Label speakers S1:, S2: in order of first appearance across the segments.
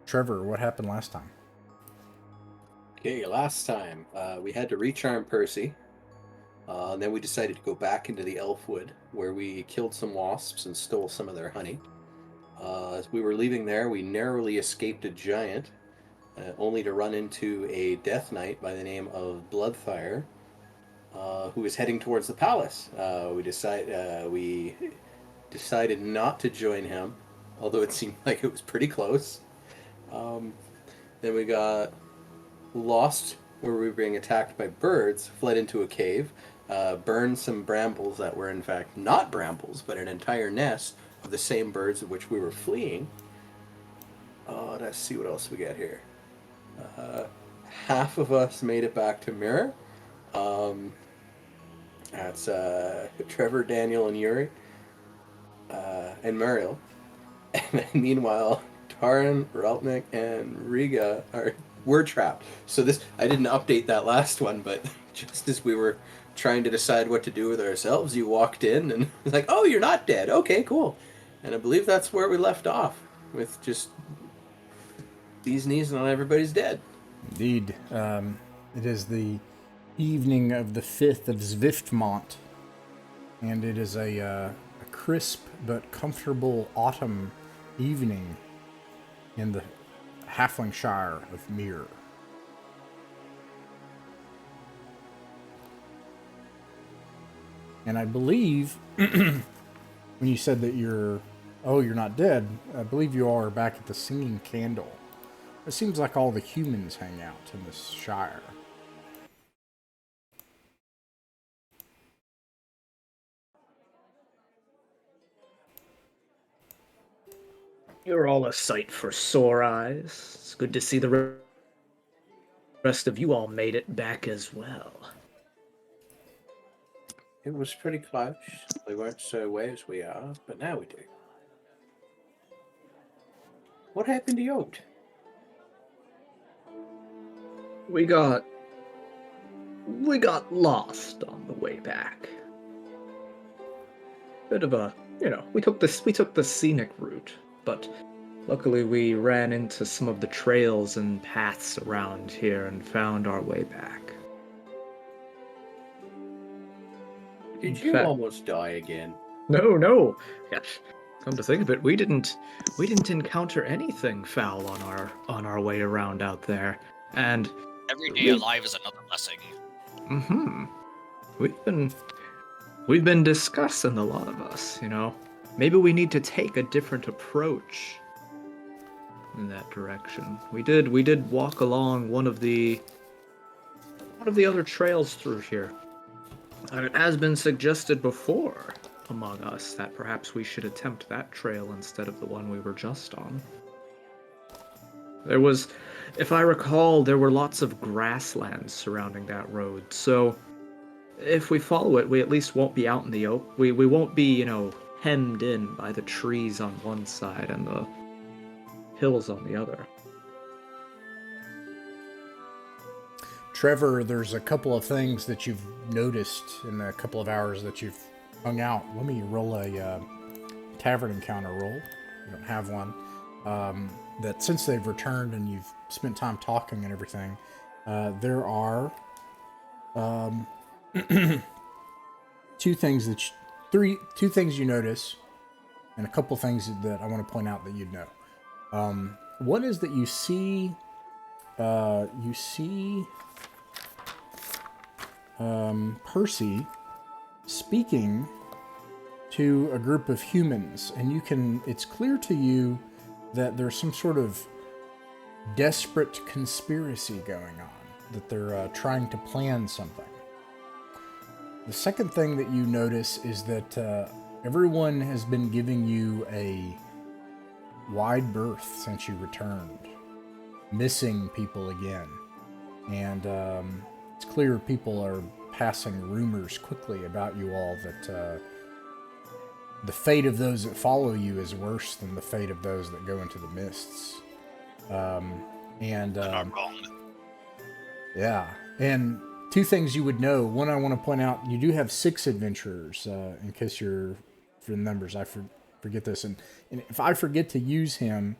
S1: Trevor, what happened last time?
S2: Okay, last time we had to recharm Percy. And then we decided to go back into the Elfwood, where we killed some wasps and stole some of their honey. As we were leaving there, we narrowly escaped a giant, only to run into a Death Knight by the name of Bloodfire, who was heading towards the palace. We decided not to join him, although it seemed like it was pretty close. Um, then we got lost where we were being attacked by birds, fled into a cave, burned some brambles that were in fact not brambles, but an entire nest of the same birds of which we were fleeing. Let's see what else we got here. Uh, Half of us made it back to Mirror. Um, that's Trevor, Daniel, and Yuri, and Muriel. And then meanwhile, Taran, Raltnik, and Riga were trapped. So this I didn't update that last one, but just as we were trying to decide what to do with ourselves, you walked in and was like, "Oh, you're not dead. Okay, cool." And I believe that's where we left off, with just these knees, not everybody's dead.
S1: Indeed. It is the evening of the 5th of Zwiftmont, and it is a crisp but comfortable autumn evening in the Halfling Shire of Mir. And I believe when you said that you're not dead, I believe you are back at the Singing Candle. It seems like all the humans hang out in this shire.
S3: You're all a sight for sore eyes. It's good to see the rest of you all made it back as well.
S2: It was pretty close. We weren't so away as we are, but now we do. What happened to Yote?
S3: We got lost on the way back. Bit of a, we took the scenic route, but luckily we ran into some of the trails and paths around here and found our way back.
S2: Did you almost die again?
S3: No. Yes. Come to think of it, we didn't encounter anything foul on our way around out there. And
S4: every day alive is another blessing.
S3: We've been discussing, a lot of us, Maybe we need to take a different approach in that direction. We did walk along one of the other trails through here. And it has been suggested before among us that perhaps we should attempt that trail instead of the one we were just on. If I recall, there were lots of grasslands surrounding that road, so if we follow it, we at least won't be out in the open. We won't be, hemmed in by the trees on one side and the hills on the other.
S1: Trevor, there's a couple of things that you've noticed in the couple of hours that you've hung out. Let me roll a tavern encounter roll. You don't have one. That since they've returned and you've spent time talking and everything, there are two things you notice, and a couple things that I want to point out that you'd know. One is that you see Percy speaking to a group of humans, and it's clear to you that there's some sort of desperate conspiracy going on, that they're trying to plan something. The second thing that you notice is that everyone has been giving you a wide berth since you returned, missing people again. And it's clear people are passing rumors quickly about you all that the fate of those that follow you is worse than the fate of those that go into the mists.
S4: Not wrong.
S1: Yeah, and two things you would know. One, I want to point out, you do have 6 adventurers, in case you're for the numbers. I forget this, and if I forget to use him,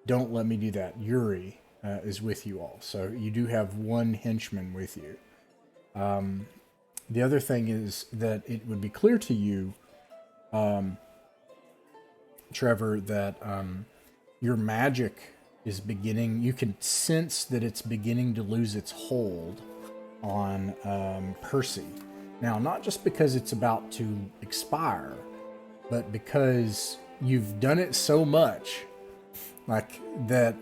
S1: don't let me do that. Yuri is with you all, so you do have one henchman with you. The other thing is that it would be clear to you, Trevor, that your magic is beginning. You can sense that it's beginning to lose its hold on Percy. Now, not just because it's about to expire, but because you've done it so much, like that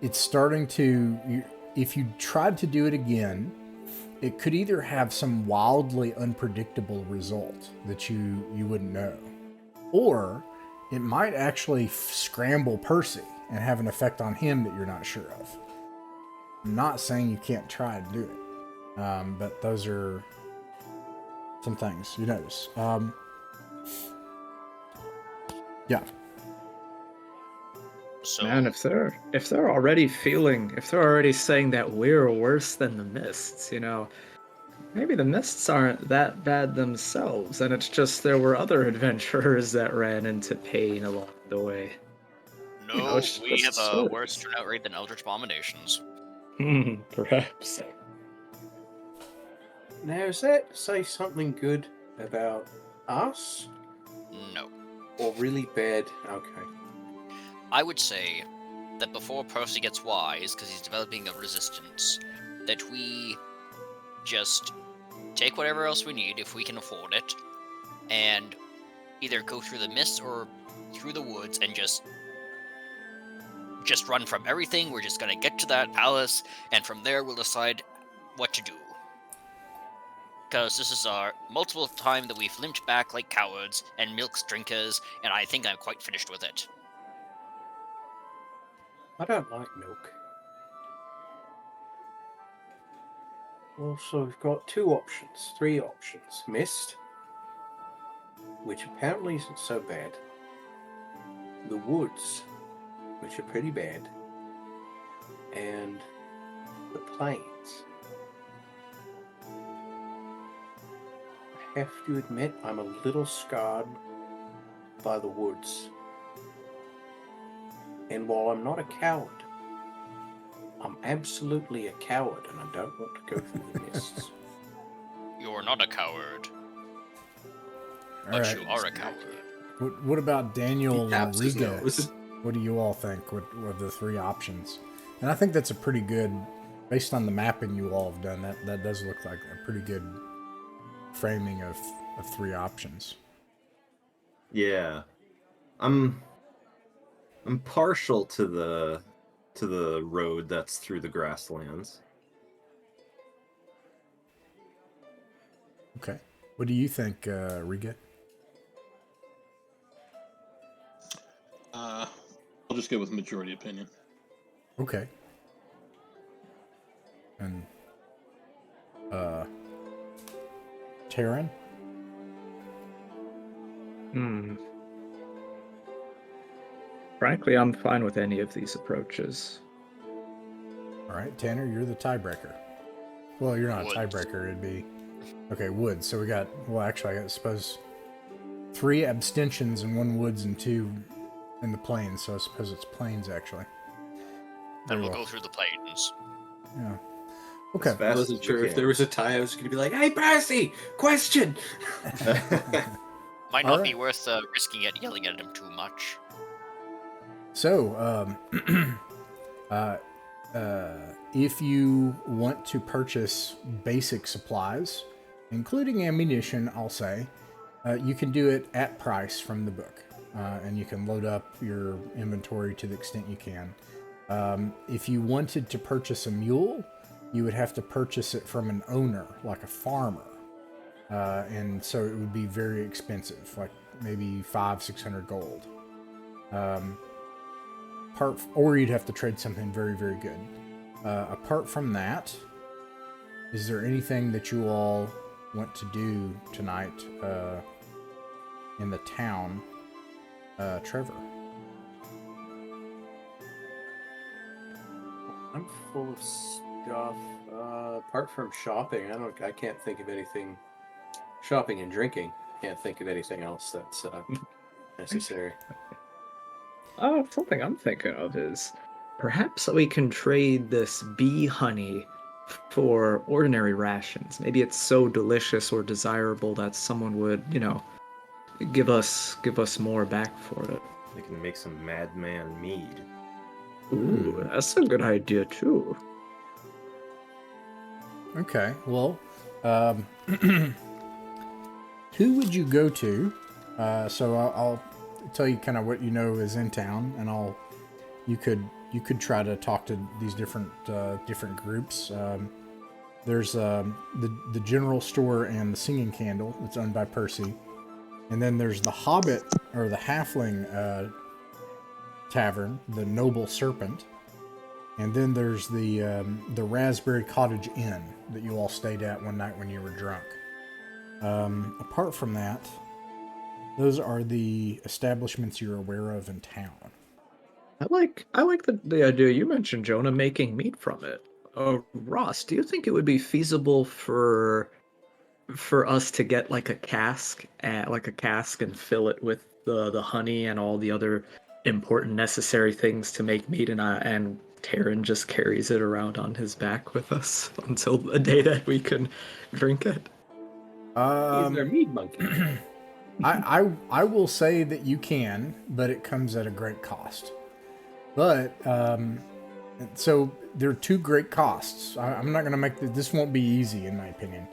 S1: it's starting to. If you tried to do it again, it could either have some wildly unpredictable result that you wouldn't know, or it might actually scramble Percy and have an effect on him that you're not sure of. I'm not saying you can't try to do it, but those are some things you notice. Yeah.
S4: So,
S3: Man, if they're already saying that we're worse than the mists, maybe the mists aren't that bad themselves, and it's just there were other adventurers that ran into pain along the way.
S4: no,
S3: It's
S4: we
S3: just
S4: have a
S3: stories.
S4: worse turnout rate than Eldritch Abominations.
S3: Perhaps.
S2: Now, does that say something good about us?
S4: No.
S2: Or really bad? Okay.
S4: I would say that before Percy gets wise, because he's developing a resistance, that we just take whatever else we need if we can afford it, and either go through the mist or through the woods and just run from everything. We're just gonna get to that palace, and from there we'll decide what to do. Because this is our multiple time that we've limped back like cowards and milk drinkers, and I think I'm quite finished with it.
S2: I don't like milk. Well, so we've got three options. Mist, which apparently isn't so bad. The woods, which are pretty bad. And the plains. I have to admit, I'm a little scarred by the woods. And while I'm not a coward, I'm absolutely a coward, and I don't want to go through the mists.
S4: You're not a coward,
S1: All
S4: but
S1: right.
S4: you are a coward.
S1: What about Daniel
S2: He
S1: and
S2: taps his
S1: Riga?
S2: nose.
S1: What do you all think? What are the three options? And I think that's a pretty good, based on the mapping you all have done, that does look like a pretty good framing of three options.
S5: Yeah. I'm partial to the road that's through the grasslands.
S1: Okay. What do you think, Riga?
S6: I'll just go with majority opinion.
S1: Okay. And Taryn?
S3: Frankly, I'm fine with any of these approaches.
S1: All right, Tanner, you're the tiebreaker. Well, you're not a
S4: Woods.
S1: tiebreaker. It'd be okay. Woods. So we got. Well, actually, I suppose 3 abstentions and 1 woods and 2 in the plains. So I suppose it's plains actually.
S4: Then
S1: Very
S4: we'll
S1: well.
S4: go through the plains.
S1: Yeah.
S5: As
S1: Okay.
S5: fast
S2: I
S5: as
S2: wasn't
S5: we
S2: sure if
S5: can.
S2: there was a tie. I was going to be like, "Hey, Percy, question."
S4: Might
S1: All
S4: not be
S1: right.
S4: worth risking it yelling at him too much.
S1: So, if you want to purchase basic supplies, including ammunition, I'll say, you can do it at price from the book. And you can load up your inventory to the extent you can. If you wanted to purchase a mule, you would have to purchase it from an owner, like a farmer. And so it would be very expensive, like maybe 500-600 gold. Or you'd have to trade something very, very good. Apart from that, is there anything that you all want to do tonight in the town? Trevor?
S2: I'm full of stuff. Apart from shopping, I can't think of anything. Shopping and drinking. Can't think of anything else that's necessary.
S3: Something I'm thinking of is perhaps we can trade this bee honey for ordinary rations. Maybe it's so delicious or desirable that someone would, give us more back for it.
S5: They can make some madman mead.
S3: Ooh, that's a good idea too.
S1: Okay, well, who would you go to? So I'll tell you kind of what you know is in town, and you could try to talk to these different groups. There's the general store and the Singing Candle. It's owned by Percy, and then there's the Hobbit or the Halfling Tavern, the Noble Serpent, and then there's the Raspberry Cottage Inn that you all stayed at one night when you were drunk. Apart from that, those are the establishments you're aware of in town.
S3: I like the idea you mentioned, Jonah, making meat from it. Ross, do you think it would be feasible for us to get like a cask and fill it with the honey and all the other important necessary things to make meat, and Taryn just carries it around on his back with us until the day that we can drink it?
S2: He's our mead monkey.
S1: I will say that you can, but it comes at a great cost. But so there are two great costs. I'm not going to make this won't be easy in my opinion.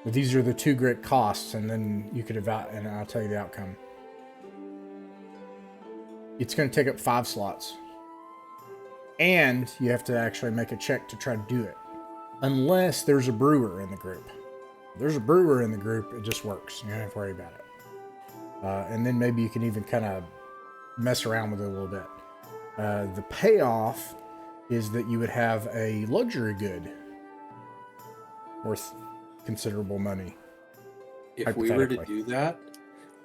S1: But these are the two great costs, and then you could and I'll tell you the outcome. It's going to take up 5 slots. And you have to actually make a check to try to do it. Unless there's a brewer in the group. If there's a brewer in the group, it just works. You don't have to worry about it. And then maybe you can even kind of mess around with it a little bit. The payoff is that you would have a luxury good worth considerable money.
S2: If we were to do that,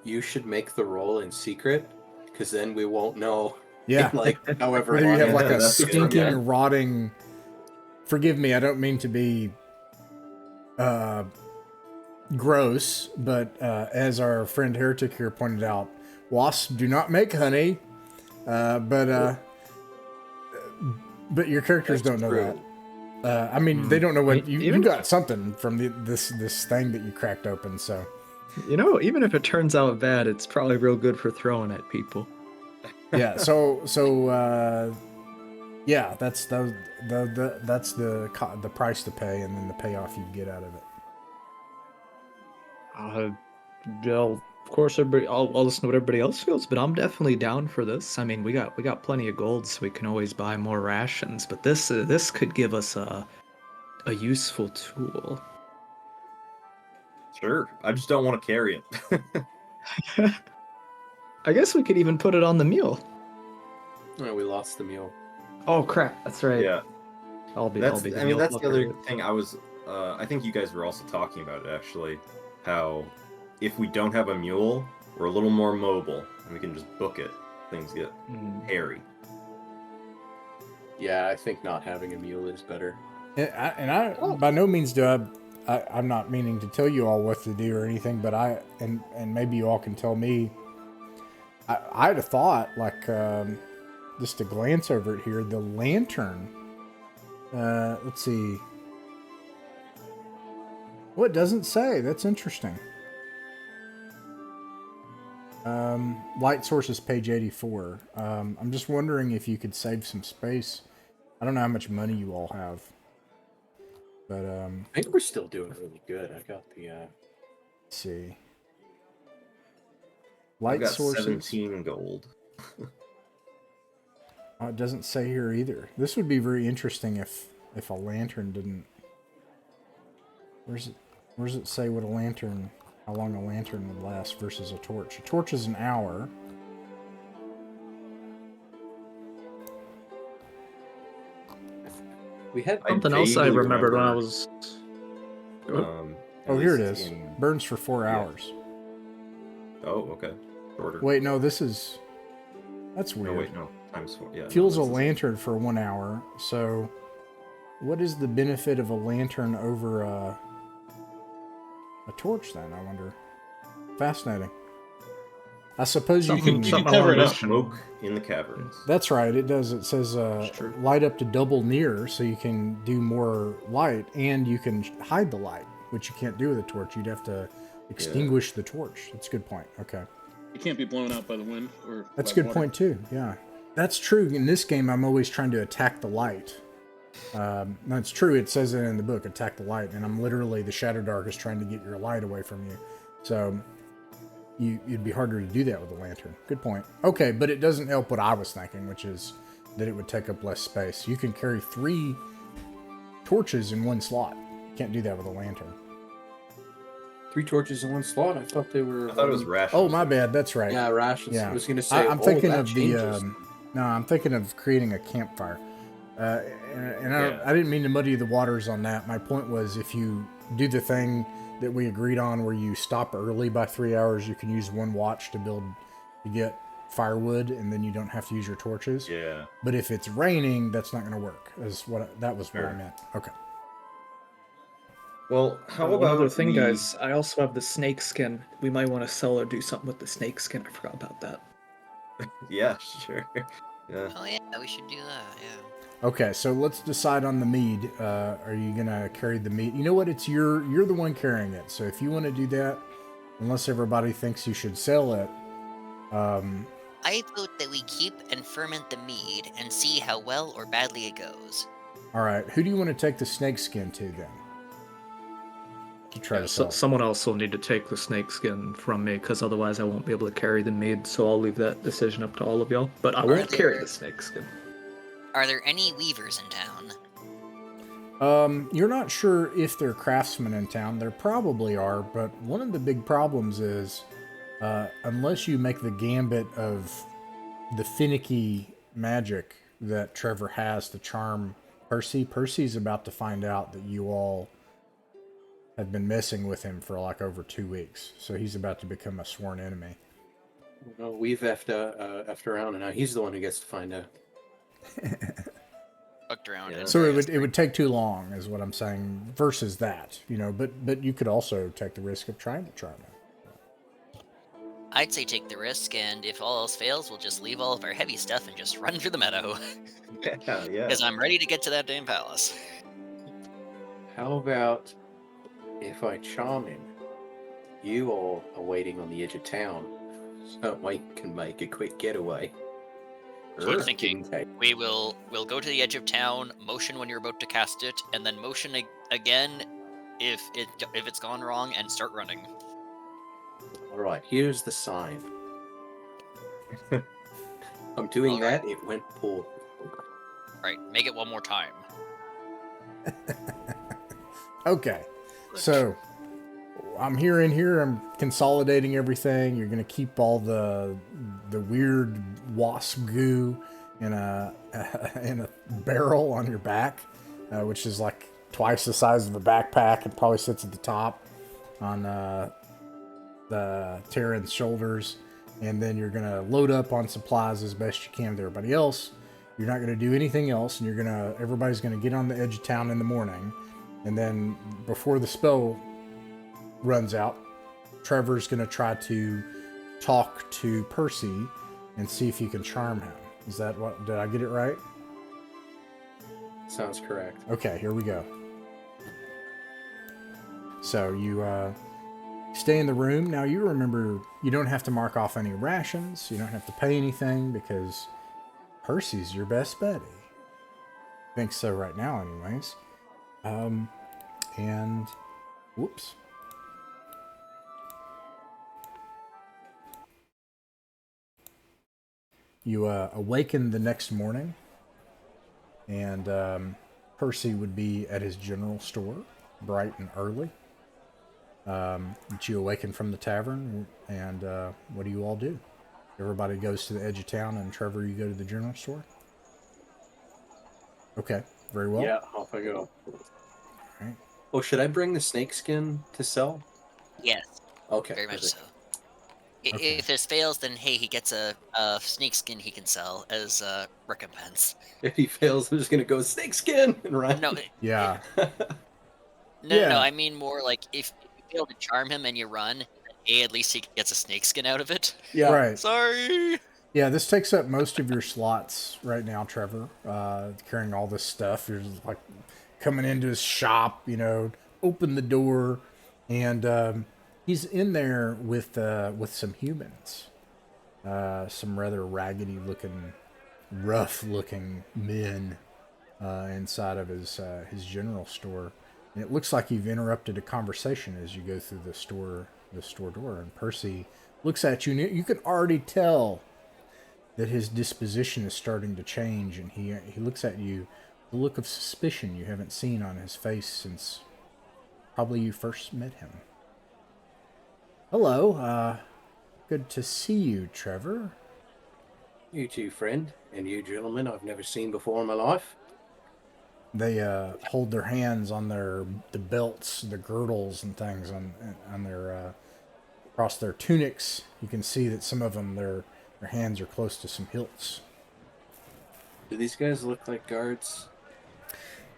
S2: you should make the roll in secret, because then we won't know.
S1: Yeah.
S2: Like, however
S1: Whether you have like a
S5: that's good.
S1: stinking, rotting... Forgive me, I don't mean to be gross, but as our friend Heretic here pointed out, wasps do not make honey, but your characters
S2: That's
S1: don't know
S2: true.
S1: that. I mean, they don't know what you
S3: Even-
S1: got something from this thing that you cracked open. So
S3: Even if it turns out bad, it's probably real good for throwing at people.
S1: yeah, yeah, that's the price to pay, and then the payoff you get out of it.
S3: Well, of course, I'll listen to what everybody else feels, but I'm definitely down for this. I mean, we got plenty of gold, so we can always buy more rations. But this could give us a useful tool.
S5: Sure. I just don't want to carry it.
S3: I guess we could even put it on the mule.
S2: Oh, we lost the mule.
S3: Oh crap! That's right.
S5: Yeah.
S3: I'll be.
S5: That's
S3: the
S5: I mean
S3: mule
S5: that's the other
S3: fucker.
S5: thing I think you guys were also talking about it actually, how if we don't have a mule, we're a little more mobile and we can just book it. Things get hairy.
S2: Yeah, I think not having a mule is better.
S1: And I by no means do I'm not meaning to tell you all what to do or anything, but and maybe you all can tell me. I'd have thought, like, just to glance over it here, the lantern. Let's see. Well, it doesn't say. That's interesting. Light sources, page 84. I'm just wondering if you could save some space. I don't know how much money you all have. But,
S2: I think we're still doing really good. I got the...
S1: let's see.
S5: I've
S1: Light
S5: got
S1: sources.
S5: 17 gold.
S1: Oh, it doesn't say here either. This would be very interesting if a lantern didn't... Where's it say what how long a lantern would last versus a torch? A torch is an hour.
S2: We had...
S3: Something else I
S5: vaguely
S3: remembered when I
S5: remember,
S3: was.
S5: At
S1: Oh, here it
S5: least
S1: is.
S5: in-
S1: Burns for 4
S5: yeah.
S1: hours.
S5: Oh, okay. Shorter.
S1: Wait, no, this is... That's
S5: No,
S1: weird.
S5: wait, no. Times 4. Yeah. no,
S1: Fuels a
S5: this is-
S1: lantern for 1 hour, so... What is the benefit of a lantern over a torch, then, I wonder? Fascinating. I suppose you
S3: Something,
S1: can.
S3: something
S6: cover
S3: along
S6: it
S3: those
S6: up.
S5: Smoke in the caverns.
S1: That's right. It does. It says
S3: true.
S1: light up to double near, so you can do more light, and you can hide the light, which you can't do with a torch. You'd have to extinguish the torch. That's a good point. Okay,
S6: It can't be blown out by the wind or
S1: that's a
S6: by
S1: good
S6: water.
S1: point too. Yeah, that's true. In this game, I'm always trying to attack the light. That's true. It says it in the book, attack the light, and I'm literally the Shadowdark is trying to get your light away from you. So it'd be harder to do that with a lantern. Good point. Okay, but it doesn't help what I was thinking, which is that it would take up less space. You can carry 3 torches in one slot. You can't do that with a lantern.
S2: 3 torches in one slot. I thought they were.
S5: I thought it was rations.
S1: Oh, my bad. That's right.
S2: Yeah, rations.
S1: Yeah.
S2: I was going to say.
S1: I'm thinking
S2: that
S1: of the.
S2: changes.
S1: No, I'm thinking of creating a campfire. And
S5: Yeah.
S1: I didn't mean to muddy the waters on that. My point was if you do the thing that we agreed on where you stop early by 3 hours, you can use 1 watch to get firewood, and then you don't have to use your torches.
S5: Yeah.
S1: But if it's raining, that's not going to work. That was what I
S5: Sure.
S1: meant. Okay.
S5: Well, how
S3: One
S5: about
S3: other thing,
S5: we-
S3: guys? I also have the snake skin. We might want to sell or do something with the snake skin. I forgot about that.
S5: Yeah, sure. Yeah.
S4: Oh yeah, we should do that. Yeah.
S1: Okay, so let's decide on the mead. Are you gonna carry the mead? You know what? It's you're the one carrying it. So if you want to do that, unless everybody thinks you should sell it,
S4: I vote that we keep and ferment the mead and see how well or badly it goes.
S1: all right. Who do you want to take the snake skin to then? To try to sell.
S3: Someone else will need to take the snake skin from me, because otherwise I won't be able to carry the mead. So I'll leave that decision up to all of y'all. But I won't carry the snake skin.
S4: Are there any weavers in town?
S1: You're not sure if there are craftsmen in town. There probably are, but one of the big problems is unless you make the gambit of the finicky magic that Trevor has to charm Percy's about to find out that you all have been messing with him for like over 2 weeks. So he's about to become a sworn enemy.
S2: Well, we've effed around, and now he's the one who gets to find out.
S4: Fucked around.
S5: Yeah.
S4: and
S1: So
S4: various
S1: it would take too long, is what I'm saying, versus that, but you could also take the risk of trying to charm him.
S4: I'd say take the risk, and if all else fails, we'll just leave all of our heavy stuff and just run through the meadow.
S5: Yeah, yeah.
S4: Because I'm ready to get to that damn palace.
S2: How about if I charm him? You all are waiting on the edge of town, so I can make a quick getaway.
S4: Keep
S2: Or
S4: thinking.
S2: take-
S4: We'll go to the edge of town, motion when you're about to cast it, and then motion again if it's gone wrong, and start running.
S2: All right, here's the sign. I'm doing
S4: All
S2: that. It went poorly.
S4: Right, make it one more time.
S1: Okay, so I'm here. I'm consolidating everything. You're gonna keep all the weird wasp goo in a barrel on your back, which is like twice the size of a backpack. It probably sits at the top on the Terran's shoulders, and then you're gonna load up on supplies as best you can with everybody else. You're not gonna do anything else, and everybody's gonna get on the edge of town in the morning, and then before the spell runs out, Trevor's gonna try to talk to Percy and see if you can charm him. Is that what? Did I get it right?
S2: Sounds correct.
S1: Okay, here we go. So you stay in the room. Now you remember you don't have to mark off any rations. You don't have to pay anything because Percy's your best buddy. Think so right now, anyways. And whoops. You awaken the next morning, and Percy would be at his general store, bright and early. But you awaken from the tavern, and what do you all do? Everybody goes to the edge of town, and Trevor, you go to the general store? Okay, very well.
S2: Yeah, off I go.
S1: Alright.
S2: Oh, should I bring the snake skin to sell?
S4: Yes,
S2: Okay.
S4: very much
S2: perfect.
S4: so.
S1: Okay.
S4: If this fails, then hey, he gets a snake skin he can sell as recompense.
S2: If he fails, I'm just gonna go snake skin and run.
S4: No,
S1: Yeah.
S4: no,
S1: Yeah.
S4: no. I mean more like if you fail to charm him and you run, then at least he gets a snakeskin out of it.
S2: Yeah.
S1: Right.
S4: Sorry.
S1: Yeah, this takes up most of your slots right now, Trevor. Carrying all this stuff. You're just like coming into his shop, open the door, and he's in there with some humans. Some rather raggedy looking, rough looking men inside of his general store. And it looks like you've interrupted a conversation as you go through the store door. And Percy looks at you, and you can already tell that his disposition is starting to change. And he looks at you, the look of suspicion you haven't seen on his face since probably you first met him. Hello, good to see you, Trevor.
S2: You too, friend, and you gentlemen I've never seen before in my life.
S1: They hold their hands on the belts, the girdles, and things on their across their tunics. You can see that some of them their hands are close to some hilts.
S2: Do these guys look like guards?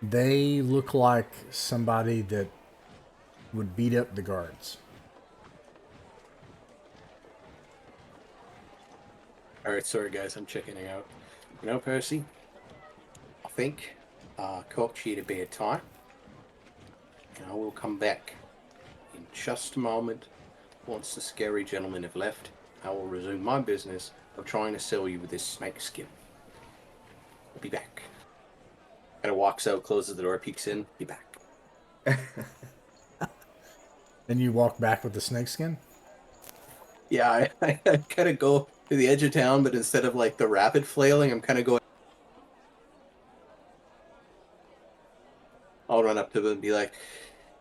S1: They look like somebody that would beat up the guards.
S2: Alright, sorry guys, I'm checking out. Percy, I think coax you to bed time, and I will come back in just a moment. Once the scary gentlemen have left, I will resume my business of trying to sell you with this snake skin. I'll be back. Kind of walks out, closes the door, peeks in, be back.
S1: Then you walk back with the snakeskin?
S2: Yeah, I kind of go to the edge of town, but instead of like the rapid flailing, I'm kind of going. I'll run up to them and be like,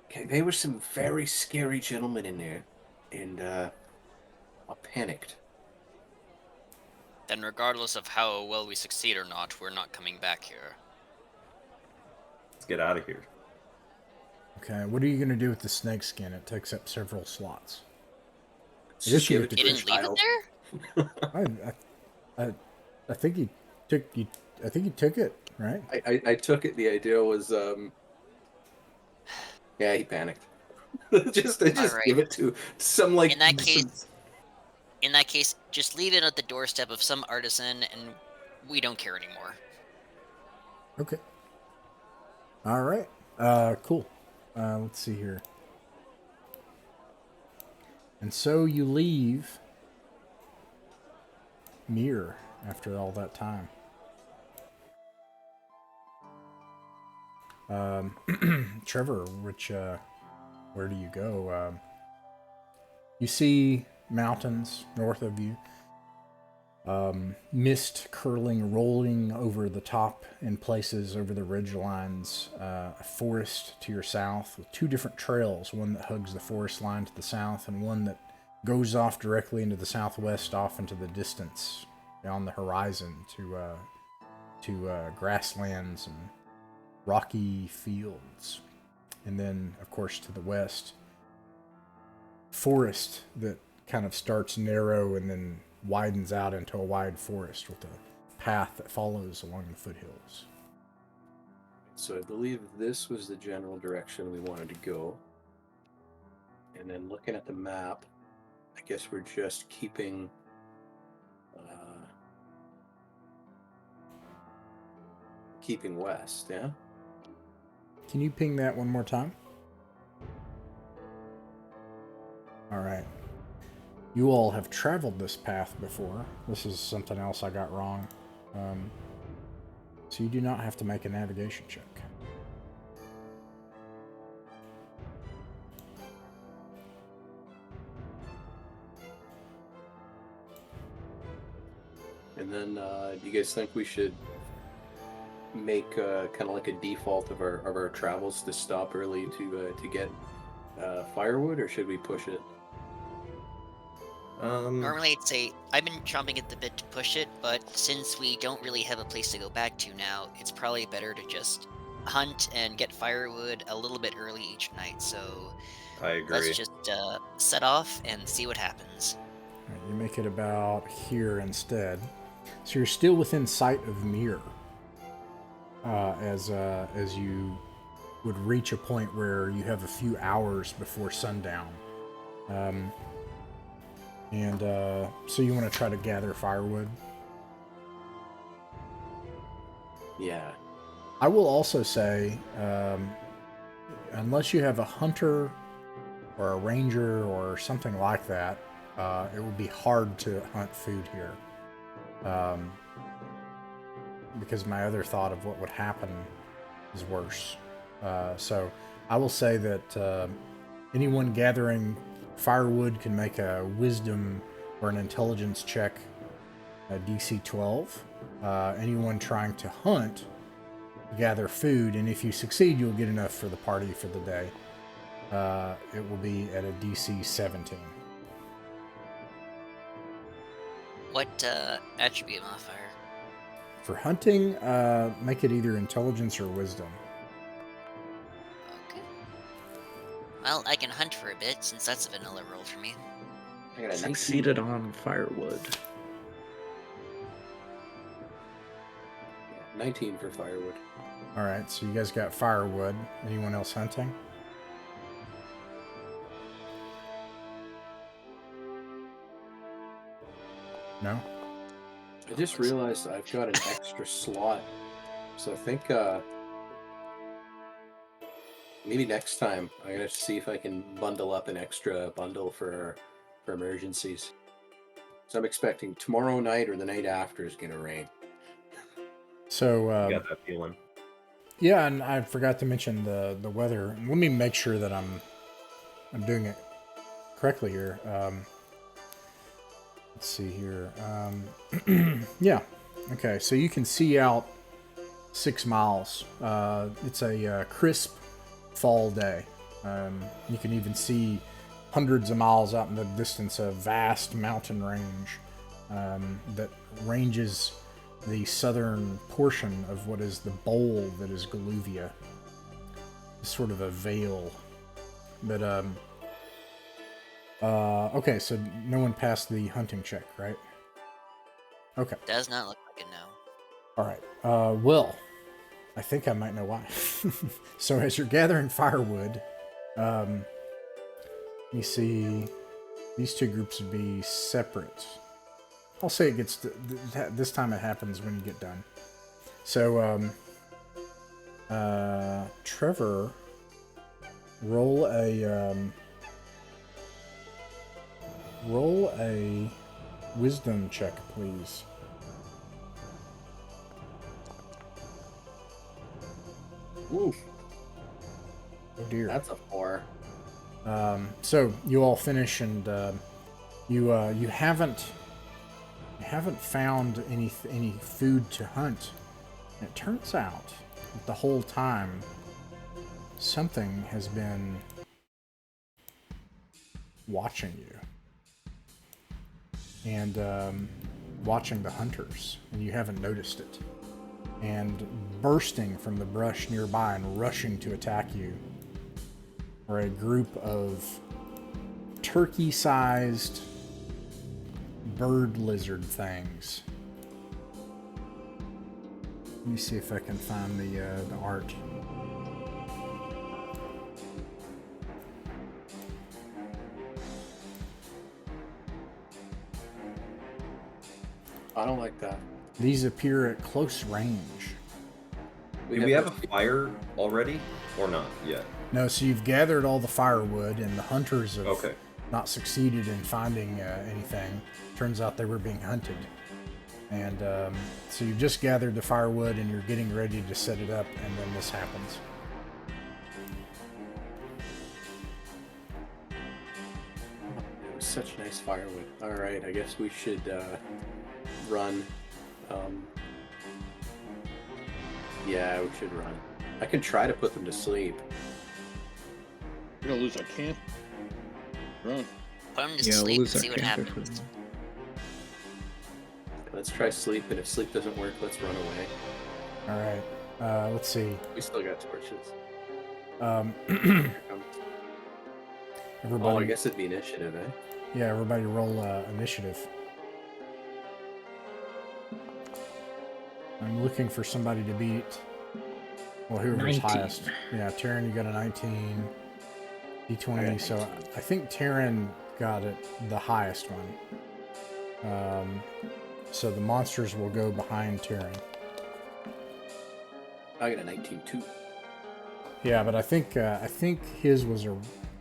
S2: okay, there were some very scary gentlemen in there, and I panicked.
S4: Then regardless of how well we succeed or not, we're not coming back here.
S5: Let's get out of here.
S1: Okay, what are you going to do with the snakeskin? It takes up several slots.
S2: Just give
S1: you
S2: it to
S4: You
S2: the
S4: didn't leave
S2: child.
S4: it there?
S1: I think you took I think you took it, right?
S2: I took it. The idea was, yeah, he panicked. just
S4: Alright.
S2: give it to some like.
S4: In that case, just leave it at the doorstep of some artisan, and we don't care anymore.
S1: Okay. All right. Cool. Let's see here. And so you leave Mir after all that time. Trevor, where do you go? You see mountains north of you. Mist curling, rolling over the top in places over the ridge lines. A forest to your south with two different trails, one that hugs the forest line to the south and one that goes off directly into the southwest, off into the distance beyond the horizon to grasslands and rocky fields. And then, of course, to the west, forest that kind of starts narrow and then widens out into a wide forest with a path that follows along the foothills.
S2: So I believe this was the general direction we wanted to go. And then looking at the map, I guess we're just keeping west, yeah?
S1: Can you ping that one more time? All right. You all have traveled this path before. This is something else I got wrong. So you do not have to make a navigation check.
S2: And then, do you guys think we should make kind of like a default of our travels to stop early to get firewood, or should we push it?
S4: Normally I'd say I've been chomping at the bit to push it, but since we don't really have a place to go back to now, it's probably better to just hunt and get firewood a little bit early each night. So
S5: I agree.
S4: let's just set off and see what happens.
S1: All right, you make it about here instead. So you're still within sight of Mir. As you would reach a point where you have a few hours before sundown. And so you want to try to gather firewood.
S2: Yeah.
S1: I will also say, unless you have a hunter or a ranger or something like that, it would be hard to hunt food here. Because my other thought of what would happen is worse. So I will say that anyone gathering firewood can make a wisdom or an intelligence check, a DC 12. Anyone trying to hunt, gather food, and if you succeed, you'll get enough for the party for the day. It will be at a DC 17.
S4: What attribute modifier?
S1: For hunting, make it either intelligence or wisdom.
S4: Okay. Well, I can hunt for a bit since that's a vanilla roll for me.
S2: I got a 19.
S3: Succeeded on firewood.
S2: 19 for firewood.
S1: All right, so you guys got firewood. Anyone else hunting? No?
S2: I just realized I've got an extra slot. So I think maybe next time I'm going to see if I can bundle up an extra bundle for emergencies. So I'm expecting tomorrow night or the night after is going to rain.
S1: So,
S5: Got that feeling.
S1: yeah, and I forgot to mention the weather. Let me make sure that I'm doing it correctly here. Let's see here. Yeah. Okay, so you can see out 6 miles. It's a crisp fall day. You can even see hundreds of miles out in the distance a vast mountain range that ranges the southern portion of what is the bowl that is Galuvia. It's sort of a veil. But, okay, so no one passed the hunting check, right? Okay.
S4: Does not look like it now.
S1: All right. Well, I think I might know why. So as you're gathering firewood, you see these two groups would be separate. I'll say it gets this time it happens when you get done. So, Trevor, roll a wisdom check, please.
S2: Oof,
S1: Oh dear.
S2: that's a 4.
S1: So you all finish, and you haven't found any food to hunt. And it turns out that the whole time something has been watching you and watching the hunters, and you haven't noticed it. And bursting from the brush nearby and rushing to attack you are a group of turkey-sized bird lizard things. Let me see if I can find the art.
S2: I don't like that.
S1: These appear at close range.
S5: Do we have a fire already or not yet?
S1: No, so you've gathered all the firewood, and the hunters have
S5: Okay.
S1: not succeeded in finding anything. Turns out they were being hunted. And so you've just gathered the firewood, and you're getting ready to set it up, and then this happens.
S2: It was such nice firewood. All right, I guess we should run. Yeah, we should run. I can try to put them to sleep.
S6: We're gonna lose our camp. Run.
S4: Put him to
S3: Yeah, we'll
S4: sleep and
S3: lose our
S4: see what
S3: camp if
S4: happens.
S2: Let's try sleep, and if sleep doesn't work, let's run away.
S1: All right. Let's see.
S2: We still got torches.
S1: Everybody,
S2: Oh, I guess it'd be initiative, eh?
S1: yeah, everybody roll initiative. I'm looking for somebody to beat. Well, whoever's
S3: 19.
S1: highest. Yeah, Taryn, you got a 19. D20.
S2: Okay.
S1: So I think Taryn got it the highest one. So the monsters will go behind Tyrion.
S2: I got a 19 too.
S1: Yeah, but I think his was a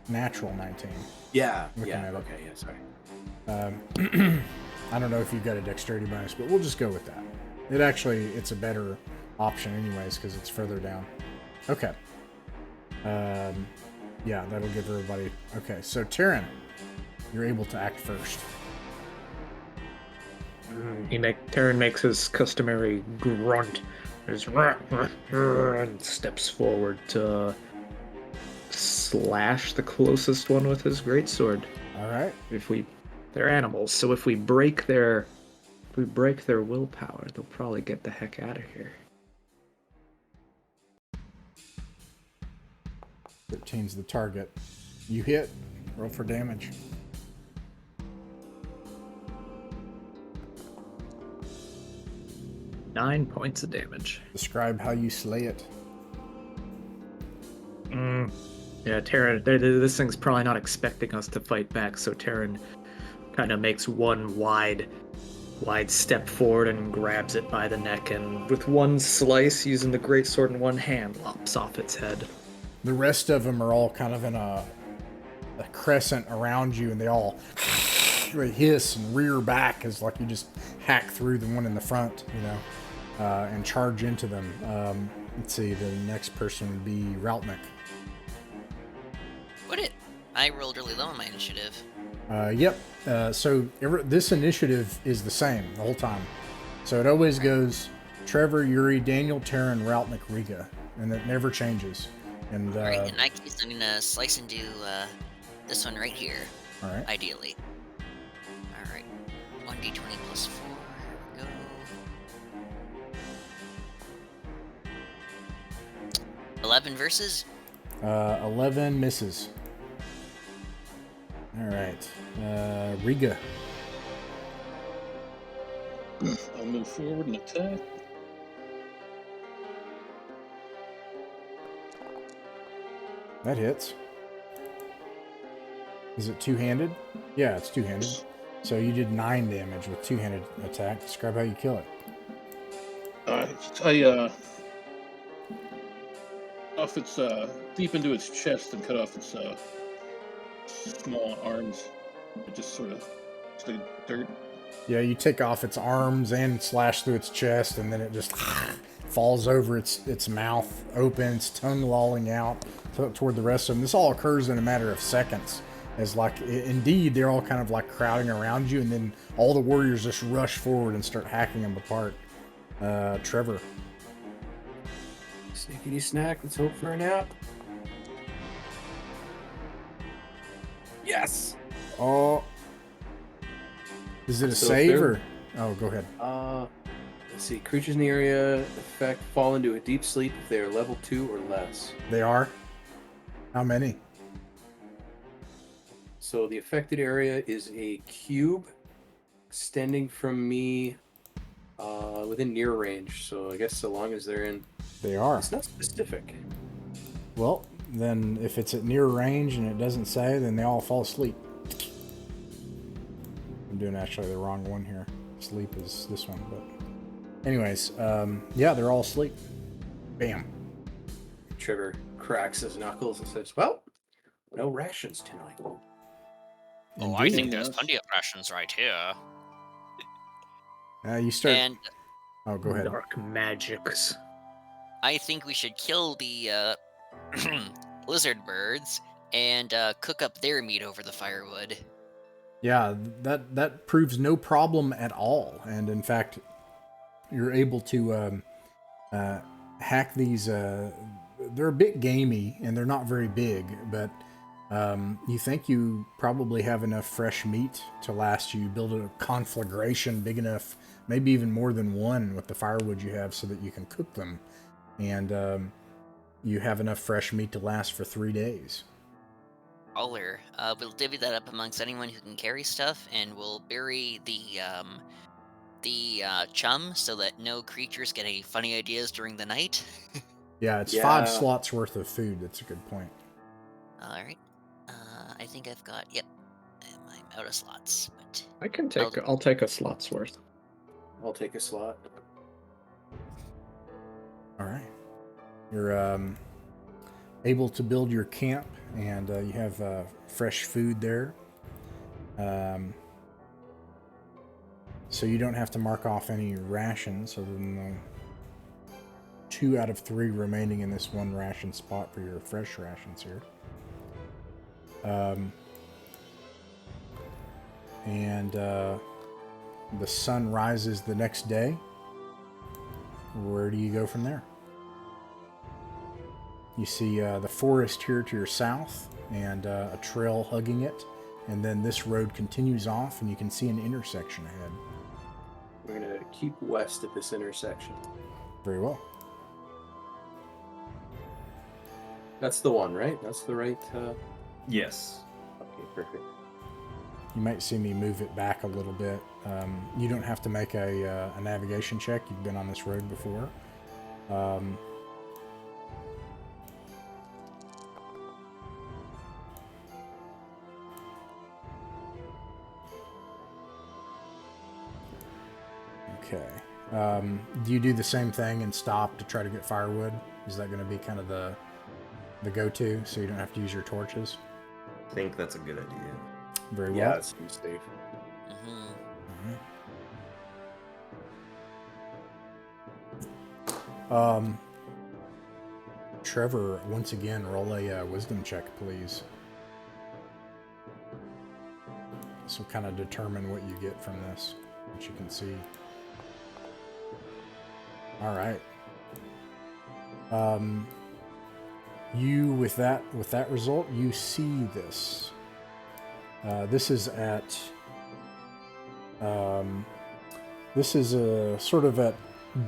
S1: natural 19.
S2: Yeah.
S1: Looking
S2: Yeah.
S1: at it.
S2: Okay. Yeah. Sorry.
S1: I don't know if you got a dexterity bonus, but we'll just go with that. It's a better option anyways because it's further down. Okay. Yeah, that'll give everybody. Okay, so Tyrion, you're able to act first.
S3: Tyrion makes his customary grunt, and steps forward to slash the closest one with his greatsword.
S1: All right.
S3: They're animals, so if we break their willpower, they'll probably get the heck out of here.
S1: 13's the target. You hit. Roll for damage.
S3: Nine points of damage.
S1: Describe how you slay it.
S3: Yeah, Terran, this thing's probably not expecting us to fight back, so Terran kind of makes one wide step forward and grabs it by the neck, and with one slice, using the greatsword in one hand, lops off its head.
S1: The rest of them are all kind of in a crescent around you, and they all hiss and rear back as like you just hack through the one in the front, and charge into them. Let's see, the next person would be Routnick.
S4: Would it? I rolled really low on my initiative.
S1: Yep. So this initiative is the same the whole time. So it always goes Trevor, Yuri, Daniel, Terran, Routnick, Riga, and it never changes. And
S4: Alright, in that case, I'm gonna slice and do this one right here.
S1: all right.
S4: Ideally. Alright. 1d20 plus 4. Here we go. 11 versus?
S1: 11 misses. All right. Riga.
S6: I'll move forward and attack.
S1: That hits. Is it two-handed? Yeah, it's two-handed. So you did 9 damage with two-handed attack. Describe how you kill it.
S6: I off its deep into its chest and cut off its small arms. It just sort of like dirt.
S1: Yeah, you take off its arms and slash through its chest, and then it just falls over its mouth open, its tongue lolling out toward the rest of them. This all occurs in a matter of seconds. As indeed, they're all kind of like crowding around you, and then all the warriors just rush forward and start hacking them apart. Trevor.
S2: Snickety snack. Let's hope for a nap. Yes.
S1: Oh. Is it a
S2: So
S1: save
S2: if
S1: or? Oh, go ahead.
S2: Let's see. Creatures in the area effect fall into a deep sleep if they are level 2 or less.
S1: They are? How many?
S2: So the affected area is a cube extending from me within near range. So I guess so long as they're in...
S1: They are.
S2: It's not specific.
S1: Well, then if it's at near range and it doesn't say, then they all fall asleep. I'm doing actually the wrong one here. Sleep is this one, but... Anyways, yeah, they're all asleep. Bam.
S2: Trevor cracks his knuckles and says, well, no rations tonight.
S4: Oh, I think
S6: Indeed.
S4: there's plenty of rations right here.
S1: You start...
S4: And
S1: Oh, go ahead.
S3: Dark magics.
S4: I think we should kill the lizard birds and cook up their meat over the firewood.
S1: Yeah, that proves no problem at all. And in fact, you're able to hack these. They're a bit gamey and they're not very big, but you think you probably have enough fresh meat to last you. Build a conflagration big enough, maybe even more than one with the firewood you have so that you can cook them. And you have enough fresh meat to last for 3 days.
S4: Holler. We'll divvy that up amongst anyone who can carry stuff, and we'll bury the chum so that no creatures get any funny ideas during the night.
S1: Yeah, it's
S2: Yeah.
S1: 5 slots worth of food. That's a good point.
S4: Alright. I think I've got... Yep. My out of slots, but
S3: I can take. I'll take a slot's worth.
S2: I'll take a slot.
S1: All right. You're able to build your camp, and you have fresh food there. So you don't have to mark off any rations other than the 2 out of 3 remaining in this 1 ration spot for your fresh rations here. And the sun rises the next day. Where do you go from there? You see the forest here to your south and a trail hugging it. And then this road continues off and you can see an intersection ahead.
S2: We're going to keep west at this intersection.
S1: Very well.
S2: That's the one, right? That's the right...
S5: Yes.
S2: Okay, perfect.
S1: You might see me move it back a little bit. You don't have to make a navigation check. You've been on this road before. Okay. Do you do the same thing and stop to try to get firewood? Is that going to be kind of the go-to so you don't have to use your torches?
S5: I think that's a good idea.
S1: Very well.
S2: Yeah, it seems safe.
S1: Trevor, once again, roll a wisdom check, please. This will kind of determine what you get from this, which you can see. All right. You with that result, you see this. This is at. This is a sort of at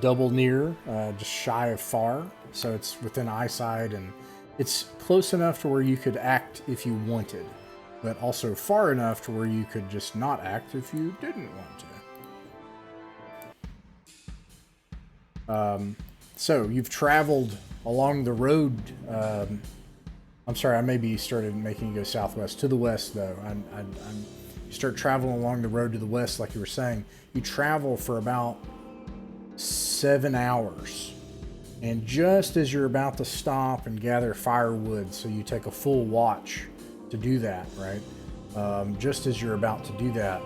S1: double near, just shy of far, so it's within eyesight, and it's close enough to where you could act if you wanted, but also far enough to where you could just not act if you didn't want to. So you've traveled along the road. I'm sorry, I maybe started making you go southwest. To the west, though. You start traveling along the road to the west, like you were saying. You travel for about 7 hours. And just as you're about to stop and gather firewood, so you take a full watch to do that, right? Just as you're about to do that,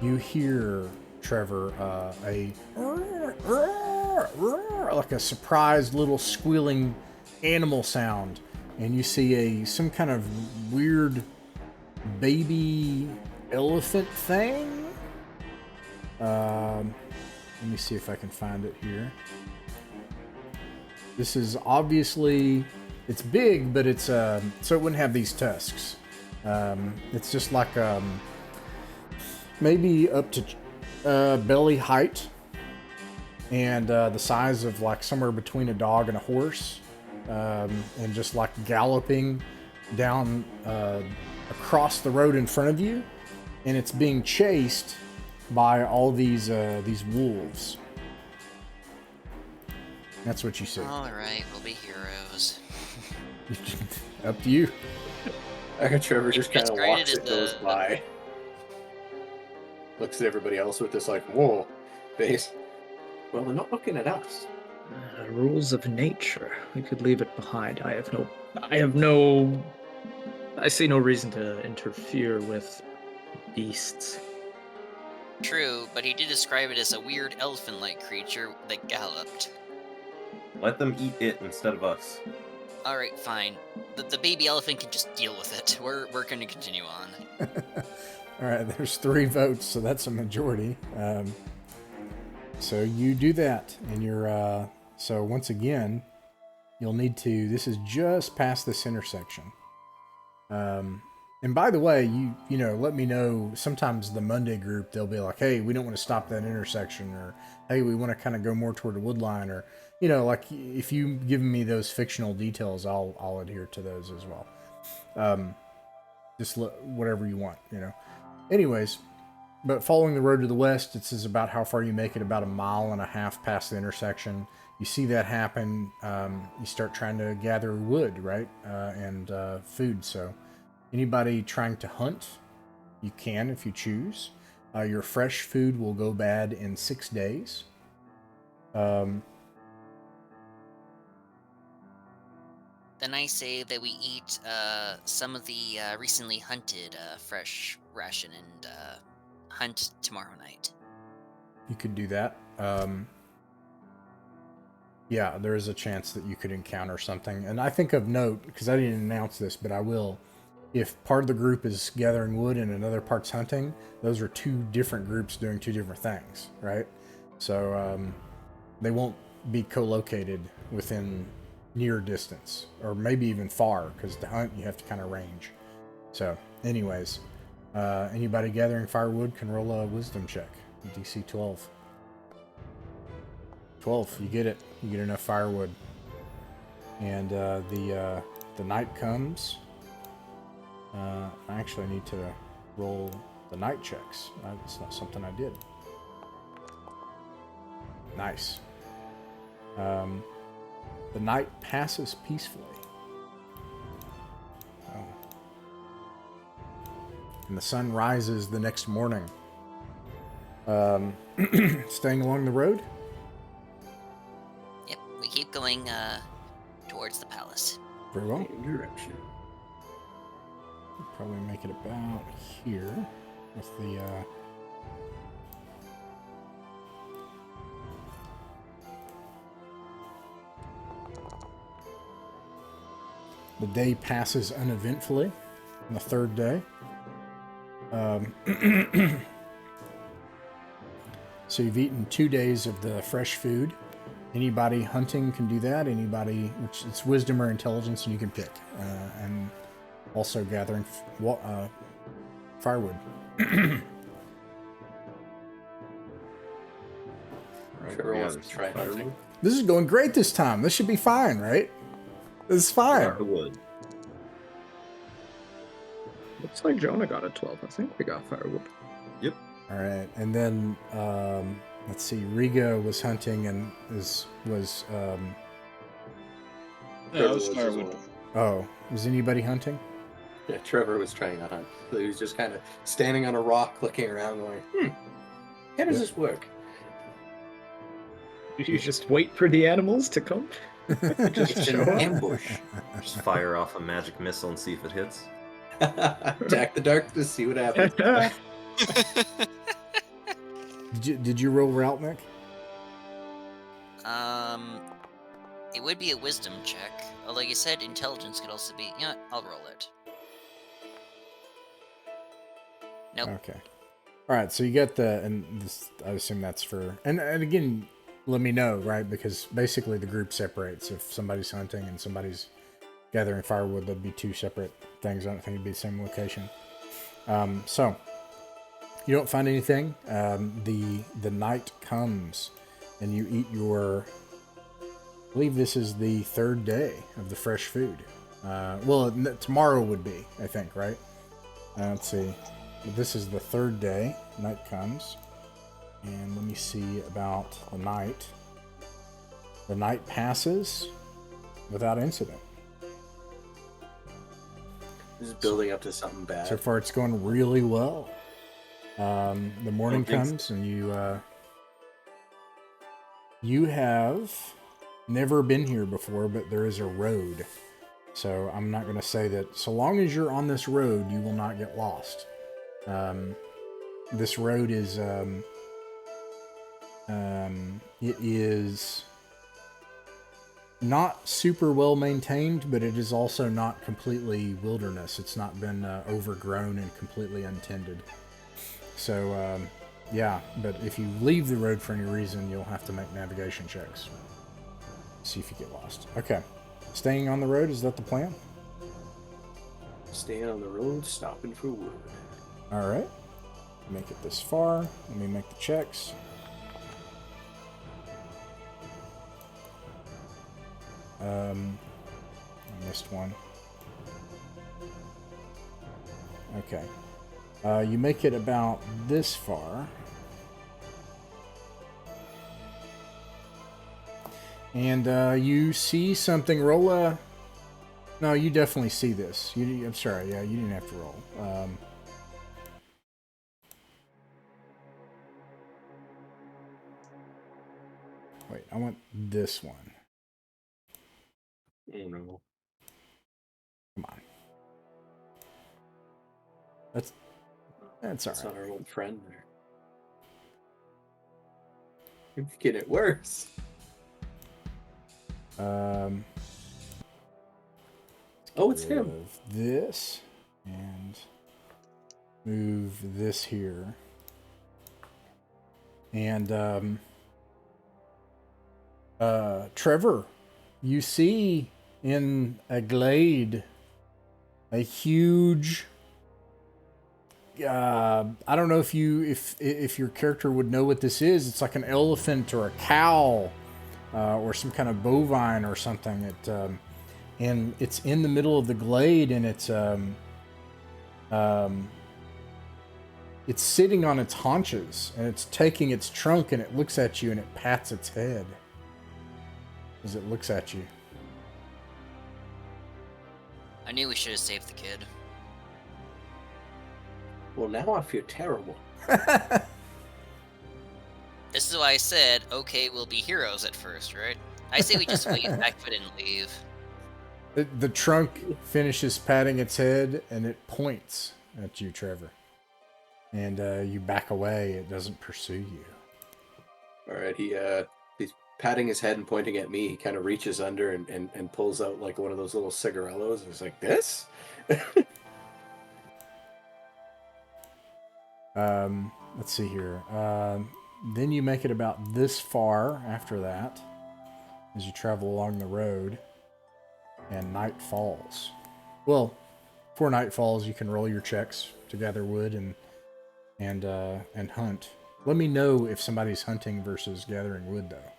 S1: you hear, Trevor, like a surprised little squealing animal sound, and you see some kind of weird baby elephant thing. Let me see if I can find it here. This is obviously, it's big, but it's so it wouldn't have these tusks. It's just like maybe up to belly height, and the size of like somewhere between a dog and a horse, and just like galloping down across the road in front of you, and it's being chased by all these wolves. That's what you see.
S4: All right, we'll be heroes.
S1: Up to you.
S2: Trevor just kind of
S4: great
S2: walks
S4: as
S2: it, goes by. Looks at everybody else with this like, whoa, face. Well, they're not looking at us.
S3: Rules of nature. We could leave it behind. I see no reason to interfere with beasts.
S4: True, but he did describe it as a weird elephant-like creature that galloped.
S5: Let them eat it instead of us.
S4: Alright, fine. The baby elephant can just deal with it. We're going to continue on.
S1: Alright, there's 3 votes, so that's a majority. So you do that, and you're, so once again, you'll need to, this is just past this intersection. And by the way, you know, let me know, sometimes the Monday group, they'll be like, hey, we don't want to stop that intersection, or hey, we want to kind of go more toward the wood line, or, you know, like if you give me those fictional details, I'll adhere to those as well. Just whatever you want, you know. Anyways, but following the road to the west, this is about how far you make it, about 1.5 miles past the intersection. You see that happen, you start trying to gather wood, right? And food, so anybody trying to hunt? You can if you choose. Your fresh food will go bad in 6 days.
S4: Then I say that we eat some of the recently hunted fresh ration and hunt tomorrow night.
S1: You could do that. Yeah, there is a chance that you could encounter something. And I think of note, because I didn't announce this, but I will. If part of the group is gathering wood and another part's hunting, those are two different groups doing two different things, right? So they won't be co-located within near distance, or maybe even far, because to hunt you have to kind of range. So anyways, anybody gathering firewood can roll a wisdom check. DC 12. 12, you get it. You get enough firewood. And the night comes. I actually need to roll the night checks. It's not something I did. Nice. The night passes peacefully. Oh. And the sun rises the next morning. Staying along the road?
S4: Yep, we keep going towards the palace.
S1: Very well.
S2: Same direction.
S1: Probably make it about here with the day passes uneventfully on the third day. So you've eaten 2 days of the fresh food. Anybody hunting can do that. Anybody, which it's wisdom or intelligence, and you can pick. And also gathering firewood.
S2: Trevor wants to try hunting.
S1: This is going great this time. This should be fine, right? This is fine.
S5: The wood.
S3: Looks like Jonah got a 12. I think we got firewood.
S5: Yep.
S1: All right, and then let's see. Riga was hunting and was.
S6: Yeah,
S2: Trevor
S6: I was
S2: was
S6: firewood.
S2: as well.
S1: Oh, was anybody hunting?
S2: Yeah, Trevor was trying to hunt. So he was just kind of standing on a rock, looking around, going, how does this work?
S3: You just wait for the animals to come?
S2: It's an ambush.
S5: Just fire off a magic missile and see if it hits.
S2: Attack the darkness, see what happens.
S1: Did you roll route, Nick?
S4: It would be a wisdom check. Although you said intelligence could also be. You know what? I'll roll it. Nope.
S1: Okay. All right, so you get and this, I assume that's for, and again, let me know, right? Because basically the group separates. If somebody's hunting and somebody's gathering firewood, that'd be two separate things. I don't think it'd be the same location. So you don't find anything. The night comes, and you eat your. I believe this is the third day of the fresh food. Well, tomorrow would be, I think, right? Let's see. This is the third day. Night comes. And let me see about the night. The night passes without incident.
S2: This is building up to something bad.
S1: So far, it's going really well. The morning
S5: Don't think so.
S1: comes, and you have never been here before, but there is a road. So I'm not going to say that. So long as you're on this road, you will not get lost. This road is it is not super well maintained, but it is also not completely wilderness. It's not been overgrown and completely untended. So yeah, but if you leave the road for any reason, you'll have to make navigation checks. See if you get lost. Okay, staying on the road, is that the plan?
S2: Staying on the road, stopping for wood.
S1: All right, make it this far. Let me make the checks. I missed one. Okay. You make it about this far. And you see something. Roll a... No, you definitely see this. I'm sorry, yeah, you didn't have to roll. Wait, I want this one.
S2: Oh no.
S1: Come on. That's all
S2: That's
S1: right.
S2: not our old friend there. You're making it worse.
S1: Um,
S2: Oh, it's
S1: rid
S2: him.
S1: of this and move this here. And Trevor, you see in a glade a huge I don't know if your character would know what this is. It's like an elephant or a cow or some kind of bovine or something. And it's in the middle of the glade, and it's sitting on its haunches, and it's taking its trunk, and it looks at you, and it pats its head as it looks at you.
S4: I knew we should have saved the kid.
S2: Well, now I feel terrible.
S4: This is why I said, okay, we'll be heroes at first, right? I say we just wait back foot and leave.
S1: The trunk finishes patting its head, and it points at you, Trevor. And you back away. It doesn't pursue you.
S2: All right, he's patting his head and pointing at me. He kind of reaches under and pulls out like one of those little cigarellos. He's like, this?
S1: Let's see here. Then you make it about this far after that, as you travel along the road, and night falls. Well, before night falls, you can roll your checks to gather wood and hunt. Let me know if somebody's hunting versus gathering wood, though.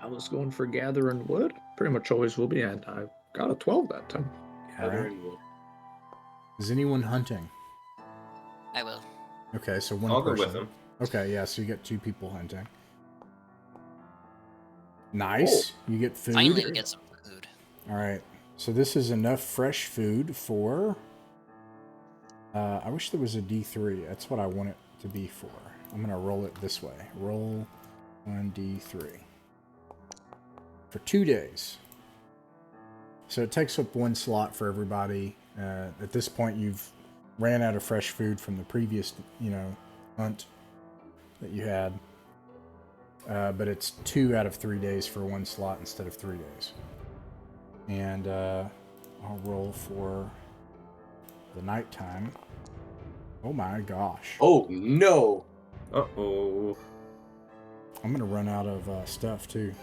S3: I was going for gathering wood. Pretty much always will be, and I got a 12 that time.
S2: Gathering wood.
S1: Is anyone hunting?
S4: I will.
S1: Okay, so one
S5: I'll go
S1: person.
S5: with him.
S1: Okay, yeah, so you get 2 people hunting. Nice. You get food.
S4: Finally, we get some food.
S1: All right. So this is enough fresh food for... I wish there was a D3. That's what I want it to be for. I'm going to roll it this way. Roll 1D3. For 2 days. So it takes up 1 slot for everybody. At this point, you've ran out of fresh food from the previous, hunt that you had. But it's 2 out of 3 days for 1 slot instead of 3 days. And I'll roll for the nighttime. Oh my gosh.
S2: Oh no!
S5: Uh-oh.
S1: I'm going to run out of stuff too.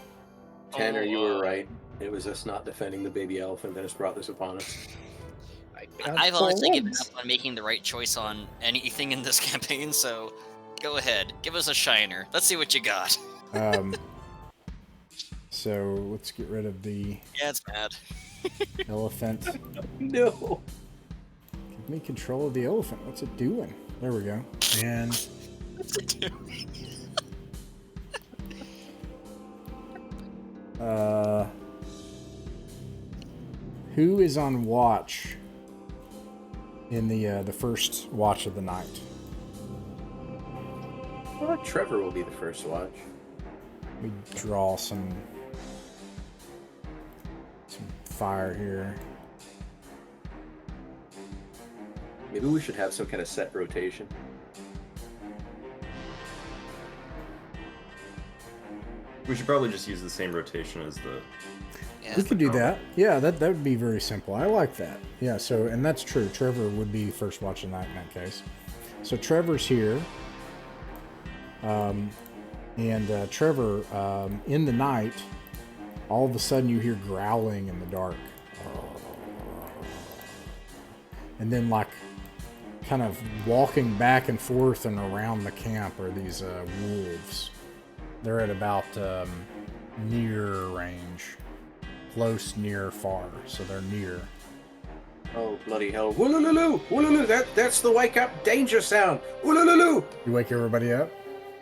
S2: Tanner, you were right. It was us not defending the baby elephant that has brought this upon us.
S4: I've honestly given up on making the right choice on anything in this campaign, so go ahead. Give us a shiner. Let's see what you got.
S1: So let's get rid of the
S4: Yeah, it's mad.
S1: elephant.
S2: No!
S1: Give me control of the elephant. What's it doing? There we go. And
S4: What's it doing?
S1: who is on watch in the first watch of the night?
S2: Well, Trevor will be the first watch.
S1: Let me draw some fire here.
S2: Maybe we should have some kind of set rotation.
S5: We should probably just use the same rotation as the...
S4: Yeah.
S1: We could do that. Yeah, that would be very simple. I like that. Yeah, so, and that's true. Trevor would be first watch of the night in that case. So Trevor's here. And Trevor, in the night, all of a sudden you hear growling in the dark. And then, like, kind of walking back and forth and around the camp are these wolves. They're at about near range. Close, near, far. So they're near.
S2: Oh, bloody hell. Woolululu! Woolululu! That's the wake up danger sound! Woolululu!
S1: You wake everybody up?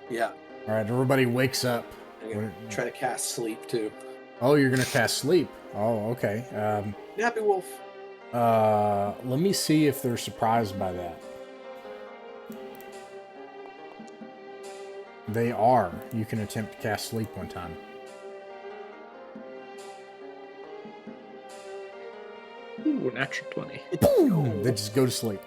S2: Yeah.
S1: All right, everybody wakes up.
S2: I'm going to try to cast sleep, too.
S1: Oh, you're going to cast sleep. Oh, okay.
S2: Nappy Wolf.
S1: Let me see if they're surprised by that. They are. You can attempt to cast sleep one time.
S3: Ooh, natural 20.
S1: Boom! They just go to sleep.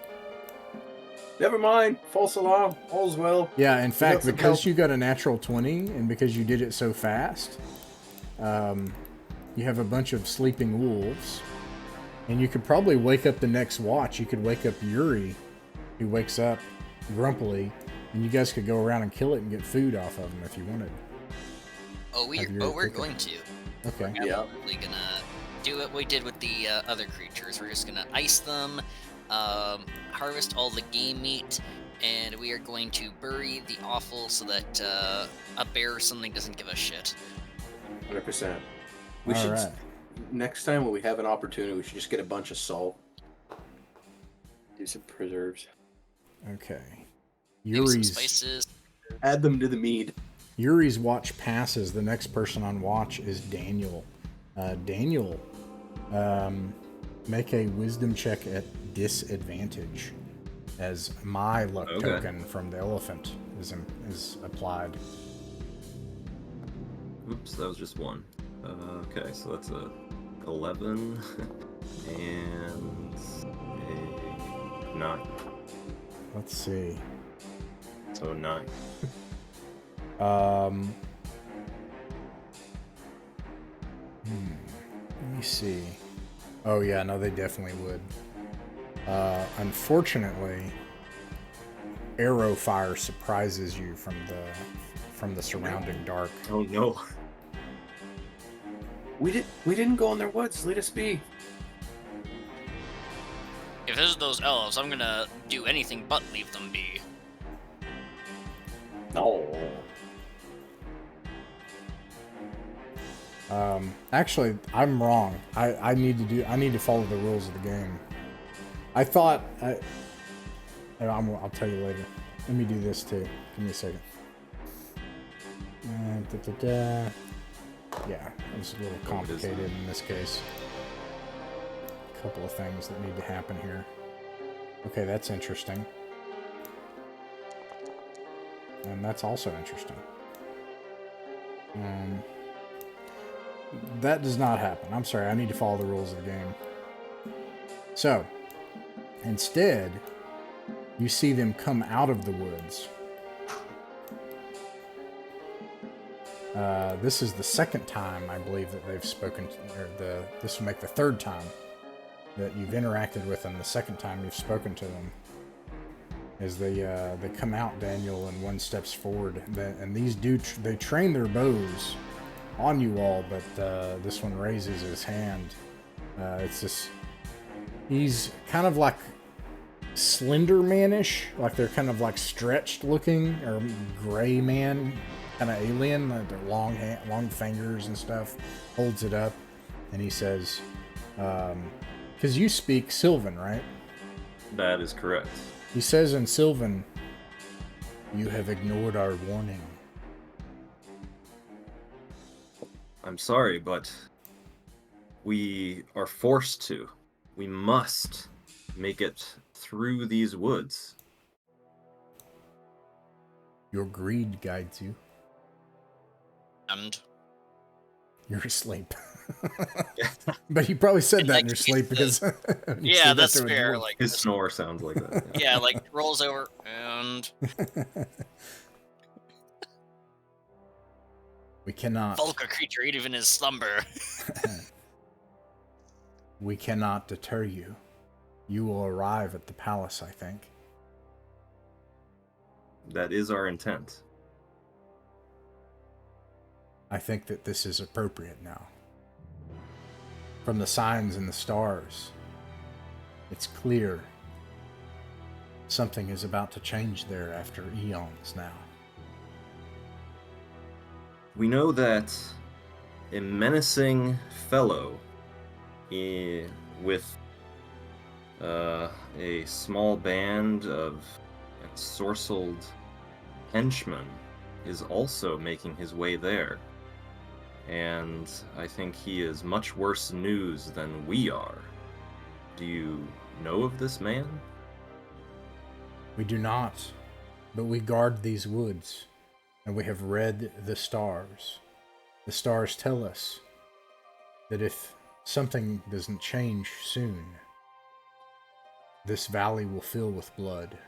S2: Never mind. False alarm. All's well.
S1: Yeah, in fact,
S2: some
S1: because
S2: help.
S1: you got a natural 20 and because you did it so fast, you have a bunch of sleeping wolves. And you could probably wake up the next watch. You could wake up Yuri, who wakes up grumpily, and you guys could go around and kill it and get food off of him if you wanted.
S4: We're going to.
S1: Okay.
S4: We're absolutely gonna do what we did with the other creatures. We're just gonna ice them, harvest all the game meat, and we are going to bury the offal so that a bear or something doesn't give a shit.
S2: 100%. We
S1: All
S2: should
S1: right.
S2: next time when we have an opportunity, we should just get a bunch of salt. Do some preserves.
S1: Okay.
S4: Maybe some
S1: Yuri's
S4: spices.
S2: Add them to the mead.
S1: Yuri's watch passes. The next person on watch is Daniel. Daniel, make a wisdom check at disadvantage, as my luck token from the elephant is applied.
S5: Oops, that was just one. Okay, so that's a 11 and a 9.
S1: Let's see.
S5: So 9.
S1: Let me see. Oh yeah, no, they definitely would. Unfortunately, arrow fire surprises you from the surrounding dark.
S5: Oh no.
S2: We didn't go in their woods. Let us be.
S4: If this is those elves, I'm gonna do anything but leave them be.
S2: No.
S1: Actually, I'm wrong. I need to follow the rules of the game. I thought I'll tell you later. Let me do this too. Give me a second. Yeah, it's a little complicated in this case. A couple of things that need to happen here. Okay, that's interesting. And that's also interesting. That does not happen. I'm sorry, I need to follow the rules of the game. So, instead, you see them come out of the woods. This is the second time, I believe, that they've spoken, this will make the third time that you've interacted with them. The second time you've spoken to them. As they come out, Daniel, and one steps forward. And these they train their bows on you all, but this one raises his hand. It's this. He's kind of like Slender Man-ish, like they're kind of like stretched looking, or gray man, kind of alien. Like their long fingers and stuff. Holds it up, and he says, "Because you speak Sylvan, right?"
S5: That is correct.
S1: He says in Sylvan, "You have ignored our warning."
S5: I'm sorry, but we are forced to. We must make it through these woods.
S1: Your greed guides you.
S4: And
S1: You're asleep. But you probably said that in your sleep because you
S4: yeah,
S1: said that
S4: that's
S1: to a
S4: fair.
S1: dwarf.
S4: Like
S5: His snore sounds like that.
S4: yeah, like rolls over and
S1: We cannot.
S4: Vulgar creature eat even his slumber.
S1: We cannot deter you. You will arrive at the palace, I think.
S5: That is our intent.
S1: I think that this is appropriate now. From the signs in the stars, it's clear something is about to change there after eons now.
S5: We know that a menacing fellow with a small band of ensorcelled henchmen is also making his way there. And I think he is much worse news than we are. Do you know of this man?
S1: We do not, but we guard these woods. and we have read the stars. The stars tell us that if something doesn't change soon, this valley will fill with blood.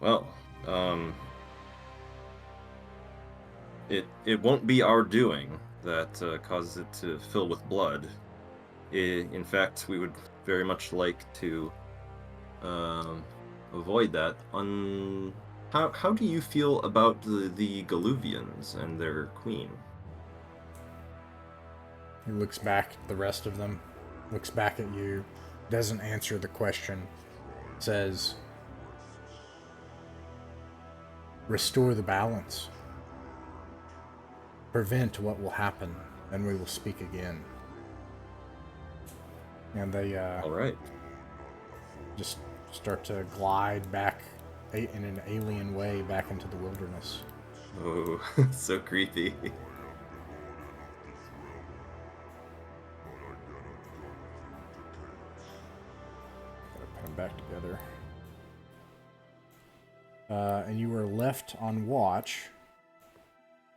S5: Well, it won't be our doing that causes it to fill with blood. In fact, we would very much like to avoid that. How do you feel about the Galuvians and their queen?
S1: He looks back at the rest of them, looks back at you, doesn't answer the question, says, "Restore the balance. Prevent what will happen, and we will speak again." And they
S5: All right.
S1: just start to glide back in an alien way back into the wilderness.
S5: Oh, so creepy.
S1: Gotta put them back together. And you are left on watch.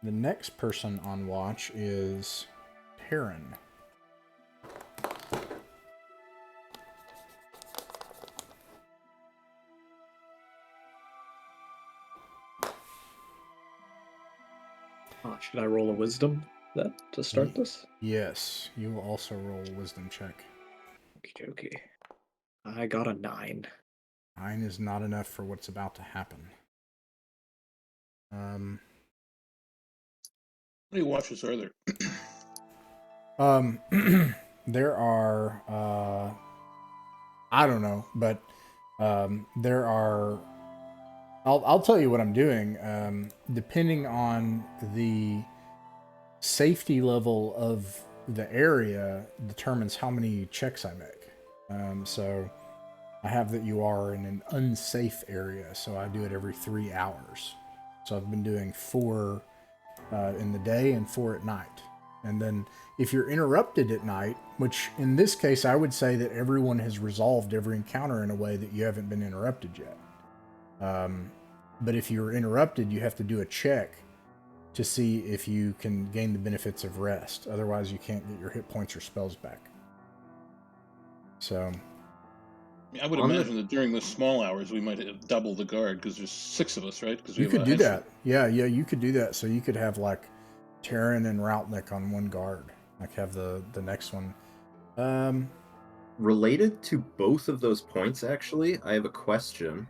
S1: The next person on watch is Taryn.
S3: Should I roll a wisdom then to start this?
S1: Yes, you will also roll a wisdom check.
S3: Okie dokie. I got a 9.
S1: 9 is not enough for what's about to happen.
S6: How many watches are there?
S1: There are, I don't know, but there are. I'll tell you what I'm doing. Depending on the safety level of the area, determines how many checks I make. So I have that you are in an unsafe area, so I do it every 3 hours. So I've been doing 4 in the day and 4 at night. And then if you're interrupted at night, which in this case I would say that everyone has resolved every encounter in a way that you haven't been interrupted yet. But if you're interrupted, you have to do a check to see if you can gain the benefits of rest. Otherwise, you can't get your hit points or spells back. So,
S6: I would imagine that during the small hours we might have double the guard because there's 6 of us, right? Because
S1: you could do that. Yeah, you could do that. So you could have like Terran and Routnik on one guard. Like have the next one.
S5: Related to both of those points, actually, I have a question.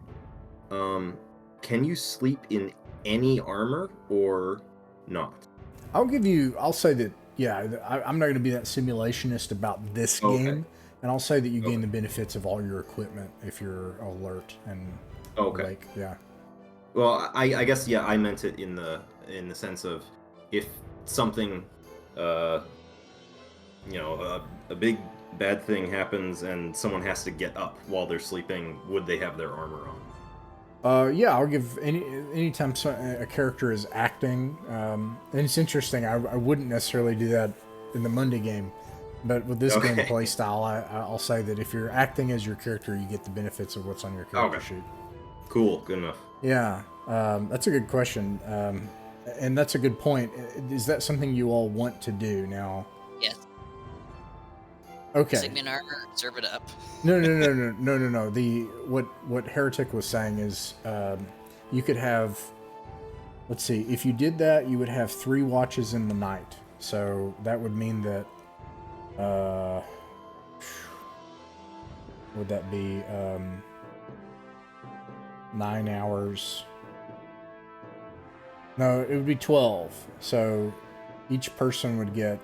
S5: Can you sleep in any armor or not?
S1: I'll say that, yeah, I'm not going to be that simulationist about this game. And I'll say that you gain the benefits of all your equipment if you're alert and awake. Yeah.
S5: Well, I guess, yeah, I meant it in the sense of if something, a big bad thing happens and someone has to get up while they're sleeping, would they have their armor on?
S1: Yeah, I'll give anytime a character is acting, and it's interesting. I wouldn't necessarily do that in the Monday game, but with this gameplay style, I'll say that if you're acting as your character, you get the benefits of what's on your character sheet.
S5: Cool, good enough.
S1: Yeah, that's a good question, and that's a good point. Is that something you all want to do now?
S4: Yes.
S1: Okay.
S4: Sleep in armor, serve it up.
S1: No. What Heretic was saying is, you could have. Let's see. If you did that, you would have 3 watches in the night. So that would mean that. Would that be 9 hours? No, it would be 12. So each person would get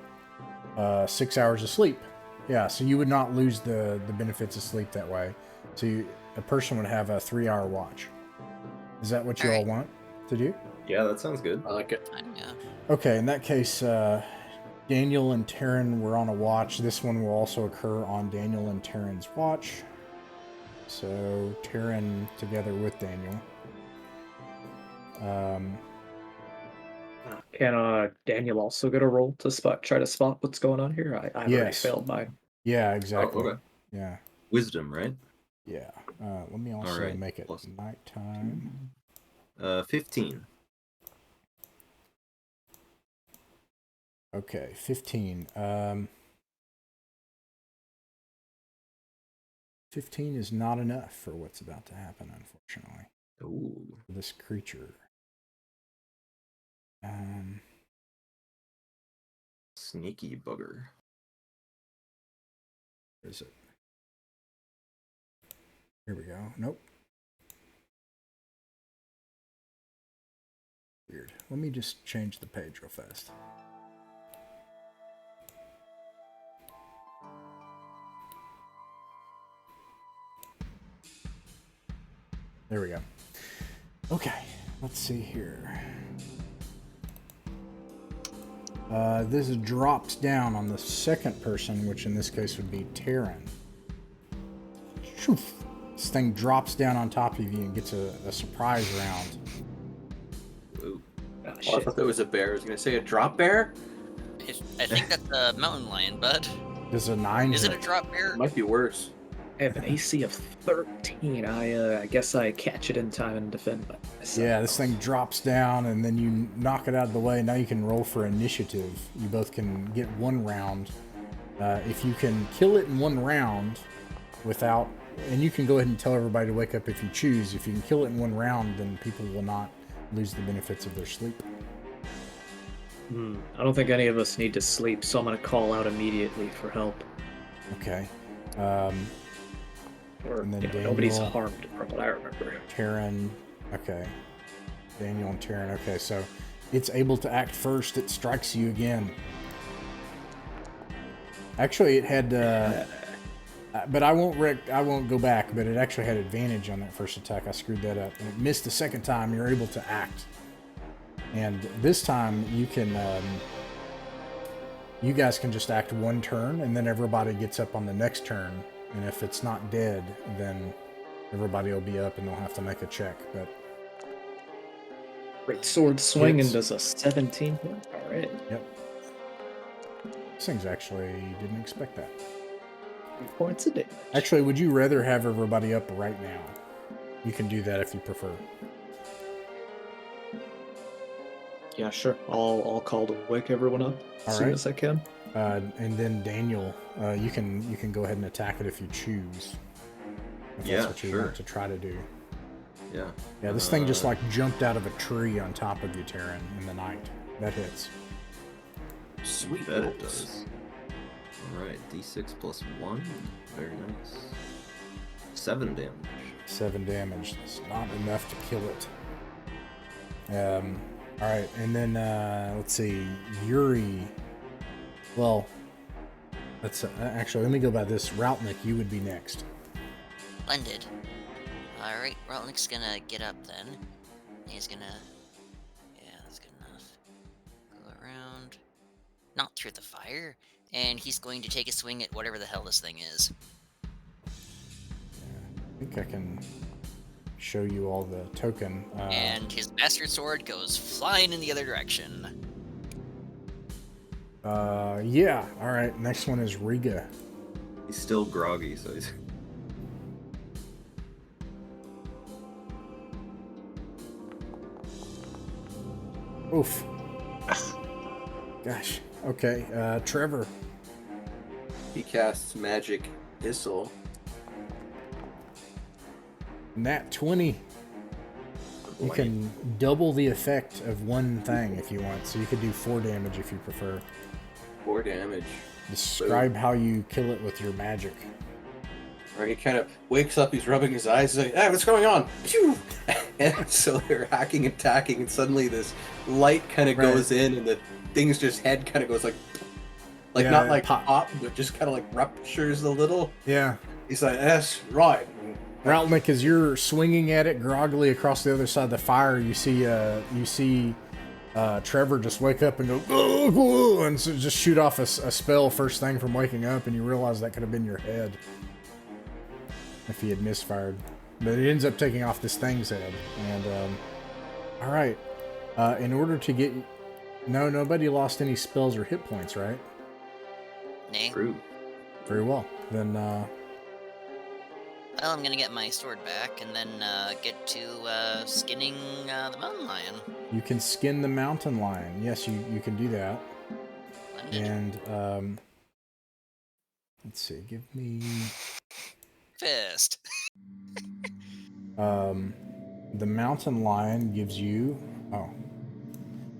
S1: 6 hours of sleep. Yeah, so you would not lose the benefits of sleep that way. So a person would have a 3-hour watch. Is that what you all want to do?
S5: Yeah, that sounds good.
S2: I like it.
S4: Yeah.
S1: Okay, in that case, Daniel and Taryn were on a watch. This one will also occur on Daniel and Taryn's watch. So Taryn together with Daniel.
S3: Can Daniel also get a roll to try to spot what's going on here? I already failed mine.
S1: Yeah, exactly.
S5: Oh, okay.
S1: Yeah.
S5: Wisdom, right?
S1: Yeah. Let me also
S5: Alright,
S1: make it
S5: plus-
S1: nighttime.
S5: 15.
S1: Okay, 15. 15 is not enough for what's about to happen, unfortunately.
S5: Ooh.
S1: For this creature.
S5: Sneaky bugger.
S1: Where is it? Here we go. Nope. Weird. Let me just change the page real fast. There we go. Okay, let's see here. This drops down on the second person, which in this case would be Terran. Shoof. This thing drops down on top of you and gets a surprise round.
S5: Ooh.
S3: Oh,
S2: Oh, I
S3: shit.
S2: thought that was a bear. I was going to say a drop bear?
S4: I think that's a mountain lion, bud.
S1: Does a 9
S4: Is it a
S1: hit?
S4: drop bear?
S2: It might be worse.
S3: I have an AC of 13. I guess I catch it in time and defend myself.
S1: Yeah, this thing drops down and then you knock it out of the way. Now you can roll for initiative. You both can get 1 round. If you can kill it in 1 round without... And you can go ahead and tell everybody to wake up if you choose. If you can kill it in 1 round, then people will not lose the benefits of their sleep.
S3: I don't think any of us need to sleep, so I'm going to call out immediately for help.
S1: Okay.
S3: Or,
S1: And then
S3: nobody's
S1: Daniel.
S3: harmed from what I remember.
S1: Terran. Okay. Daniel and Terran. Okay, so it's able to act first. It strikes you again. Actually, it had... but I won't go back, but it actually had advantage on that first attack. I screwed that up. And it missed the second time. You're able to act. And this time, you can... you guys can just act 1 turn, and then everybody gets up on the next turn. And if it's not dead, then everybody will be up and they'll have to make a check. But
S3: Great sword swing
S1: Hits.
S3: and does a 17 hit. Alright.
S1: yep. This thing's actually didn't expect that.
S3: 3 points a damage.
S1: Actually, would you rather have everybody up right now? You can do that if you prefer.
S3: Yeah, sure. I'll call to wake everyone up as soon
S1: Alright.
S3: as I can.
S1: And then Daniel, you can go ahead and attack it if you choose. If
S5: Yeah,
S1: that's what you
S5: sure.
S1: want to try to do.
S5: Yeah.
S1: Yeah, this thing just like jumped out of a tree on top of you, Terran, in the night. That hits.
S2: Sweet
S5: Bet it
S2: notes.
S5: does. Alright, d6 plus 1. Very nice. 7 damage.
S1: 7 damage. It's not enough to kill it. Alright, and then let's see, Yuri. Well, let's actually let me go by this. Routnik, you would be next.
S4: Splendid. Alright, Rotnik's gonna get up then. He's gonna... Yeah, that's good enough. Go around. Not through the fire. And he's going to take a swing at whatever the hell this thing is.
S1: I think I can show you all the token.
S4: And his bastard sword goes flying in the other direction.
S1: Yeah. All right. Next one is Riga.
S5: He's still groggy, so he's...
S1: Oof. Gosh. Okay. Trevor.
S2: He casts Magic Missile.
S1: Nat 20. You can double the effect of one thing if you want, so you could do 4 damage if you prefer.
S2: 4 damage.
S1: Describe how you kill it with your magic.
S2: Or he kind of wakes up, he's rubbing his eyes, he's like, hey, what's going on? Pew! And so they're hacking, attacking, and suddenly this light kind of goes in, and the thing's just head kind of goes like
S1: Yeah,
S2: not like
S1: pop.
S2: pop, but just kind of like ruptures a little.
S1: Yeah.
S2: He's like, that's right.
S1: Routnik, as you're swinging at it groggily across the other side of the fire, you see Trevor just wake up and go, "Ugh," and so just shoot off a spell first thing from waking up, and you realize that could have been your head if he had misfired. But it ends up taking off this thing's head. And all right, in order to get nobody lost any spells or hit points, right?
S4: Nay.
S5: True.
S1: Very well. Then
S4: Well, I'm gonna get my sword back and then get to skinning the mountain lion.
S1: You can skin the mountain lion. Yes, you can do that.
S4: Splendid.
S1: And let's see. Give me
S4: Fist.
S1: the mountain lion gives you. Oh,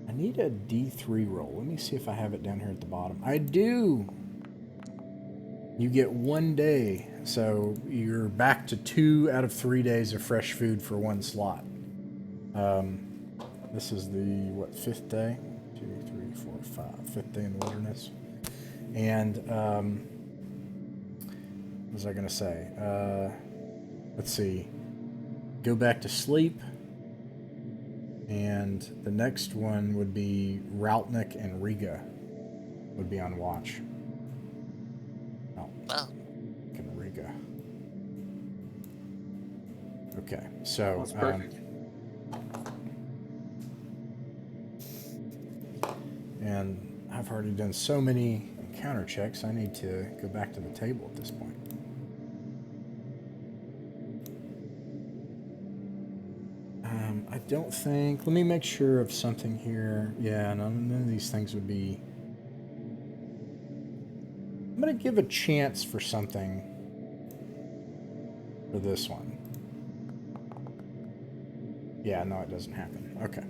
S1: I need a D3 roll. Let me see if I have it down here at the bottom. I do. You get 1 day, so you're back to 2 out of 3 days of fresh food for 1 slot. This is the, what, 5th day? 2, 3, 4, 5. 5th day in the wilderness. And, what was I going to say? Let's see. Go back to sleep. And the next one would be Routnik and Riga would be on watch.
S4: Well,
S1: And Riga. Okay, so
S2: That's perfect.
S1: And I've already done so many encounter checks, I need to go back to the table at this point. I don't think... Let me make sure of something here. Yeah, none of these things would be... I'm going to give a chance for something for this one. Yeah, no, it doesn't happen. Okay.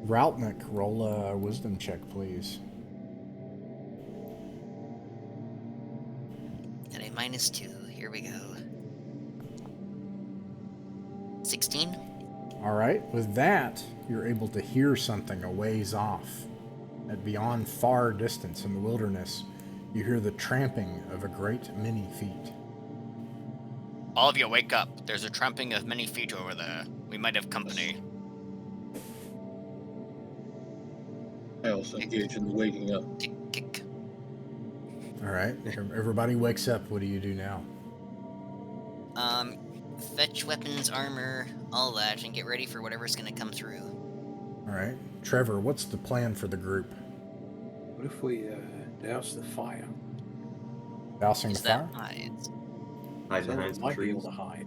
S1: Routnik, roll a wisdom check, please.
S4: at a -2. Here we go. 16.
S1: All right, with that, you're able to hear something a ways off. At beyond far distance in the wilderness, you hear the tramping of a great many feet.
S4: All of you wake up. There's a tramping of many feet over there. We might have company.
S6: I also engage in the waking up.
S4: Kick, kick.
S1: All right, everybody wakes up. What do you do now?
S4: Fetch weapons, armor, all that, and get ready for whatever's gonna come through.
S1: All right, Trevor, what's the plan for the group?
S2: What if we douse the fire?
S1: Dousing
S4: Is
S1: the
S4: that
S1: fire?
S4: hides?
S5: Hide
S2: So
S5: behind
S2: we
S5: some
S2: might be
S5: trees.
S2: able to hide.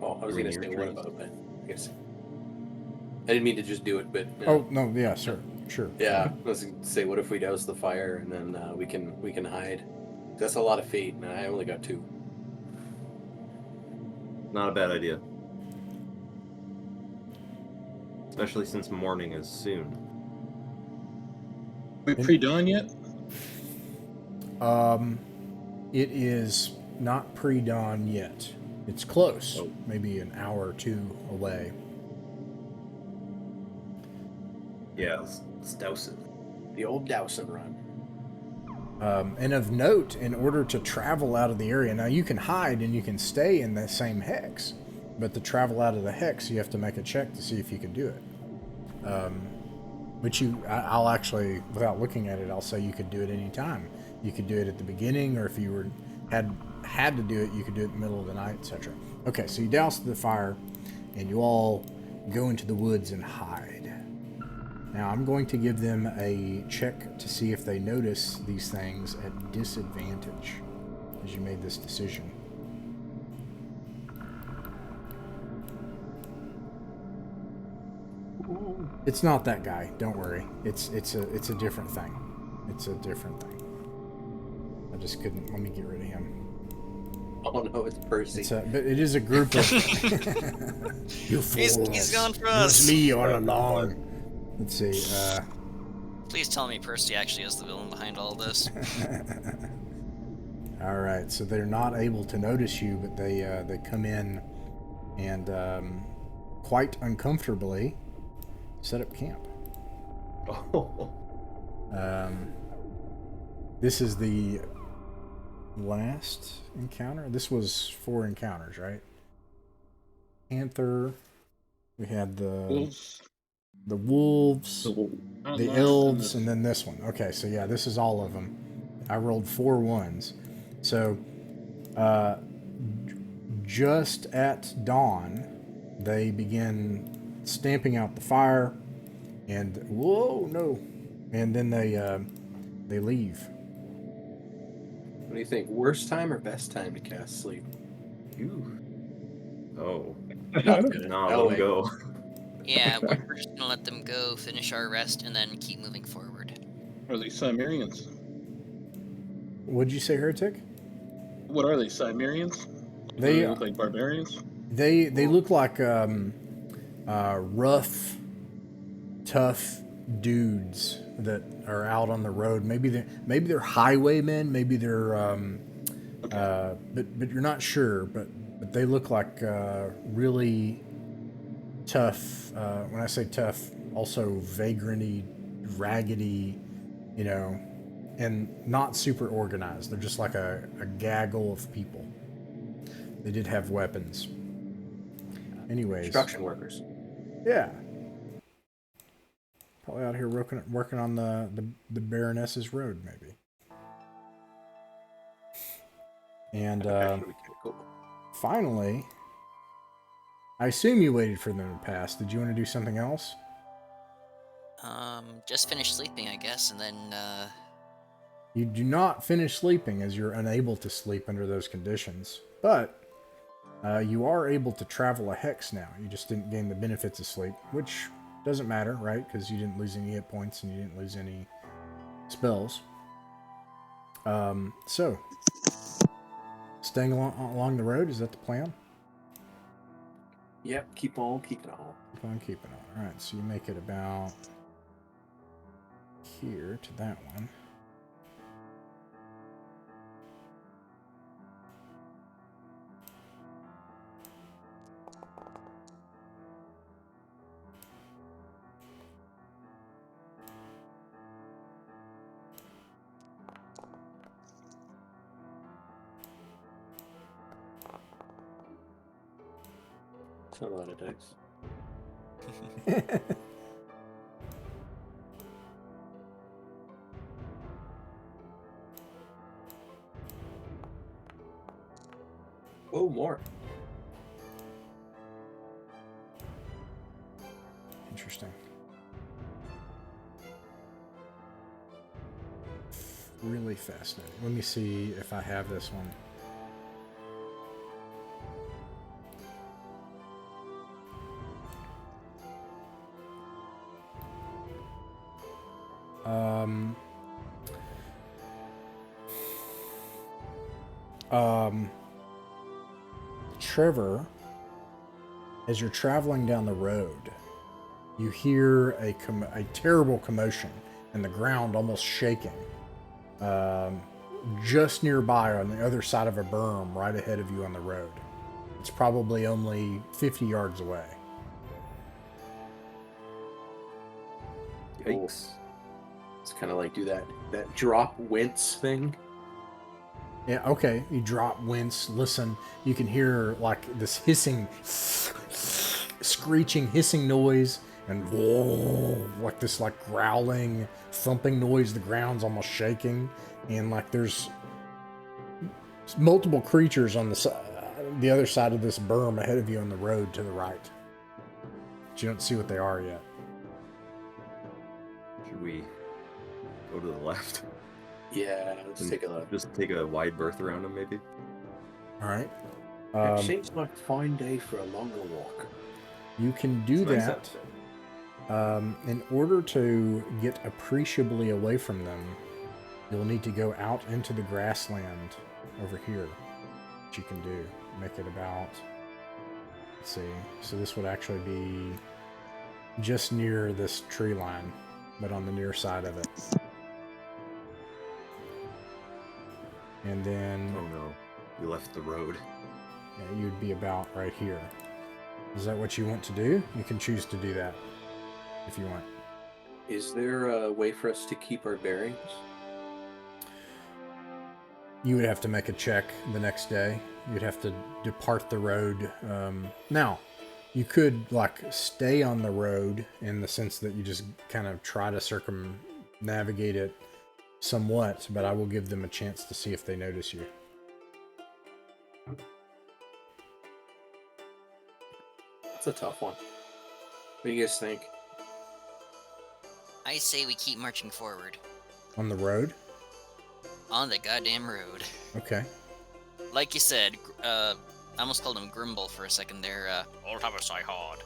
S2: Oh, I was
S5: Or
S2: going to
S5: near
S2: say what
S5: trees.
S2: about, but I guess I didn't mean to just do it, but
S1: Oh no, yeah, sure.
S2: yeah, I was going to say what if we douse the fire and then we can hide. That's a lot of feet, and I only got 2.
S5: Not a bad idea. Especially since morning is soon.
S6: We pre-dawn yet?
S1: It is not pre-dawn yet. It's close,
S5: Oh.
S1: maybe an hour or 2 away.
S5: Yeah, let's douse it.
S2: The old dousing run.
S1: And of note, in order to travel out of the area, now you can hide and you can stay in the same hex, but to travel out of the hex, you have to make a check to see if you can do it. Which I'll actually, without looking at it, I'll say you could do it any time. You could do it at the beginning, or if you had to do it, you could do it in the middle of the night, etc. Okay, so you douse the fire, and you all go into the woods and hide. Now I'm going to give them a check to see if they notice these things at disadvantage as you made this decision. It's not that guy, don't worry. It's a different thing. It's a different thing. I just couldn't, let me get rid of him.
S2: Oh no, it's Percy.
S1: But it is a group of you fools.
S4: He's gone for
S1: It was
S4: us.
S1: me all along. Let's see,
S4: Please tell me Percy actually is the villain behind all this.
S1: all right, so they're not able to notice you, but they come in and quite uncomfortably set up camp.
S5: Oh.
S1: This is the last encounter. This was 4 encounters, right? Panther. We had the
S6: Wolves.
S1: wolves, the
S6: Outlaws,
S1: elves,
S6: and
S1: and then this one. Okay, so yeah, this is all of them. I rolled 4 ones. So, just at dawn, they begin stamping out the fire, and whoa, no, and then they leave.
S2: What do you think? Worst time or best time to cast sleep?
S5: Ooh. Oh.
S2: Not good.
S5: Nah,
S2: No
S5: let him
S2: way.
S5: go.
S4: Yeah, we're just gonna let them go, finish our rest, and then keep moving forward.
S6: are they Cimerians?
S1: What'd you say, heretic?
S6: What are they, Cimerians? Do
S1: They
S6: they look like barbarians?
S1: they look like rough, tough dudes that are out on the road. Maybe they're highwaymen. Maybe they're but you're not sure. But they look like really tough. When I say tough, also vagranty, raggedy, you know, and not super organized. They're just like a gaggle of people. They did have weapons. Anyways,
S2: Construction workers.
S1: yeah. Probably out here working on the Baroness's road, maybe. And
S2: Actually, kinda cool.
S1: finally, I assume you waited for them to pass. Did you want to do something else?
S4: Just finish sleeping, I guess, and then,
S1: You do not finish sleeping as you're unable to sleep under those conditions. But you are able to travel a hex now. You just didn't gain the benefits of sleep, which doesn't matter, right? Because you didn't lose any hit points and you didn't lose any spells. So, staying along the road, is that the plan?
S2: Yep, keep on keeping on.
S1: Keep on keeping on. Alright, so you make it about here to that one.
S2: That's not a lot of dice. Oh, more.
S1: Interesting. Really fascinating. Let me see if I have this one. Trevor, as you're traveling down the road, you hear a terrible commotion and the ground almost shaking. Just nearby on the other side of a berm right ahead of you on the road. It's probably only 50 yards away.
S5: Yikes.
S2: It's kind of like do that drop wince thing.
S1: Yeah, okay. You drop, wince, listen. You can hear like this hissing, screeching, hissing noise, and whoa, like this like growling, thumping noise. The ground's almost shaking, and like there's multiple creatures on the other side of this berm ahead of you on the road to the right. But you don't see what they are yet.
S5: Should we go to the left?
S2: Yeah, let's take a look.
S5: Just take a wide berth around him, maybe?
S1: All right.
S2: It seems like a fine day for a longer walk.
S1: You can do
S5: It's nice
S1: that.
S5: out
S1: In order to get appreciably away from them, you'll need to go out into the grassland over here. Which you can do. Make it about... Let's see. So this would actually be just near this tree line, but on the near side of it. And then
S5: Oh no, we left the road.
S1: yeah, you'd be about right here. Is that what you want to do? You can choose to do that if you want.
S2: Is there a way for us to keep our bearings?
S1: You would have to make a check the next day. You'd have to depart the road. Now, you could like stay on the road in the sense that you just kind of try to circumnavigate it somewhat, but I will give them a chance to see if they notice you.
S2: That's a tough one. What do you guys think?
S4: I say we keep marching forward.
S1: On the road?
S4: On the goddamn road.
S1: Okay.
S4: Like you said, I almost called him Grimble for a second there. Old Homicide Hard.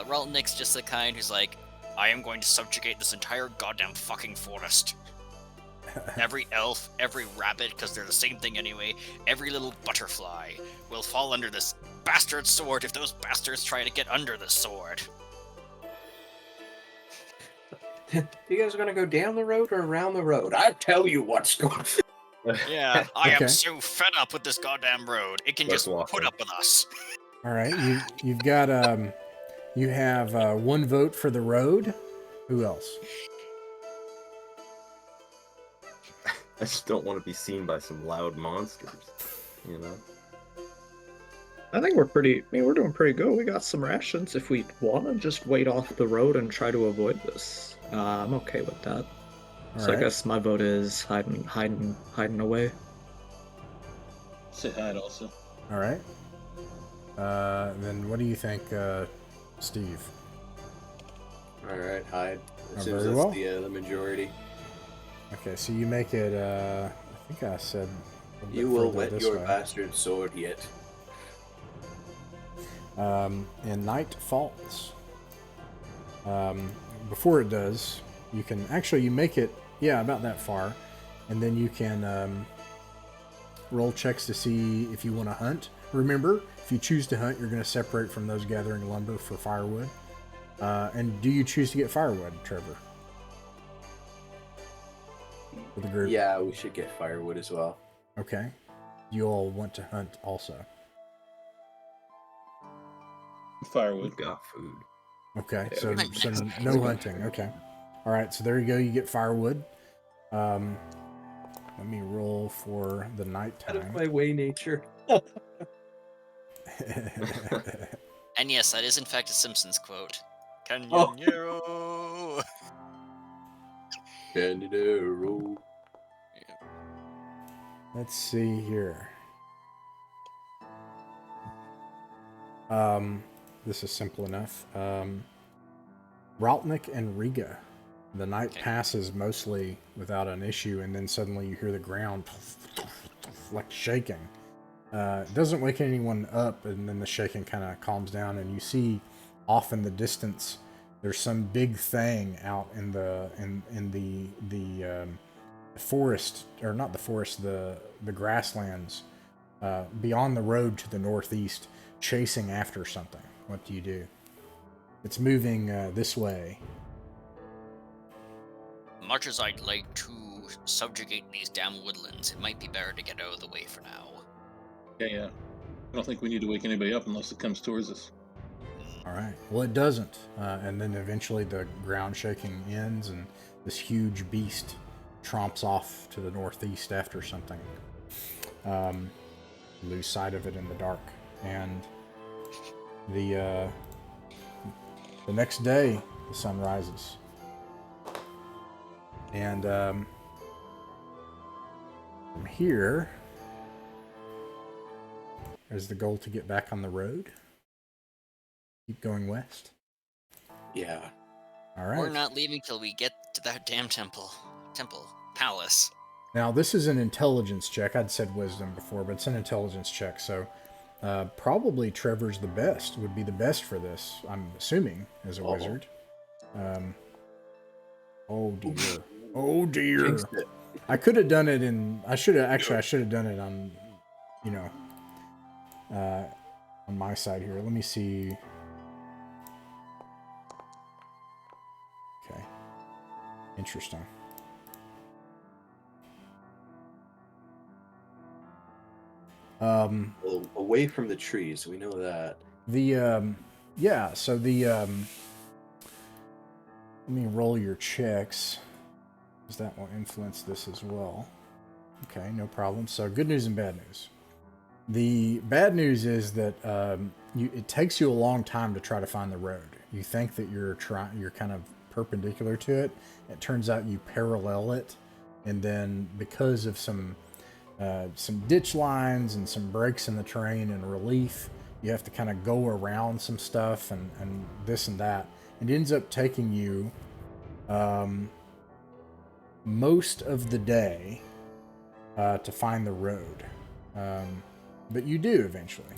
S4: Raltnik's just the kind who's like, I am going to subjugate this entire goddamn fucking forest. Every elf, every rabbit, because they're the same thing anyway, every little butterfly will fall under this bastard sword if those bastards try to get under the sword.
S2: You guys are gonna go down the road or around the road? I tell you what's going.
S4: Yeah, I
S1: Okay.
S4: am so fed up with this goddamn road. It can
S5: Let's
S4: just
S5: walk
S4: put
S5: it.
S4: up with us.
S1: All right. You've got you have one vote for the road. Who else?
S5: I just don't want to be seen by some loud monsters, you know?
S3: I think we're doing pretty good. We got some rations. If we want to just wait off the road and try to avoid this, I'm okay with that.
S1: All
S3: So
S1: right.
S3: I guess my vote is hiding away.
S6: Say hi also.
S1: All right. Then what do you think, Steve?
S2: All right, hide.
S1: Oh,
S2: As soon as
S1: very
S2: that's
S1: well.
S2: the majority.
S1: Okay, so you make it. I think I said. a bit
S2: You will
S1: further
S2: wet
S1: this
S2: your
S1: way.
S2: bastard sword yet.
S1: And night falls. Before it does, you can actually you make it. Yeah, about that far, and then you can roll checks to see if you want to hunt. Remember, if you choose to hunt, you're going to separate from those gathering lumber for firewood. And do you choose to get firewood, Trevor? For the group?
S2: Yeah, we should get firewood as well.
S1: Okay. You all want to hunt also.
S6: Firewood.
S5: We've got food.
S1: Okay,
S5: Yeah,
S1: so,
S5: we-
S1: so no hunting. Okay. All right, so there you go. You get firewood. Let me roll for the
S2: Out of
S1: nighttime.
S2: my way, nature.
S4: And yes, that is in fact a Simpsons quote.
S2: Oh.
S4: Canyonero!
S2: Candidero.
S1: Let's see here. This is simple enough. Raltnik and Riga. The night
S4: Okay.
S1: passes mostly without an issue, and then suddenly you hear the ground like shaking. It doesn't wake anyone up, and then the shaking kind of calms down, and you see off in the distance there's some big thing out in the forest, or not the forest, the grasslands beyond the road to the northeast, chasing after something. What do you do? It's moving this way.
S4: Much as I'd like to subjugate these damn woodlands, it might be better to get out of the way for now.
S6: Yeah. I don't think we need to wake anybody up unless it comes towards us.
S1: All right. Well, it doesn't. And then eventually the ground shaking ends, and this huge beast tromps off to the northeast after something. Lose sight of it in the dark. And the next day, the sun rises. And from here, is the goal to get back on the road? Keep going west?
S2: Yeah.
S1: All right.
S4: We're not leaving till we get to that damn palace.
S1: Now, this is an intelligence check. I'd said wisdom before, but it's an intelligence check. So probably Trevor's would be the best for this, I'm assuming, as a wizard. Oh, dear. Oh, dear.
S2: Jinxed it.
S1: I could have done it I should have done it on, on my side here. Let me see. Okay. Interesting.
S2: Well, away from the trees, we know that.
S1: Yeah, so let me roll your checks, because that will influence this as well. Okay, no problem. So good news and bad news. The bad news is that it takes you a long time to try to find the road. You think that you're kind of perpendicular to it. It turns out you parallel it, and then because of some ditch lines and some breaks in the terrain and relief, you have to kind of go around some stuff and this and that. It ends up taking you most of the day to find the road. But you do eventually.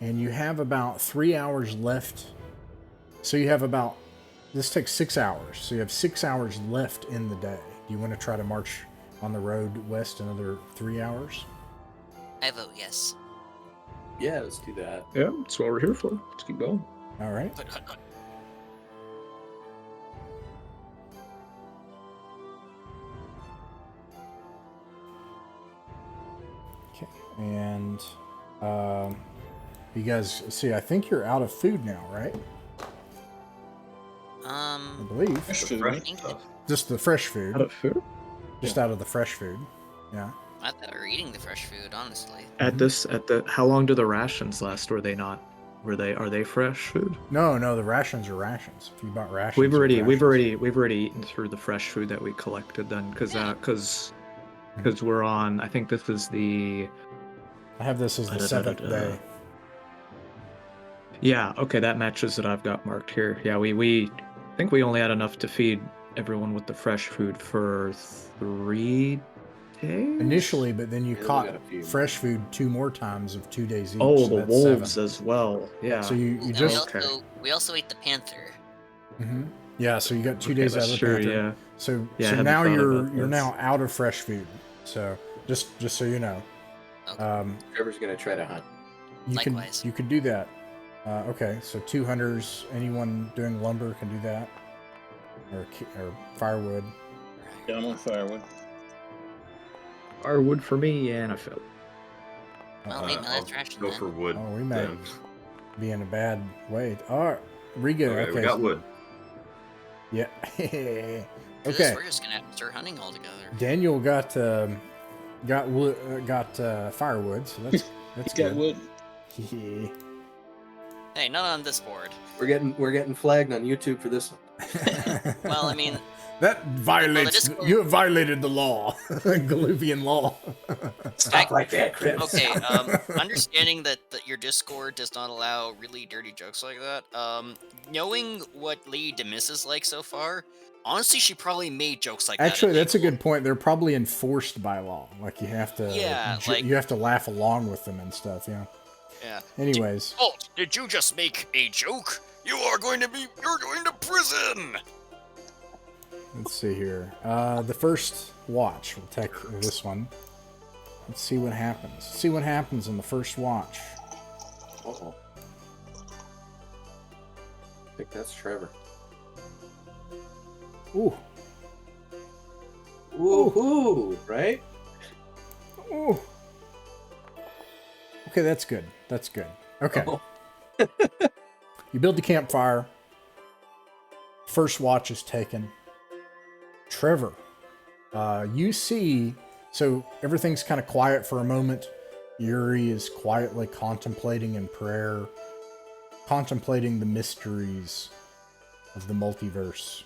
S1: And you have about 3 hours left. So you have about, this takes 6 hours. So you have 6 hours left in the day. Do you want to try to march on the road west another 3 hours?
S4: I vote yes.
S2: Yeah, let's do that.
S3: Yeah, that's what we're here for. Let's keep going.
S1: All right. Okay. And you guys see, I think you're out of food now, right? I believe.
S6: Fresh
S5: The
S6: food,
S5: fresh
S6: right?
S5: stuff.
S1: Just the fresh food.
S3: Out of food?
S1: Just out of the fresh food. Yeah.
S4: I thought we were eating the fresh food, honestly.
S3: How long do the rations last? Are they fresh food?
S1: No, the rations are rations. If you bought rations,
S3: We've
S1: they're
S3: already
S1: rations.
S3: eaten through the fresh food that we collected then, because we're on. I think this is the.
S1: I have this as the 7th day.
S3: Yeah. Okay, that matches that I've got marked here. Yeah, we think we only had enough to feed everyone with the fresh food for 3 days.
S1: Initially, but then you
S2: Yeah, we
S1: caught
S2: got a few.
S1: fresh food 2 more times of 2 days each.
S3: Oh,
S1: so
S3: the
S1: that's
S3: wolves
S1: 7.
S3: as well. Yeah.
S1: So you
S4: And
S1: just
S4: we also ate the panther.
S1: yeah. So you got 2
S3: Okay,
S1: days out
S3: that's
S1: of the
S3: true,
S1: panther.
S3: yeah.
S1: So
S3: Yeah, I
S1: so
S3: hadn't
S1: now
S3: thought
S1: you're
S3: about this.
S1: now out of fresh food. So just so you know,
S4: Okay.
S2: Trevor's gonna try to hunt.
S4: Likewise.
S1: you could do that. Okay, so 2 hunters. Anyone doing lumber can do that, or firewood.
S6: Yeah, I'm on firewood.
S3: Firewood for me, and I fell.
S4: Well, maybe
S5: I'll
S4: that's ration
S5: go
S4: then.
S5: for wood.
S1: Oh, we might
S5: then.
S1: be in a bad way. All right, Riga.
S5: Okay, we got wood.
S1: Yeah.
S4: For this,
S1: Okay.
S4: we're just gonna have to start hunting all together.
S1: Daniel got wood, got firewood, so that's
S6: He's
S1: good.
S6: got wood.
S1: Yeah.
S4: Hey, not on this board.
S2: We're getting flagged on YouTube for this one.
S4: Well, I mean,
S1: that violates.
S4: Discord-
S1: You have violated the law, Galuvian law.
S2: Stop like that, Chris.
S4: okay, understanding that your Discord does not allow really dirty jokes like that, knowing what Lady Demis is like so far, honestly, she probably made jokes like
S1: Actually,
S4: that.
S1: that's a good point. They're probably enforced by law. Like you have to.
S4: Yeah,
S1: you have to laugh along with them and stuff. Yeah.
S4: Yeah.
S1: Anyways.
S4: Did you just make a joke? You're going to prison!
S1: Let's see here. The first watch. We'll take this one. Let's see what happens. See what happens in the first watch.
S2: Uh-oh. I think that's Trevor.
S1: Ooh.
S2: Woohoo! Right?
S1: Ooh. Okay, that's good. That's good. Okay.
S2: Oh.
S1: You build the campfire. First watch is taken. Trevor, you see, so everything's kind of quiet for a moment. Yuri is quietly contemplating in prayer, contemplating the mysteries of the multiverse,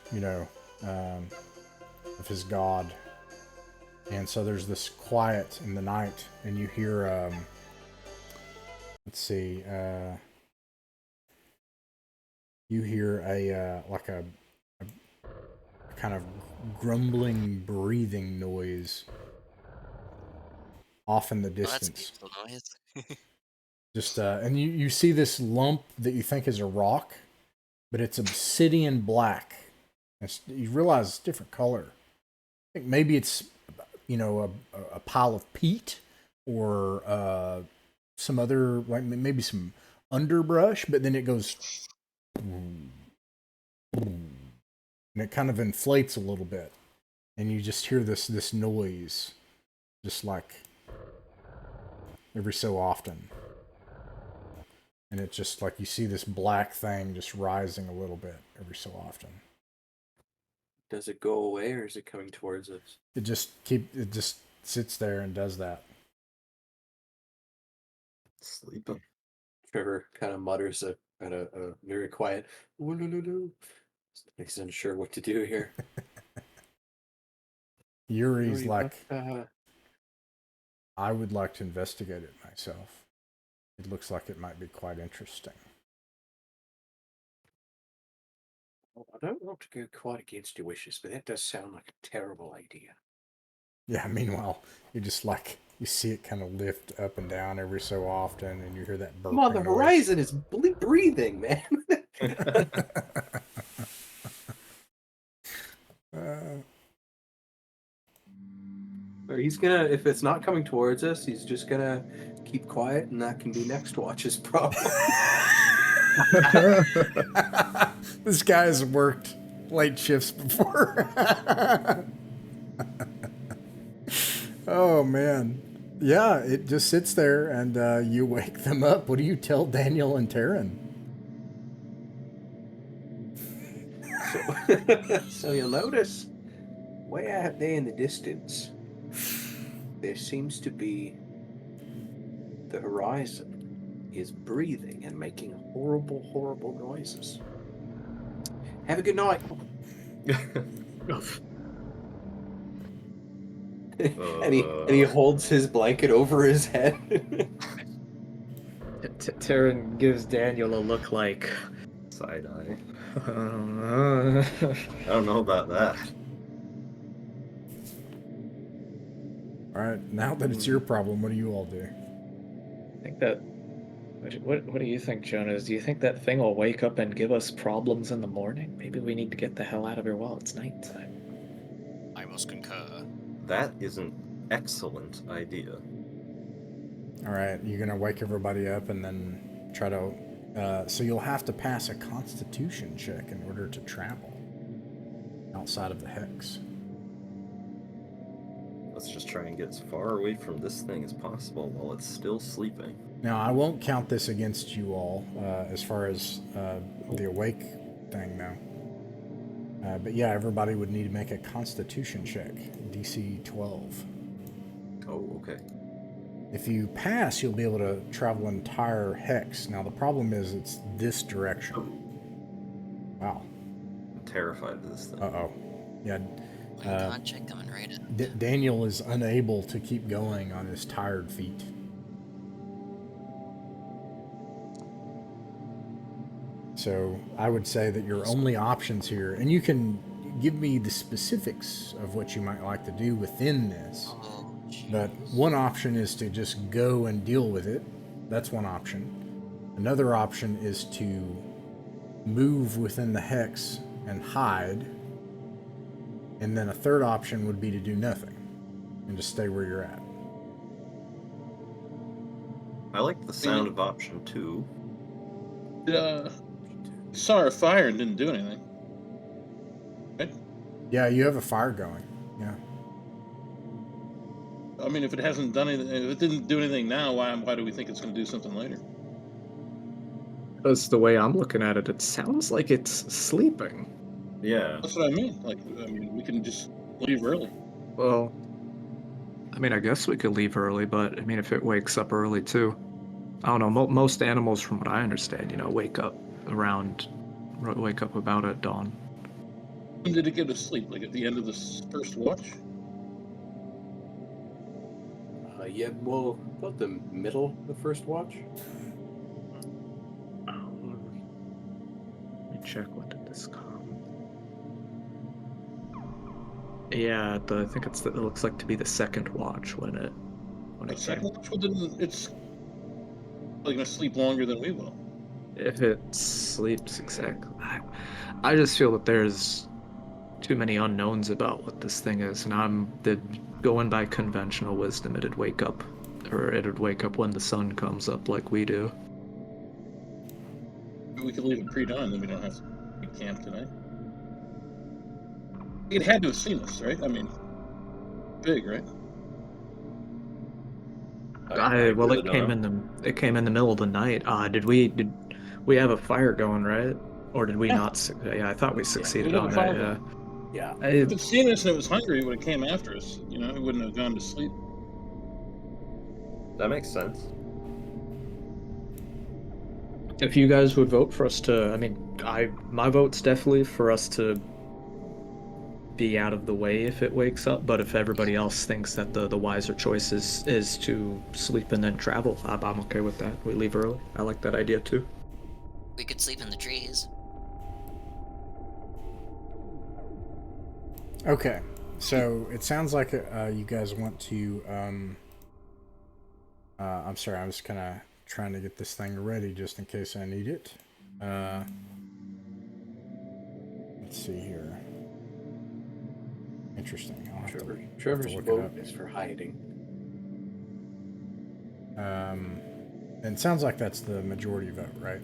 S1: of his god. And so there's this quiet in the night, and you hear, let's see, you hear a kind of grumbling, breathing noise off in the distance.
S4: That's a beautiful noise.
S1: Just and you see this lump that you think is a rock, but it's obsidian black. You realize it's a different color. I think maybe it's a pile of peat or some other, like maybe some underbrush, but then it goes and it kind of inflates a little bit, and you just hear this noise, just like every so often, and it's just like you see this black thing just rising a little bit every so often.
S2: Does it go away or is it coming towards us?
S1: It just sits there and does that.
S5: Sleeping.
S2: Trevor kind of mutters a very quiet, "Ooh-loo-loo-loo." He's unsure what to do here.
S1: Yuri's
S2: Yuri,
S1: like,
S2: what,
S1: I would like to investigate it myself. It looks like it might be quite interesting.
S2: well, I don't want to go quite against your wishes, but that does sound like a terrible idea.
S1: Yeah, meanwhile, you just like, you see it kind of lift up and down every so often, and you hear that burping
S2: Come on, the
S1: noise.
S2: horizon is breathing, man. Or he's gonna, if it's not coming towards us, he's just gonna keep quiet, and that can be next watch's problem.
S1: This guy's worked late shifts before. Oh, man. Yeah, it just sits there, and you wake them up. What do you tell Daniel and Taryn?
S2: So you'll notice, way out there in the distance, there seems to be the horizon is breathing and making horrible, horrible noises. Have a good night. And he holds his blanket over his head.
S3: Taryn gives Daniel a look like
S5: Side eye.
S3: I don't know.
S5: I don't know about that.
S1: All right, now that it's your problem, what do you all do?
S3: I think that. What do you think, Jonas? Do you think that thing will wake up and give us problems in the morning? Maybe we need to get the hell out of here while it's nighttime.
S4: I must concur.
S5: That is an excellent idea.
S1: All right, you're going to wake everybody up and then try to... so you'll have to pass a constitution check in order to travel outside of the hex.
S5: Let's just try and get as far away from this thing as possible while it's still sleeping.
S1: Now, I won't count this against you all as far as the awake thing, though. But yeah, everybody would need to make a constitution check, DC 12.
S5: Oh, okay.
S1: If you pass, you'll be able to travel entire hex. Now, the problem is it's this direction. Wow.
S5: I'm terrified of this thing.
S1: Uh-oh. Yeah.
S4: God, check them and rate it.
S1: Daniel is unable to keep going on his tired feet. So I would say that your only options here, and you can give me the specifics of what you might like to do within this, but one option is to just go and deal with it. That's one option. Another option is to move within the hex and hide. And then a third option would be to do nothing and just stay where you're at.
S5: I like the sound of option 2.
S6: Saw a fire and didn't do anything. Right?
S1: Yeah, you have a fire going. Yeah.
S6: I mean, if it hasn't done anything, if it didn't do anything now, why do we think it's going to do something later?
S3: That's the way I'm looking at it. It sounds like it's sleeping.
S5: Yeah.
S6: That's what I mean. Like, I mean, we can just leave early.
S3: Well, I mean, I guess we could leave early, but I mean, if it wakes up early too. I don't know. Most animals, from what I understand, wake up about at dawn.
S6: When did it get to sleep? Like at the end of the first watch?
S2: Yeah, well, about the middle of the first watch.
S3: Let me check. When did this come? Yeah, I think it looks like to be the second watch when it
S6: Second watch? Well, then it's going to sleep longer than we will.
S3: If it sleeps exactly. I just feel that there's too many unknowns about what this thing is, and going by conventional wisdom, it'd wake up when the sun comes up like we do.
S6: We could leave it pre-dawn, then we don't have to be camped tonight. It had to have seen us, right? I mean, big, right?
S3: It came in the middle of the night. Did we have a fire going, right? Or did we not? Yeah, I thought we succeeded on that. Yeah.
S2: Yeah.
S6: If it's seen us and it was hungry, it would have came after us. You know, it wouldn't have gone to sleep.
S5: That makes sense.
S3: If you guys would vote for us to, I mean, my vote's definitely for us to be out of the way if it wakes up. But if everybody else thinks that the wiser choice is to sleep and then travel, I'm okay with that. We leave early. I like that idea too.
S4: We could sleep in the trees.
S1: Okay, so it sounds like you guys want to. I'm sorry, I was kind of trying to get this thing ready just in case I need it. Let's see here. Interesting. I'll have
S2: Trevor's
S1: to look it
S2: vote
S1: up.
S2: is for hiding.
S1: And it sounds like that's the majority vote, right?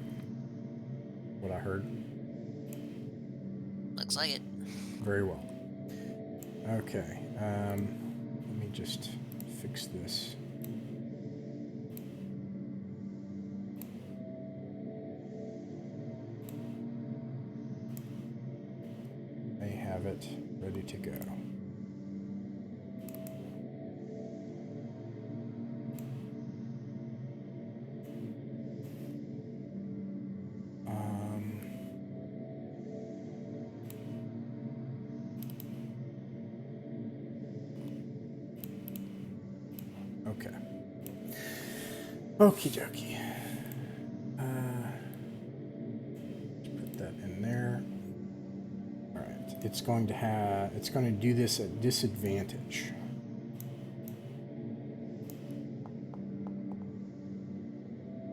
S1: What I heard.
S4: Looks like it.
S1: Very well. Okay. Let me just fix this. They have it ready to go. Okay. Okie dokie. Put that in there. All right. It's going to do this at disadvantage.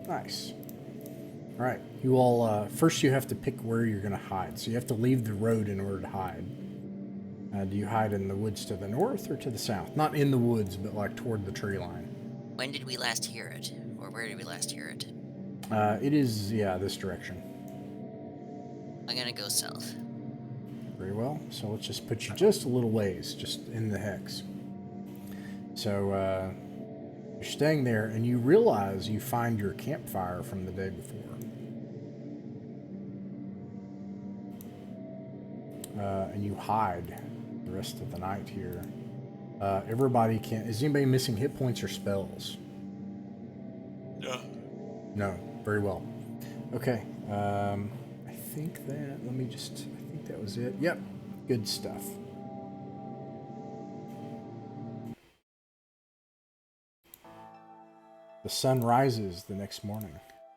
S1: Nice. All right. You all, first you have to pick where you're going to hide. So you have to leave the road in order to hide. Do you hide in the woods to the north or to the south? Not in the woods, but like toward the tree line.
S4: When did we last hear it? Or where did we last hear it?
S1: It is, yeah, this direction.
S4: I'm gonna go south.
S1: Very well. So let's just put you just a little ways, just in the hex. So you're staying there, and you realize you find your campfire from the day before. And you hide the rest of the night here. Everybody can. Is anybody missing hit points or spells?
S7: No.
S1: No. Very well. Okay. I think that. Let me just. I think that was it. Yep. Good stuff. The sun rises the next morning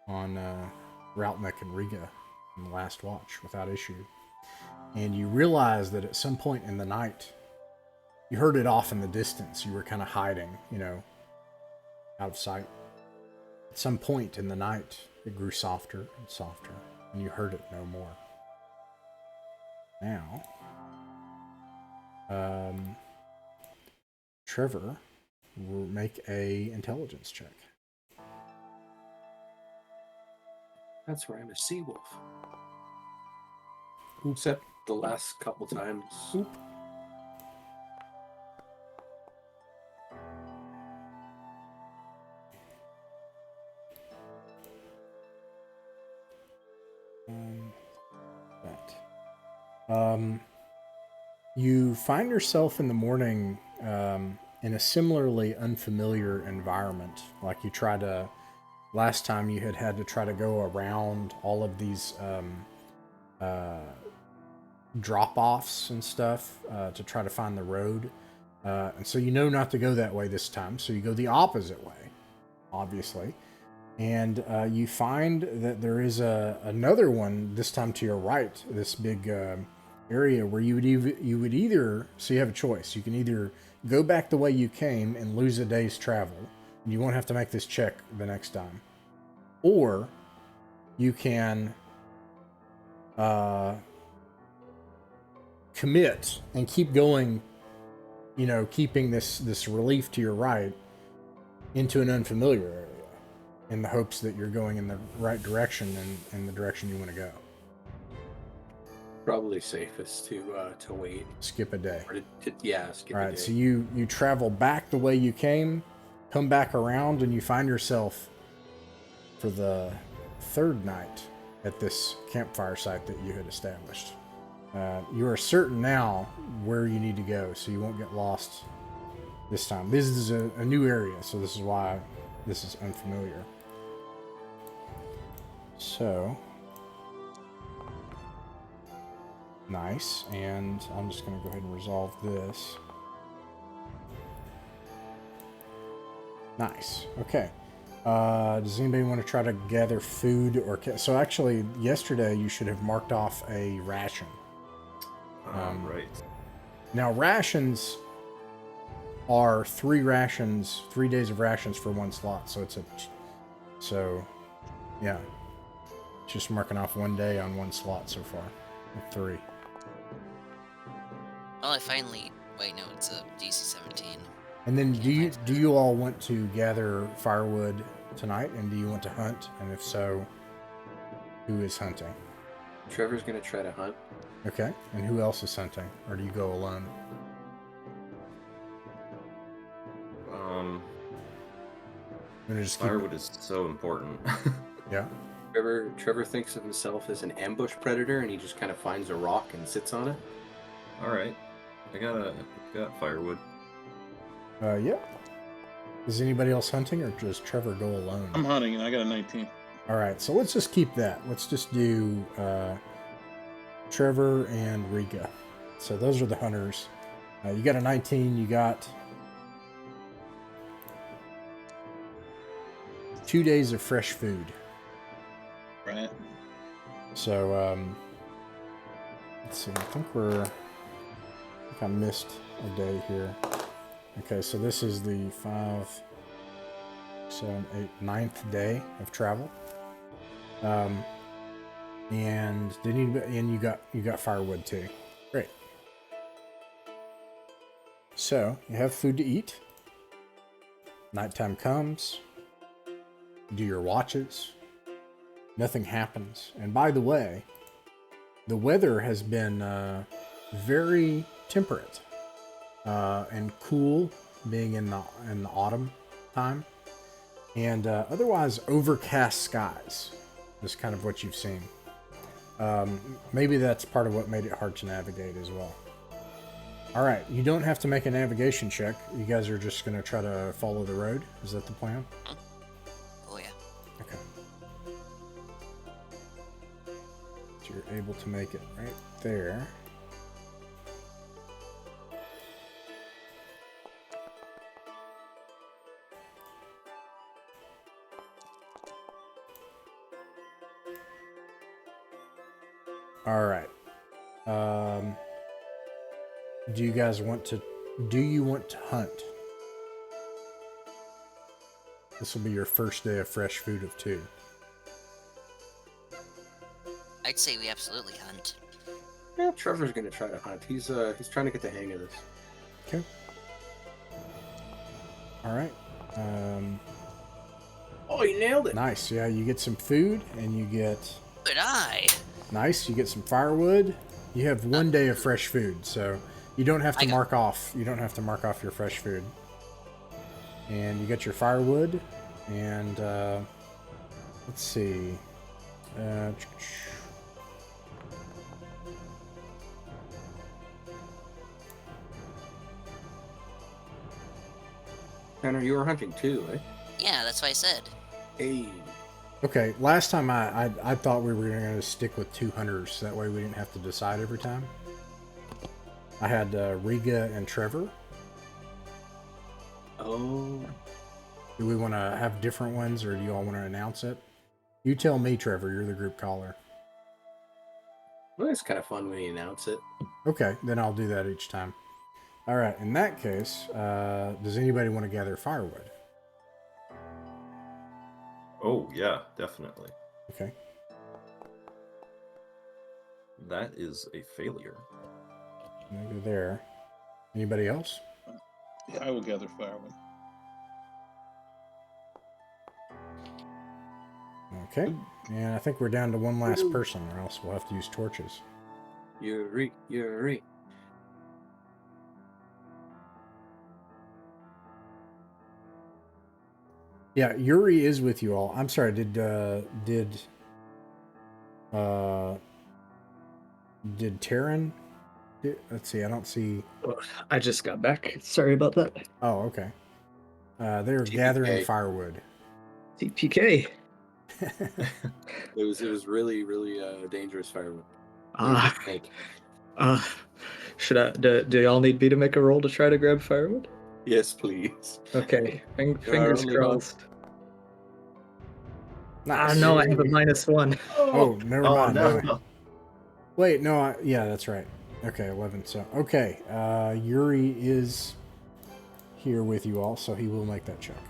S1: on Routneck and Riga in the last watch without issue. And you realize that at some point in the night, you heard it off in the distance. You were kind of hiding, out of sight. At some point in the night, it grew softer and softer, and you heard it no more. Now, Trevor will make a intelligence check.
S2: That's where I'm a sea wolf. Except the last couple times.
S1: Oop. You find yourself in the morning in a similarly unfamiliar environment. Like you try to, last time you had to try to go around all of these drop-offs and stuff to try to find the road. And so you know not to go that way this time. So you go the opposite way, obviously. And you find that there is another one, this time to your right, this big area where you would either, so you have a choice. You can either go back the way you came and lose a day's travel, and you won't have to make this check the next time. Or you can commit and keep going, keeping this relief to your right into an unfamiliar area in the hopes that you're going in the right direction and in the direction you want to go.
S2: Probably safest to wait.
S1: Skip a day.
S2: Or skip
S1: All
S2: a
S1: right,
S2: day.
S1: so you travel back the way you came, come back around, and you find yourself for the third night at this campfire site that you had established. You are certain now where you need to go, so you won't get lost this time. This is a new area, so this is why this is unfamiliar. So, nice, and I'm just going to go ahead and resolve this. Nice, okay. Does anybody want to try to gather food or... So actually, yesterday you should have marked off a ration.
S5: Right.
S1: Now, rations are 3 days of rations for 1 slot. So yeah, just marking off 1 day on 1 slot so far. 3.
S4: Well, I finally... Wait, no, it's a DC 17.
S1: And then do you all want to gather firewood tonight? And do you want to hunt? And if so, who is hunting?
S2: Trevor's gonna try to hunt.
S1: Okay. And who else is hunting? Or do you go alone?
S5: Firewood is so important.
S1: Yeah.
S2: Trevor thinks of himself as an ambush predator, and he just kind of finds a rock and sits on it.
S5: All right, I got firewood.
S1: Yeah. Is anybody else hunting, or does Trevor go alone?
S6: I'm hunting, and I got a 19.
S1: All right, so let's just keep that. Let's just do Trevor and Riga. So those are the hunters. You got a 19. You got 2 days of fresh food.
S6: Right.
S1: So let's see. I think I missed a day here. Okay, so this is the 5, 7, 8, 9th day of travel. And you got firewood too. Great. So you have food to eat. Nighttime comes. Do your watches. Nothing happens. And by the way, the weather has been very temperate and cool, being in the autumn time, and otherwise overcast skies is kind of what you've seen. Maybe that's part of what made it hard to navigate as well. All right, you don't have to make a navigation check. You guys are just going to try to follow the road. Is that the plan?
S4: Oh, yeah.
S1: Okay. So you're able to make it right there. All right. Do you want to hunt? This will be your first day of fresh food of 2.
S4: I'd say we absolutely hunt.
S2: Yeah, Trevor's gonna try to hunt. He's trying to get the hang of this.
S1: Okay. All right.
S2: Oh, you nailed it!
S1: Nice. Yeah, you get some food, and you get...
S4: But I...
S1: Nice. You get some firewood. You have 1 day of fresh food, so you don't have to mark off. You don't have to mark off your fresh food. And you get your firewood, and let's see.
S2: Tanner, you were hunting too, eh?
S4: Yeah, that's what I said.
S2: Hey.
S1: Okay, last time I thought we were going to stick with 2 hunters. That way we didn't have to decide every time. I had Riga and Trevor.
S2: Oh.
S1: Do we want to have different ones, or do you all want to announce it? You tell me, Trevor. You're the group caller.
S2: Well, it's kind of fun when you announce it.
S1: Okay, then I'll do that each time. All right, in that case, does anybody want to gather firewood?
S5: Oh, yeah, definitely.
S1: Okay.
S5: That is a failure.
S1: Maybe there. Anybody else?
S6: Yeah, I will gather firewood.
S1: Okay. And I think we're down to one last person, or else we'll have to use torches.
S2: Yuri.
S1: Yeah, Yuri is with you all. I'm sorry, did Did Taryn? Let's see. I don't see.
S3: I just got back. Sorry about that.
S1: Oh, okay. They're
S2: TPK.
S1: gathering firewood.
S3: TPK.
S2: It was really dangerous firewood.
S3: Ah.
S2: Snake.
S3: Should I? Do y'all need me to make a roll to try to grab firewood?
S2: Yes, please.
S3: Okay.
S2: There are
S3: Fingers
S2: only
S3: crossed.
S1: Nice.
S3: No, I have a -1.
S1: Oh, never mind.
S5: no.
S1: No. Wait, no. Yeah, that's right. Okay, 11. So, okay. Yuri is here with you all, so he will make that check,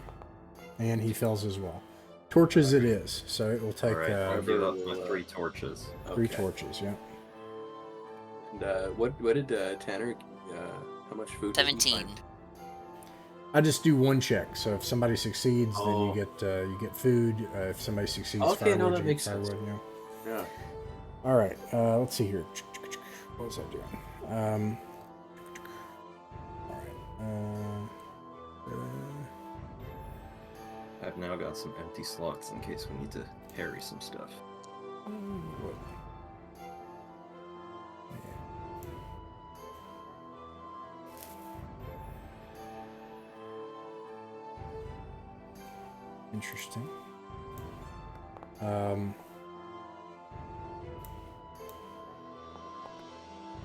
S1: and he fails as well. Torches it is, so it will take
S5: All right, I'll give up my 3 torches.
S1: 3
S2: Okay.
S1: torches. Yeah.
S2: And what did Tanner? How much food? did he
S4: 17.
S2: find?
S1: I just do 1 check, so if somebody succeeds, then
S2: Oh.
S1: you get food. If somebody succeeds,
S2: Okay,
S1: firewood,
S2: no, that
S1: you get
S2: makes sense.
S1: firewood. Yeah.
S2: Yeah.
S1: All right. Let's see here. What was I doing? All right.
S5: I've now got some empty slots in case we need to carry some stuff.
S1: What? Interesting.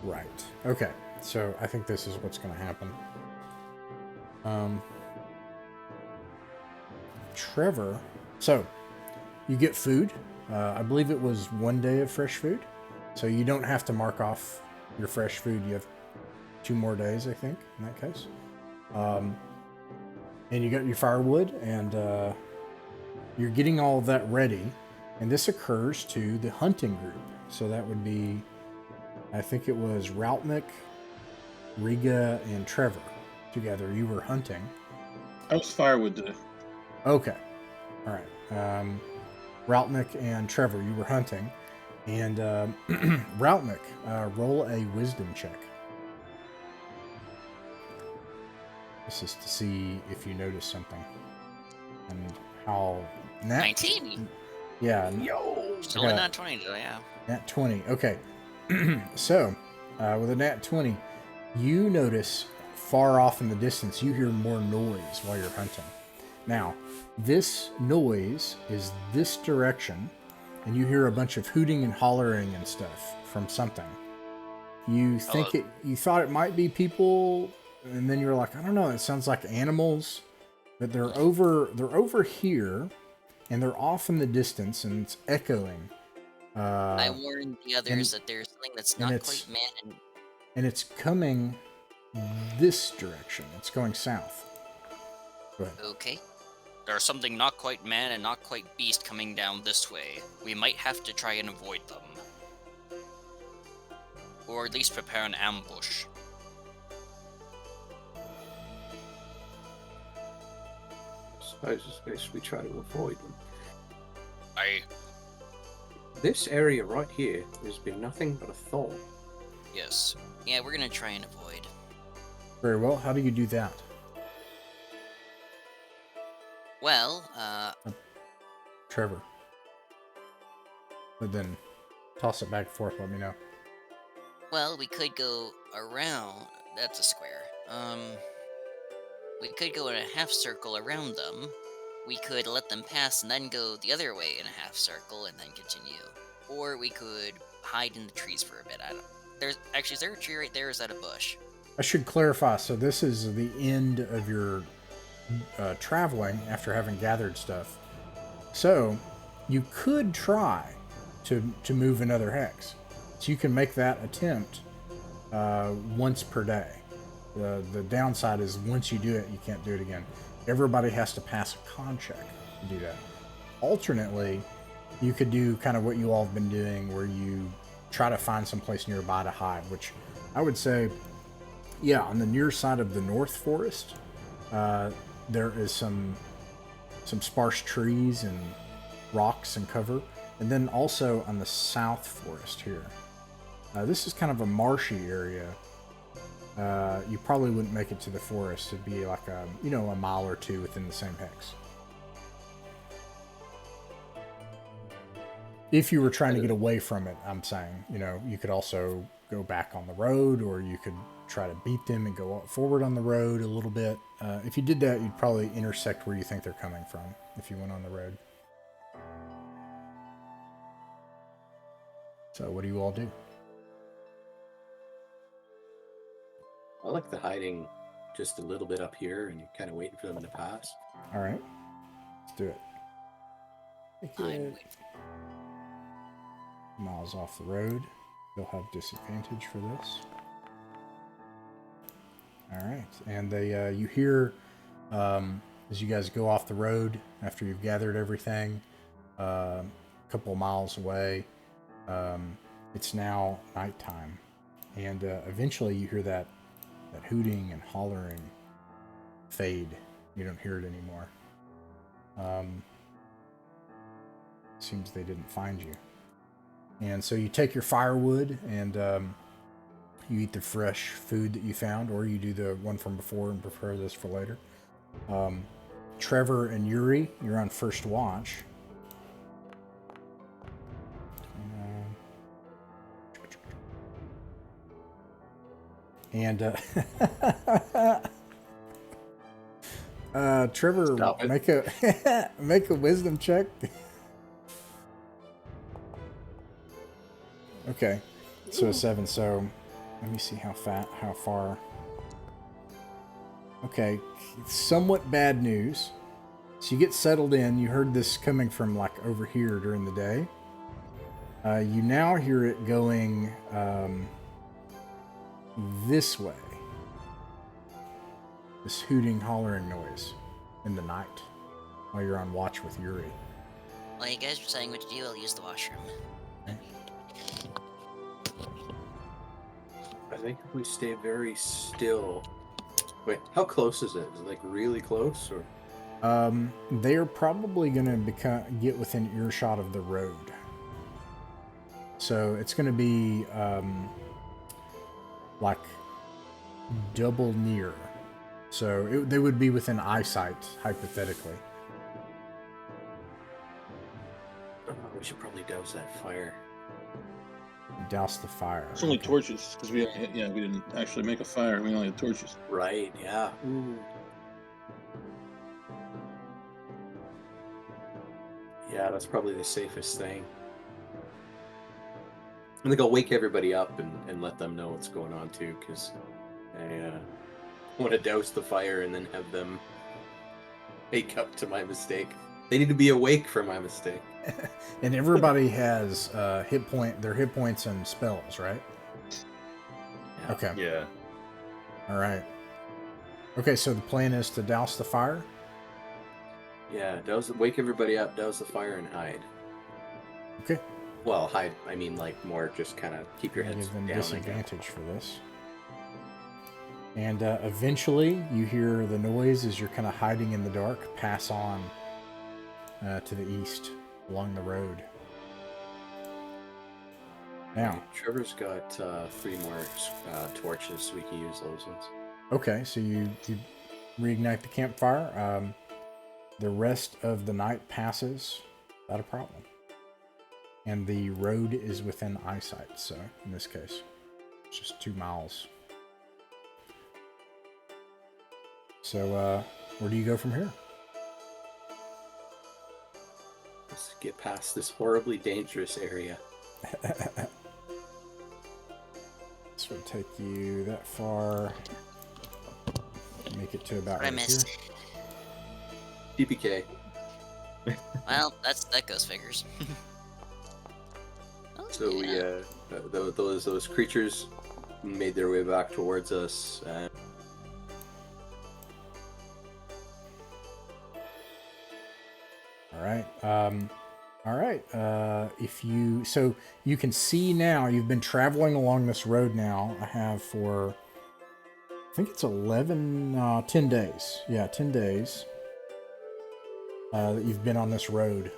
S1: Right. Okay. So I think this is what's going to happen. Trevor. So you get food. I believe it was 1 day of fresh food. So you don't have to mark off your fresh food. You have 2 more days, I think, in that case. And you got your firewood, and you're getting all of that ready. And this occurs to the hunting group. So that would be, I think it was Routnick, Riga, and Trevor together. You were hunting.
S6: I was firewood today.
S1: Okay. All right. Routnick and Trevor, you were hunting. And Routnick, roll a wisdom check. This is to see if you notice something. And how...
S4: 19.
S1: Yeah.
S4: Still only not 20, though, yeah.
S1: Nat 20. Okay. So, with a nat 20, you notice far off in the distance, you hear more noise while you're hunting. Now, this noise is this direction, and you hear a bunch of hooting and hollering and stuff from something. You think you thought it might be people, and then you're like, I don't know, it sounds like animals, but they're over here, and they're off in the distance, and it's echoing.
S4: I warned the others that there's something that's not quite man.
S1: And it's coming this direction. It's going south. Go ahead.
S4: Okay. There's something not quite man and not quite beast coming down this way. We might have to try and avoid them. Or at least prepare an ambush.
S2: I suppose it's best we try to avoid them. This area right here has been nothing but a thorn.
S4: Yes. Yeah, we're gonna try and avoid.
S1: Very well. How do you do that?
S4: Well,
S1: Trevor. But then toss it back and forth, let me know.
S4: well, we could go around. That's a square. We could go in a half circle around them. We could let them pass and then go the other way in a half circle and then continue. Or we could hide in the trees for a bit. Is there a tree right there, or is that a bush?
S1: I should clarify. So this is the end of your traveling after having gathered stuff. So you could try to move another hex. So you can make that attempt once per day. The downside is once you do it, you can't do it again. Everybody has to pass a con check to do that. Alternately, you could do kind of what you all have been doing, where you try to find some place nearby to hide, which I would say, yeah, on the near side of the North Forest, there is some sparse trees and rocks and cover. And then also on the South Forest here. This is kind of a marshy area. You probably wouldn't make it to the forest. It'd be like a mile or two within the same hex. If you were trying to get away from it, I'm saying, you could also go back on the road, or you could try to beat them and go forward on the road a little bit. If you did that, you'd probably intersect where you think they're coming from if you went on the road. So what do you all do?
S2: I like the hiding just a little bit up here and kind of waiting for them to pass.
S1: All right. Let's do it.
S4: I'm waiting.
S1: Miles off the road. They'll have disadvantage for this. All right. And you hear, as you guys go off the road after you've gathered everything, a couple of miles away, it's now nighttime. And eventually you hear that hooting and hollering fade. You don't hear it anymore. Seems they didn't find you. And so you take your firewood and you eat the fresh food that you found, or you do the one from before and prepare this for later. Trevor and Yuri, you're on first watch. And Trevor, make a wisdom check. Okay, so a 7. So let me see how far. Okay, somewhat bad news. So you get settled in. You heard this coming from like over here during the day. You now hear it going this way. This hooting, hollering noise in the night while you're on watch with Yuri.
S4: While you guys were saying what to do, I'll use the washroom.
S1: Okay.
S2: I think if we stay very still. Wait, how close is it? Is it like really close, or?
S1: They're probably gonna get within earshot of the road. So it's gonna be like double near. So they would be within eyesight, hypothetically.
S2: We should probably douse that fire.
S1: Douse the fire.
S6: It's only torches, because we didn't actually make a fire. We only had torches.
S2: Right, yeah. Ooh. Yeah, that's probably the safest thing. I think I'll wake everybody up and let them know what's going on too, because I want to douse the fire and then have them wake up to my mistake. They need to be awake for my mistake.
S1: And everybody has their hit points and spells, right?
S2: Yeah.
S1: Okay.
S5: Yeah.
S1: All right. Okay, so the plan is to douse the fire?
S2: Yeah, wake everybody up, douse the fire, and hide.
S1: Okay.
S2: Well, hide, I mean, like, more just kind of keep your heads
S1: Give them
S2: down.
S1: disadvantage for this. And eventually, you hear the noise as you're kind of hiding in the dark pass on to the east along the road. Now,
S2: Trevor's got 3 more torches, so we can use those ones.
S1: okay, so you reignite the campfire. The rest of the night passes without a problem. And the road is within eyesight, so in this case, it's just 2 miles. So, where do you go from here?
S2: Let's get past this horribly dangerous area.
S1: This would take you that far. Make it to about
S4: I
S1: right
S4: missed.
S1: here.
S2: DPK.
S4: Well, that goes figures. Oh,
S2: So
S4: yeah.
S2: those creatures made their way back towards us.
S1: All right. All right. So you can see now, you've been traveling along this road now. I have for, I think it's 10 days. Yeah, 10 days that you've been on this road.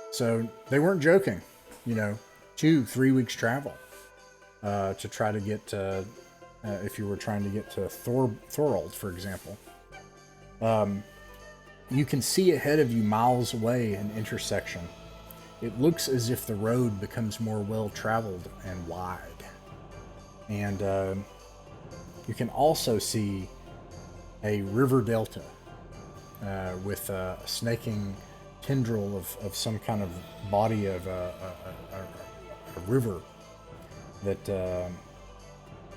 S1: So they weren't joking, 2-3 weeks travel to try to get to, if you were trying to get to Thorold, for example. You can see ahead of you miles away an intersection. it looks as if the road becomes more well-traveled and wide. And you can also see a river delta with a snaking tendril of some kind of body of a river that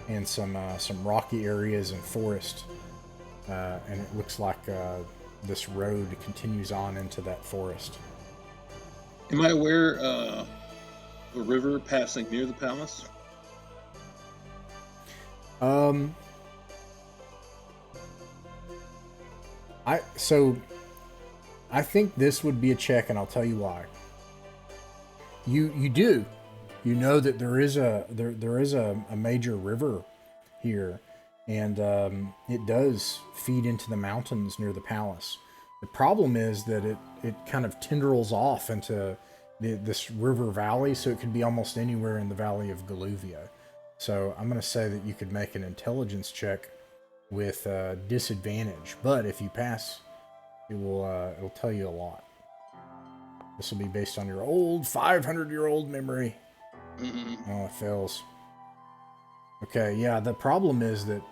S1: and some rocky areas and forest, and it looks like this road continues on into that forest.
S6: Am I aware of a river passing near the palace?
S1: I think this would be a check, and I'll tell you why. You know that there is a major river here, and it does feed into the mountains near the palace. The problem is that it kind of tendrils off into this river valley, so it could be almost anywhere in the valley of Galuvia. So I'm going to say that you could make an intelligence check with disadvantage, but if you pass, it'll tell you a lot. This will be based on your old 500-year-old memory.
S6: Mm-hmm.
S1: Oh, it fails. Okay, yeah, the problem is that,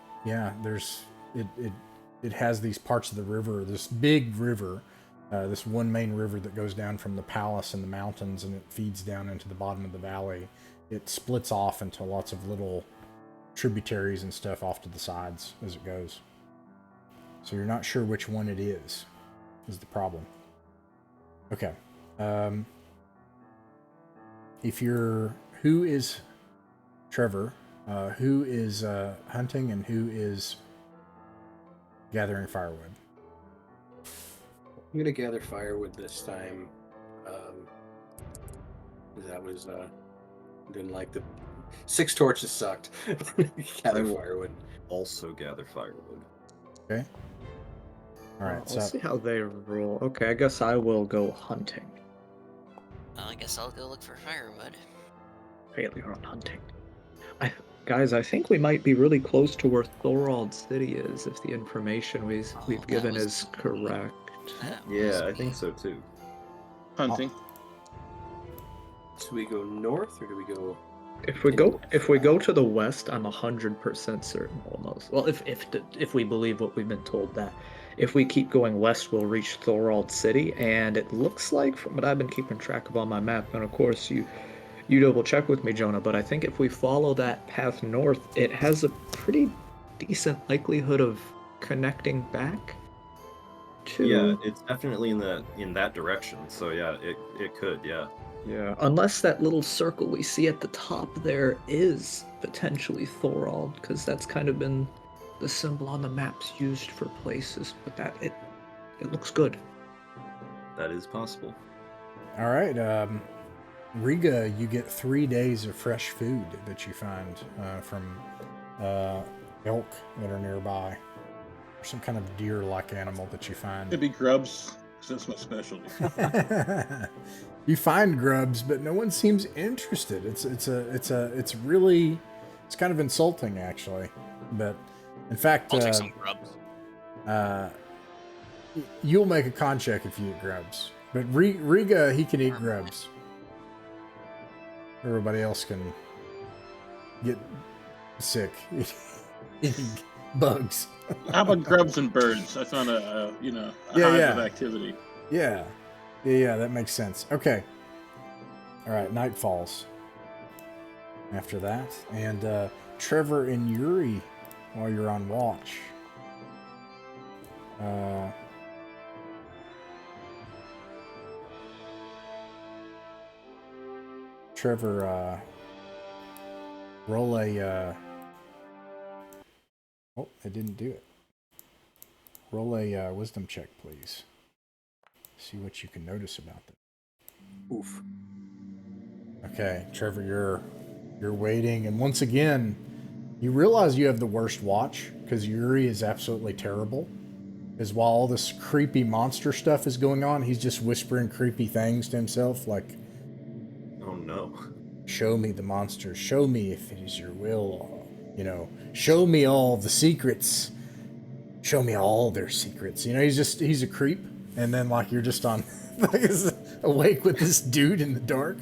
S1: it has these parts of the river, this big river, this one main river that goes down from the palace and the mountains, and it feeds down into the bottom of the valley. It splits off into lots of little tributaries and stuff off to the sides as it goes. So you're not sure which one it is the problem. Okay. Who is Trevor? Who is hunting and who is gathering firewood?
S2: I'm gonna gather firewood this time. That was didn't like the 6 torches sucked. Gather firewood.
S5: Also gather firewood.
S1: Okay. All right.
S3: I'll see how they roll. Okay, I guess I will go hunting.
S4: I guess I'll go look for firewood.
S3: Failure on hunting. Guys, I think we might be really close to where Thorald City is, if the information we've given is correct.
S5: Yeah, I think so too.
S6: Hunting.
S2: So we go north, or do we go?
S3: If we go to the west, I'm 100% certain almost. Well, if we believe what we've been told, that if we keep going west, we'll reach Thorald City, and it looks like, from what I've been keeping track of on my map, and of course you double check with me, Jonah, but I think if we follow that path north, it has a pretty decent likelihood of connecting back to...
S5: Yeah, it's definitely in that direction. So yeah, it could, yeah.
S3: Yeah, unless that little circle we see at the top there is potentially Thorald, because that's kind of been the symbol on the maps used for places, but that it looks good.
S5: That is possible.
S1: All right. Riga, you get 3 days of fresh food that you find from elk that are nearby, or some kind of deer-like animal that you find.
S6: Could be grubs, because that's my specialty.
S1: You find grubs, but no one seems interested. It's kind of insulting, actually. But in fact,
S4: I'll take some grubs.
S1: You'll make a con check if you eat grubs. But Riga, he can eat grubs. Everybody else can get sick eating bugs.
S6: How about grubs and birds? I found a hive of activity.
S1: Yeah, that makes sense. Okay. All right, night falls after that. And Trevor and Yuri, while you're on watch, Trevor, roll a... Oh, I didn't do it. Roll a wisdom check, please. See what you can notice about them.
S2: Oof.
S1: Okay, Trevor, you're waiting, and once again, you realize you have the worst watch, because Yuri is absolutely terrible. Because while all this creepy monster stuff is going on, he's just whispering creepy things to himself, like,
S5: Oh no.
S1: show me the monster, show me if it is your will, show me all the secrets, show me all their secrets. He's a creep, and then, like, you're just on, awake with this dude in the dark.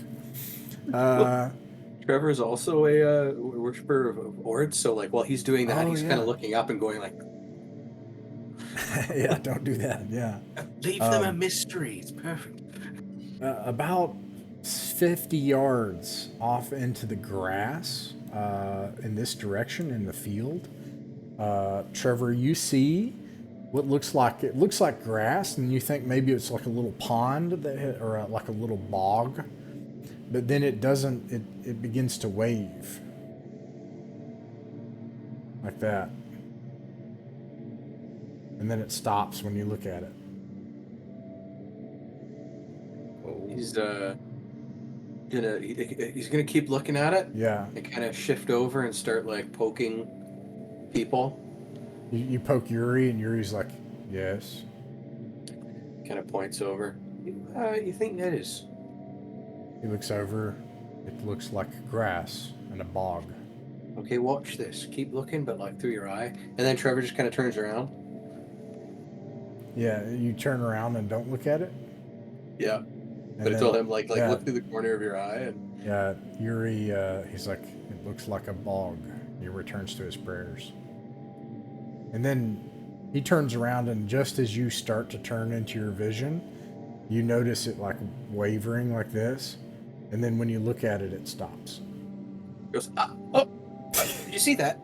S2: Trevor is also a worshiper of Ord, so like while he's doing that,
S1: Oh,
S2: he's
S1: yeah.
S2: kind of looking up and going like,
S1: Yeah, don't do that. Yeah.
S2: leave them a mystery. It's perfect.
S1: About 50 yards off into the grass, in this direction in the field, Trevor, you see what looks like grass, and you think maybe it's like a little pond or like a little bog, but then it doesn't. It begins to wave like that, and then it stops when you look at it.
S2: He's gonna keep looking at it.
S1: Yeah.
S2: And kind of shift over and start like poking people.
S1: You poke Yuri, and Yuri's like, yes.
S2: Kind of points over. You think that is?
S1: He looks over. It looks like grass and a bog.
S2: Okay, watch this. Keep looking, but like through your eye. And then Trevor just kind of turns around.
S1: Yeah, you turn around and don't look at it.
S2: Yeah.
S1: And
S2: But I told him like
S1: yeah,
S2: look through the corner of your eye and
S1: yeah, Yuri, he's like, it looks like a bog. He returns to his prayers. And then he turns around, and just as you start to turn into your vision, you notice it like wavering like this. And then when you look at it, it stops.
S2: goes, did you see that?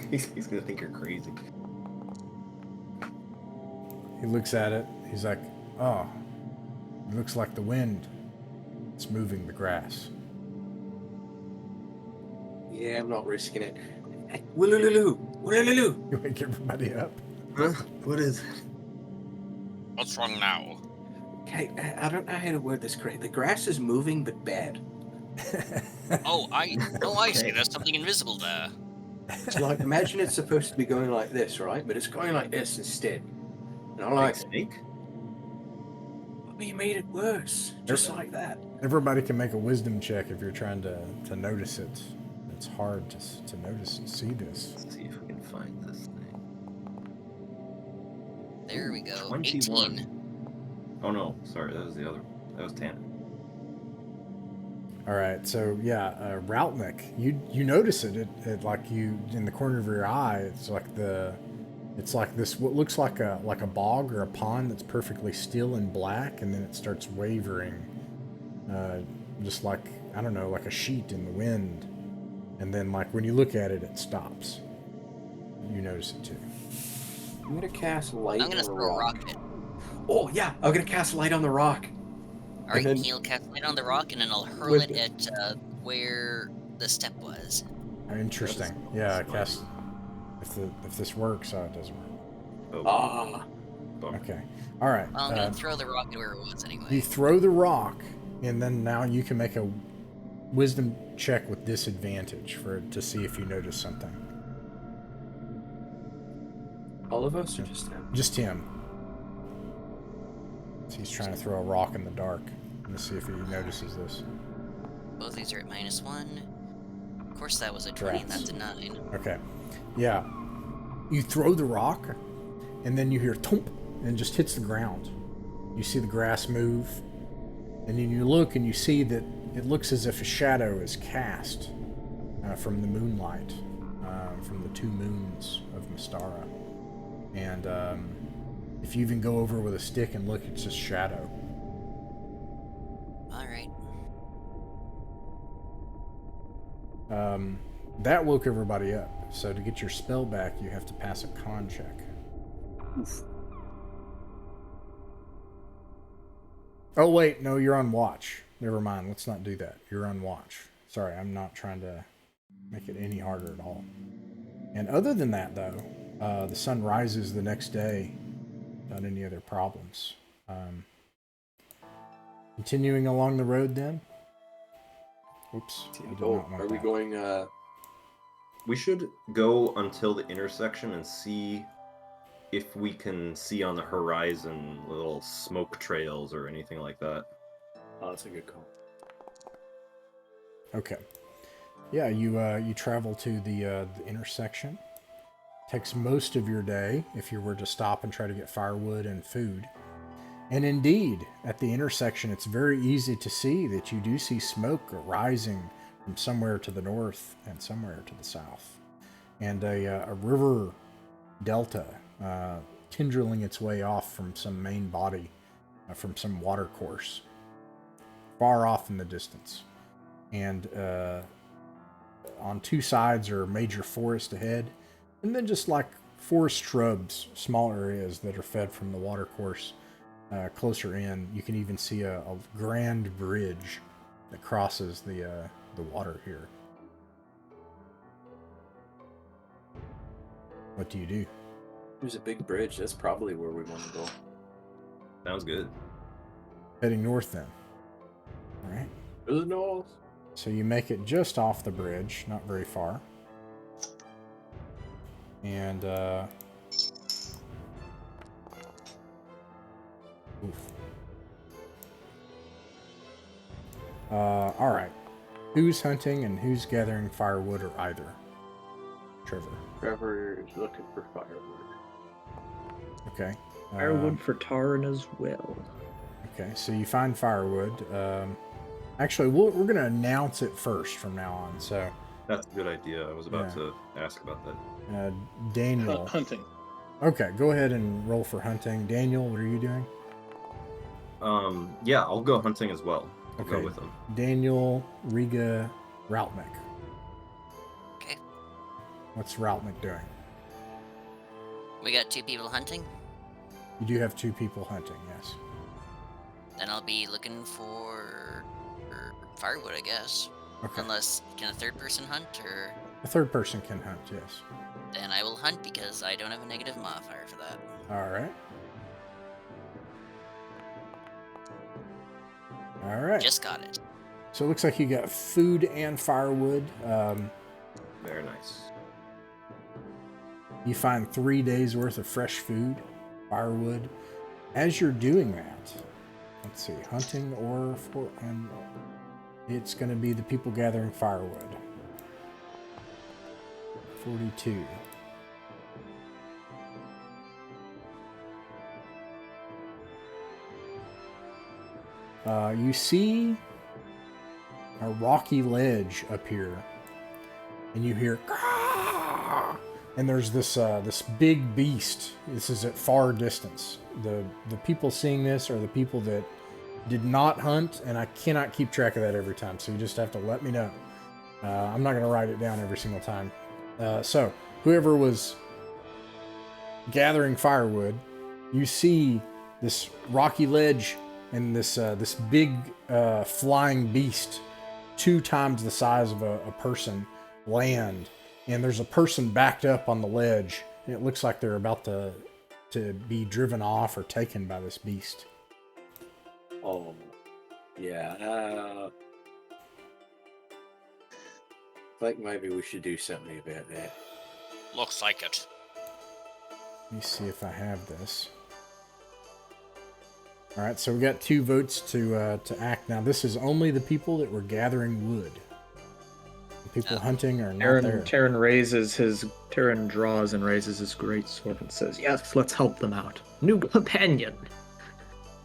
S5: He's gonna think you're crazy.
S1: He looks at it. He's like, oh, it looks like the wind. It's moving the grass.
S2: Yeah, I'm not risking it. Woolululu! Woolululu!
S1: You wake everybody up.
S5: Huh? What is it?
S4: What's wrong now?
S2: Okay, I don't know how to word this correctly. The grass is moving, but bad.
S4: I see. There's something invisible there.
S2: It's like, imagine it's supposed to be going like this, right? But it's going like this instead. And I'm like,
S5: Snake?
S2: but you made it worse. Just like that.
S1: Everybody can make a wisdom check if you're trying to notice it. It's hard to notice and see this.
S5: Let's see if we can find this thing.
S4: There we go.
S5: 21.
S4: 18.
S5: Oh no, sorry, that was the other. That was 10.
S1: All right, so yeah, Routnik, you notice it like you in the corner of your eye. It's like this what looks like a bog or a pond that's perfectly still and black, and then it starts wavering, just like, I don't know, like a sheet in the wind. And then like when you look at it, it stops. You notice it too.
S2: I'm gonna cast light
S4: I'm gonna
S2: on the
S4: throw a
S2: rock.
S4: rock at it.
S2: Oh yeah, I'm gonna cast light on the rock.
S4: Alright,
S2: then-
S4: he'll cast light on the rock, and then I'll hurl it at where the step was.
S1: Interesting. Yeah, cast. If this works, it doesn't work.
S2: Ah.
S5: Bummer.
S1: Okay. All right.
S4: Well, I'm gonna throw the rock at where it was anyway.
S1: You throw the rock, and then now you can make a wisdom check with disadvantage to see if you notice something.
S2: All of us or just him?
S1: Just him. So he's trying to throw a rock in the dark. Let's see if he notices this.
S4: Both these are at -1. Of course, that was a 20, and that's a 9.
S1: Okay. Yeah. You throw the rock, and then you hear thump, and it just hits the ground. You see the grass move, and then you look and you see that it looks as if a shadow is cast from the moonlight, from the 2 moons of Mystara. And if you even go over with a stick and look, it's just shadow.
S4: Alright.
S1: That woke everybody up. So to get your spell back, you have to pass a con check. Oof. Oh wait, no, you're on watch. Never mind, let's not do that. You're on watch. Sorry, I'm not trying to make it any harder at all. And other than that, though, the sun rises the next day. Not any other problems. Continuing along the road then. Oops. I did not want
S2: Are we
S1: that.
S2: going
S5: We should go until the intersection and see if we can see on the horizon little smoke trails or anything like that.
S2: Oh, that's a good call.
S1: Okay. Yeah, you travel to the intersection. Takes most of your day if you were to stop and try to get firewood and food. And indeed, at the intersection, it's very easy to see that you do see smoke rising from somewhere to the north and somewhere to the south. And a river delta tendriling its way off from some main body, from some water course, far off in the distance. And on two sides are major forest ahead, and then just like forest shrubs, small areas that are fed from the water course. Closer in, you can even see a grand bridge that crosses the water here. What do you do?
S2: There's a big bridge. That's probably where we want to go.
S5: Sounds good.
S1: Heading north then. All right.
S2: To the north.
S1: So you make it just off the bridge, not very far. And all right. Who's hunting and who's gathering firewood, or either? Trevor.
S2: Trevor is looking for firewood.
S1: Okay.
S3: Firewood for Taran as well.
S1: Okay, so you find firewood. Actually, we're going to announce it first from now on. So
S5: That's a good idea. I was about to ask about that.
S1: Daniel.
S6: Hunting.
S1: Okay, go ahead and roll for hunting. Daniel, what are you doing?
S5: Yeah, I'll go hunting as well. I'll
S1: Okay.
S5: go with him.
S1: Daniel, Riga, Routnick.
S4: Okay.
S1: What's Routnick doing?
S4: We got 2 people hunting.
S1: You do have 2 people hunting, yes.
S4: Then I'll be looking for firewood, I guess.
S1: Okay.
S4: Unless, can a 3rd person hunt, or...
S1: A 3rd person can hunt, yes.
S4: Then I will hunt because I don't have a negative modifier for that.
S1: All right. All right.
S4: Just got it.
S1: So it looks like you got food and firewood.
S5: Very nice.
S1: You find 3 days worth of fresh food, firewood. As you're doing that, let's see, hunting or and it's going to be the people gathering firewood. 42. You see a rocky ledge up here, and you hear, "Caw!" And there's this this big beast. This is at far distance. The people seeing this are the people that did not hunt, and I cannot keep track of that every time, so you just have to let me know. I'm not going to write it down every single time. So whoever was gathering firewood, you see this rocky ledge and this this big flying beast, 2 times the size of a person, land. And there's a person backed up on the ledge, and it looks like they're about to be driven off or taken by this beast.
S2: Oh, yeah. Like maybe we should do something about that.
S4: Looks like it.
S1: Let me see if I have this. All right, so we got 2 votes to act. Now, this is only the people that were gathering wood. The people hunting are not there.
S3: Taran draws and raises his great sword and says, "Yes, let's help them out. New companion."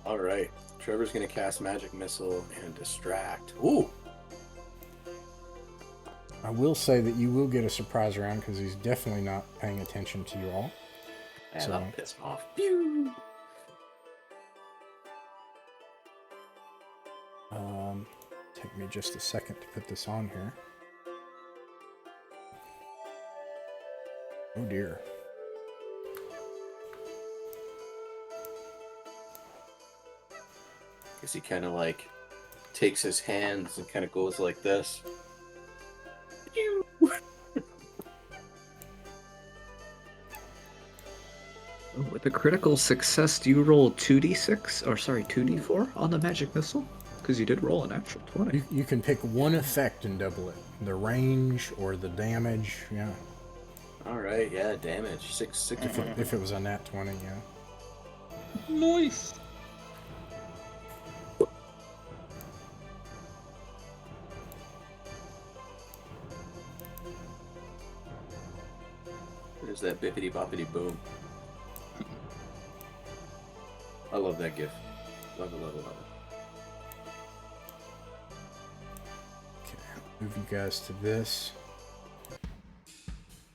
S2: All right. Trevor's going to cast Magic Missile and Distract. Ooh!
S1: I will say that you will get a surprise round because he's definitely not paying attention to you all.
S2: And
S1: So-
S2: I'll piss him off. Pew!
S1: Take me just a second to put this on here. Oh dear.
S2: Guess he kind of like takes his hands and kind of goes like this. Pew!
S3: With a critical success, do you roll 2d6, or sorry, 2d4 on the magic missile? Because you did roll an actual 20.
S1: You can pick one effect and double it. The range or the damage, yeah.
S2: All right, yeah, damage. 6.
S1: If it was a nat 20, yeah.
S6: Nice.
S2: There's that bippity boppity boom. I love that gif. Love it, love it, love it.
S1: Okay, move you guys to this.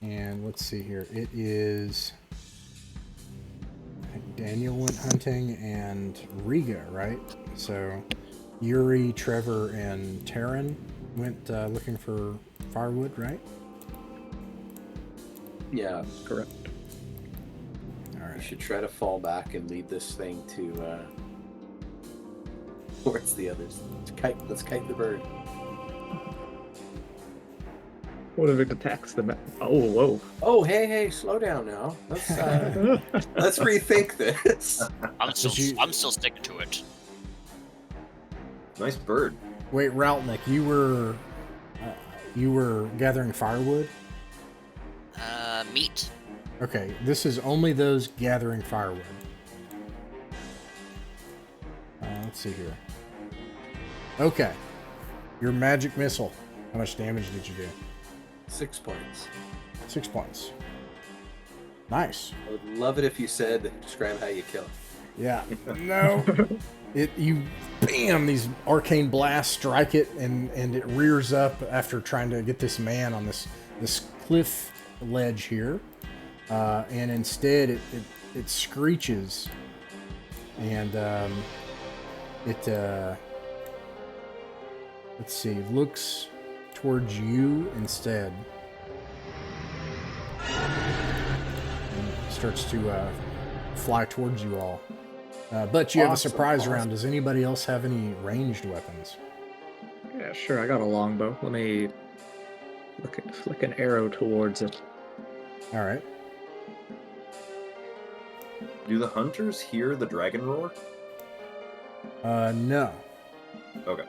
S1: And let's see here. It is... I think Daniel went hunting and Riga, right? So Yuri, Trevor, and Taryn went looking for firewood, right?
S2: Yeah,
S3: Correct.
S1: All
S2: we
S1: right.
S2: should try to fall back and lead this thing to towards the others. Let's kite the bird.
S3: What if it attacks the map? Oh, whoa.
S2: Oh, hey, slow down now. Let's rethink this.
S4: I'm still sticking to it.
S5: Nice bird.
S1: Wait, Routnick, you were gathering firewood?
S4: Meat.
S1: Okay, this is only those gathering firewood. Let's see here. Okay, your magic missile. How much damage did you do?
S2: 6 points.
S1: 6 points. Nice.
S2: I would love it if you said, describe how you kill.
S1: Yeah. No. Bam! These arcane blasts strike it, and it rears up after trying to get this man on this cliff ledge here, and instead it screeches, and let's see, looks towards you instead. And starts to fly towards you all. But you have a surprise round. Does anybody else have any ranged weapons?
S3: Yeah, sure. I got a longbow. Let me flick an arrow towards it.
S1: All right.
S5: Do the hunters hear the dragon roar?
S1: No.
S5: Okay.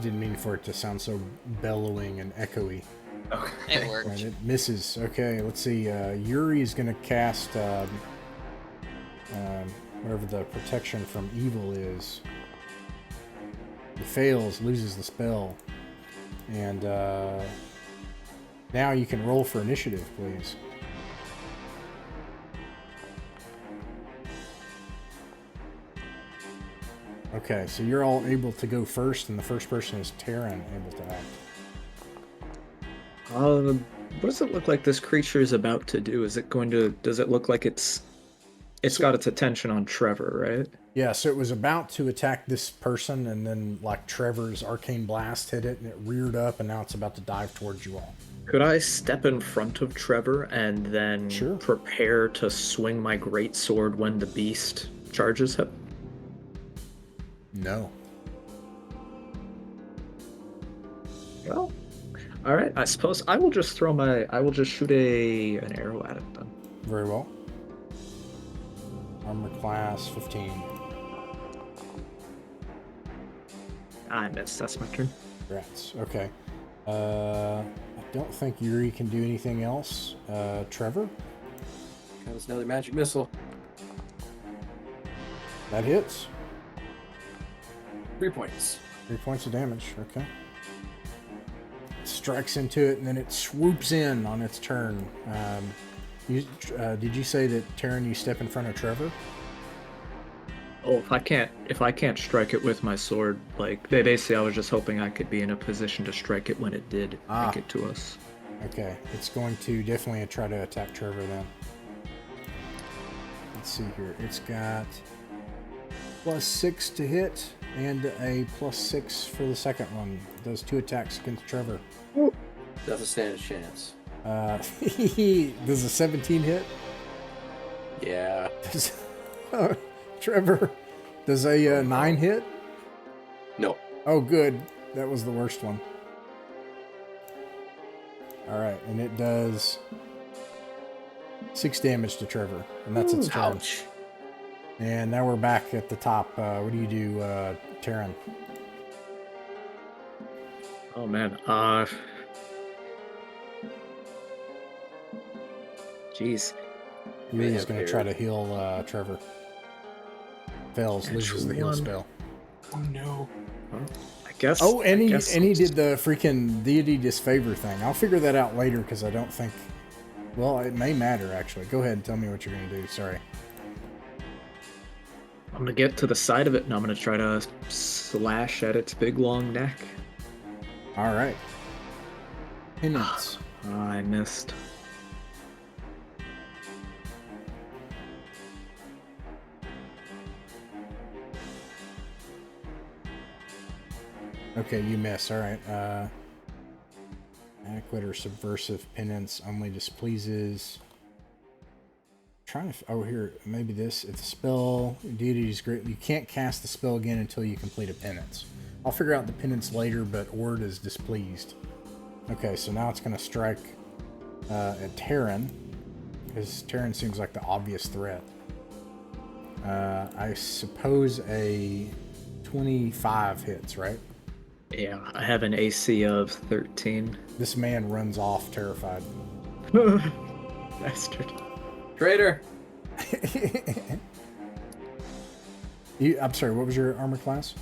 S1: Didn't mean for it to sound so bellowing and echoey.
S5: Okay.
S4: It worked.
S1: Right, it misses. Okay, let's see. Yuri is going to cast whatever the protection from evil is. It fails, loses the spell. And now you can roll for initiative, please. Okay, so you're all able to go first, and the first person is Taryn, able to act.
S3: What does it look like this creature is about to do? Does it look like it's got its attention on Trevor, right?
S1: Yeah, so it was about to attack this person, and then like Trevor's arcane blast hit it, and it reared up, and now it's about to dive towards you all.
S3: Could I step in front of Trevor and then
S1: Sure.
S3: prepare to swing my great sword when the beast charges him?
S1: No.
S3: Well, all right. I suppose I will just shoot an arrow at it then.
S1: Very well. Armor class 15.
S3: I missed. That's my turn.
S1: Congrats. Okay. I don't think Yuri can do anything else. Trevor?
S2: That was another magic missile.
S1: That hits.
S2: 3 points.
S1: 3 points of damage. Okay. Strikes into it, and then it swoops in on its turn. Did you say that, Taryn, you step in front of Trevor?
S3: Oh, if I can't strike it with my sword, like basically I was just hoping I could be in a position to strike it when it did make it to us.
S1: Okay. It's going to definitely try to attack Trevor then. Let's see here. It's got +6 to hit and a +6 for the second one. It does 2 attacks against Trevor.
S2: Doesn't stand a chance.
S1: Does a 17 hit?
S2: Yeah.
S1: Trevor, does a 9 hit?
S2: No.
S1: Oh, good. That was the worst one. All right, and it does 6 damage to Trevor, and that's its turn.
S2: Ouch.
S1: And now we're back at the top. What do you do, Taryn?
S3: Oh man. Jeez.
S1: Yuri's going to try to heal Trevor. Fails, loses the heal
S3: one.
S1: spell.
S2: Oh no.
S3: I guess.
S1: Oh, and he
S3: I guess
S1: did the freaking deity disfavor thing. I'll figure that out later because I don't think Well, it may matter, actually. Go ahead and tell me what you're going to do. Sorry.
S3: I'm gonna get to the side of it and I'm gonna try to slash at its big long neck.
S1: All right. Penance.
S3: I missed.
S1: Okay, you miss. All right. Adequate or subversive penance only displeases. Trying to. Oh, here. Maybe this. It's a spell. Deity is great. You can't cast the spell again until you complete a penance. I'll figure out the penance later, but Ord is displeased. Okay, so now it's going to strike at Terran, because Terran seems like the obvious threat. I suppose a 25 hits, right?
S3: Yeah, I have an AC of 13.
S1: This man runs off terrified.
S3: Bastard.
S2: Traitor!
S1: I'm sorry, what was your armor class?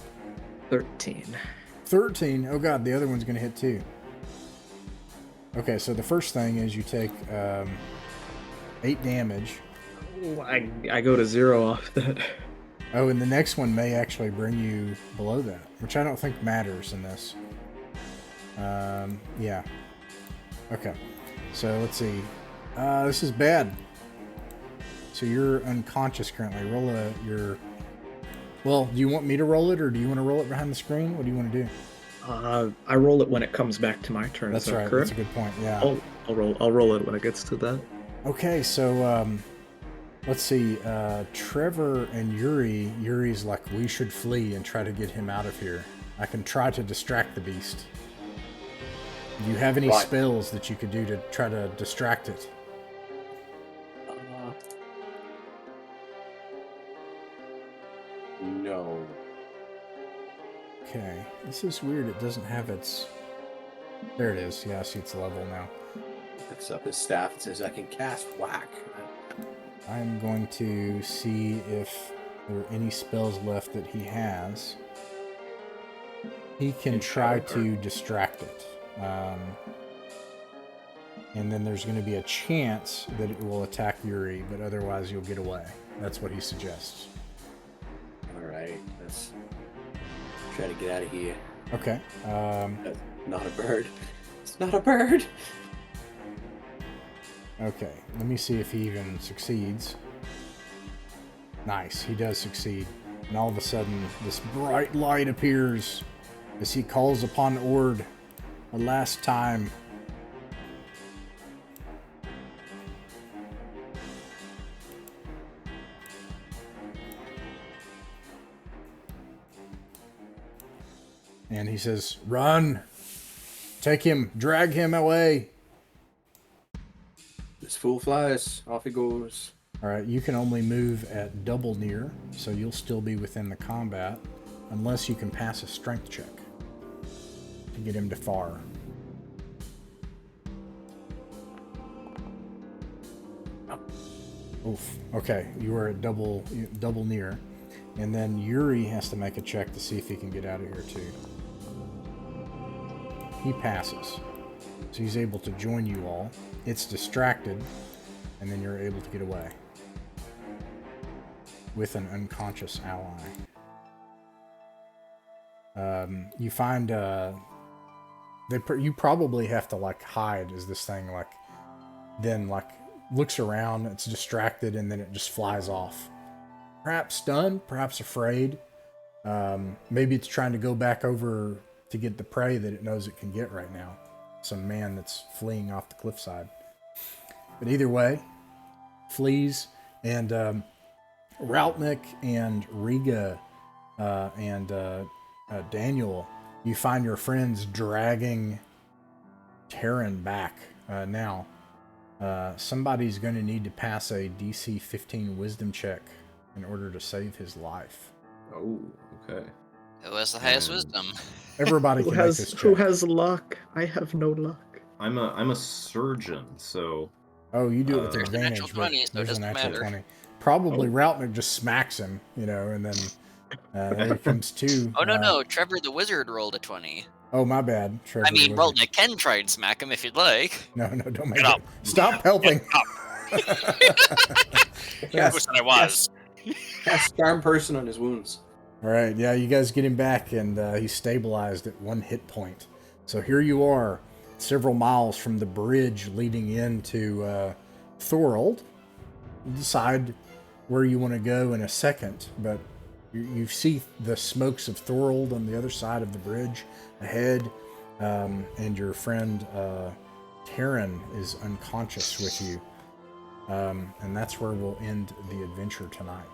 S3: 13.
S1: 13. Oh god, the other one's going to hit too. Okay, so the first thing is you take 8 damage.
S3: Ooh, I go to 0 off that.
S1: Oh, and the next one may actually bring you below that, which I don't think matters in this. Yeah. Okay. So let's see. This is bad. So you're unconscious currently. Roll your... Well, do you want me to roll it, or do you want to roll it behind the screen? What do you want to do?
S3: I roll it when it comes back to my turn.
S1: That's
S3: is that
S1: right.
S3: correct?
S1: That's a good point. Yeah.
S3: I'll roll it when it gets to that.
S1: Okay, so let's see. Trevor and Yuri. Yuri's like, we should flee and try to get him out of here. I can try to distract the beast. Do you have any spells that you could do to try to distract it?
S2: No.
S1: Okay, this is weird. It doesn't have its... There it is. Yeah, I see its level now.
S2: Picks up his staff and says, I can cast whack.
S1: I'm going to see if there are any spells left that he has. He can try to distract it. And then there's going to be a chance that it will attack Yuri, but otherwise you'll get away. That's what he suggests.
S2: Alright, let's try to get out of here.
S1: Okay.
S2: That's not a bird. It's not a bird!
S1: Okay, let me see if he even succeeds. Nice, he does succeed. And all of a sudden, this bright light appears as he calls upon Ord a last time. And he says, run! Take him, drag him away!
S2: This fool flies, off he goes.
S1: Alright, you can only move at double near, so you'll still be within the combat, unless you can pass a strength check to get him to far. Oof. Okay, you are at double near. And then Yuri has to make a check to see if he can get out of here too. He passes. So he's able to join you all. It's distracted, and then you're able to get away with an unconscious ally. You find you probably have to like hide as this thing then looks around, it's distracted, and then it just flies off. Perhaps stunned, perhaps afraid. Maybe it's trying to go back over to get the prey that it knows it can get right now. Some man that's fleeing off the cliffside. But either way, flees, and Routnick and Riga and Daniel, you find your friends dragging Terran back now. Somebody's going to need to pass a DC 15 wisdom check in order to save his life.
S5: Oh, okay.
S4: Who has the highest wisdom?
S1: Everybody can make this check.
S3: Who has luck? I have no luck.
S5: I'm a surgeon, so
S1: Oh, you do it with
S4: There's a
S1: advantage.
S4: natural 20, so it
S1: there's a
S4: doesn't
S1: natural
S4: matter.
S1: 20. Probably Routnick just smacks him, and then there comes two.
S4: Oh no, Trevor the wizard rolled a 20.
S1: Oh, my bad, Trevor.
S4: I mean,
S1: the
S4: well,
S1: wizard.
S4: you can try and smack him if you'd like.
S1: No, don't make
S4: Get
S1: it.
S4: up.
S1: Stop helping.
S4: Who said I was?
S2: Cast Charm Person on his wounds.
S1: All right, yeah, you guys get him back, and he's stabilized at 1 hit point. So here you are, several miles from the bridge leading into Thorold. You decide where you want to go in a second, but you see the smokes of Thorold on the other side of the bridge ahead, and your friend Taryn is unconscious with you. And that's where we'll end the adventure tonight.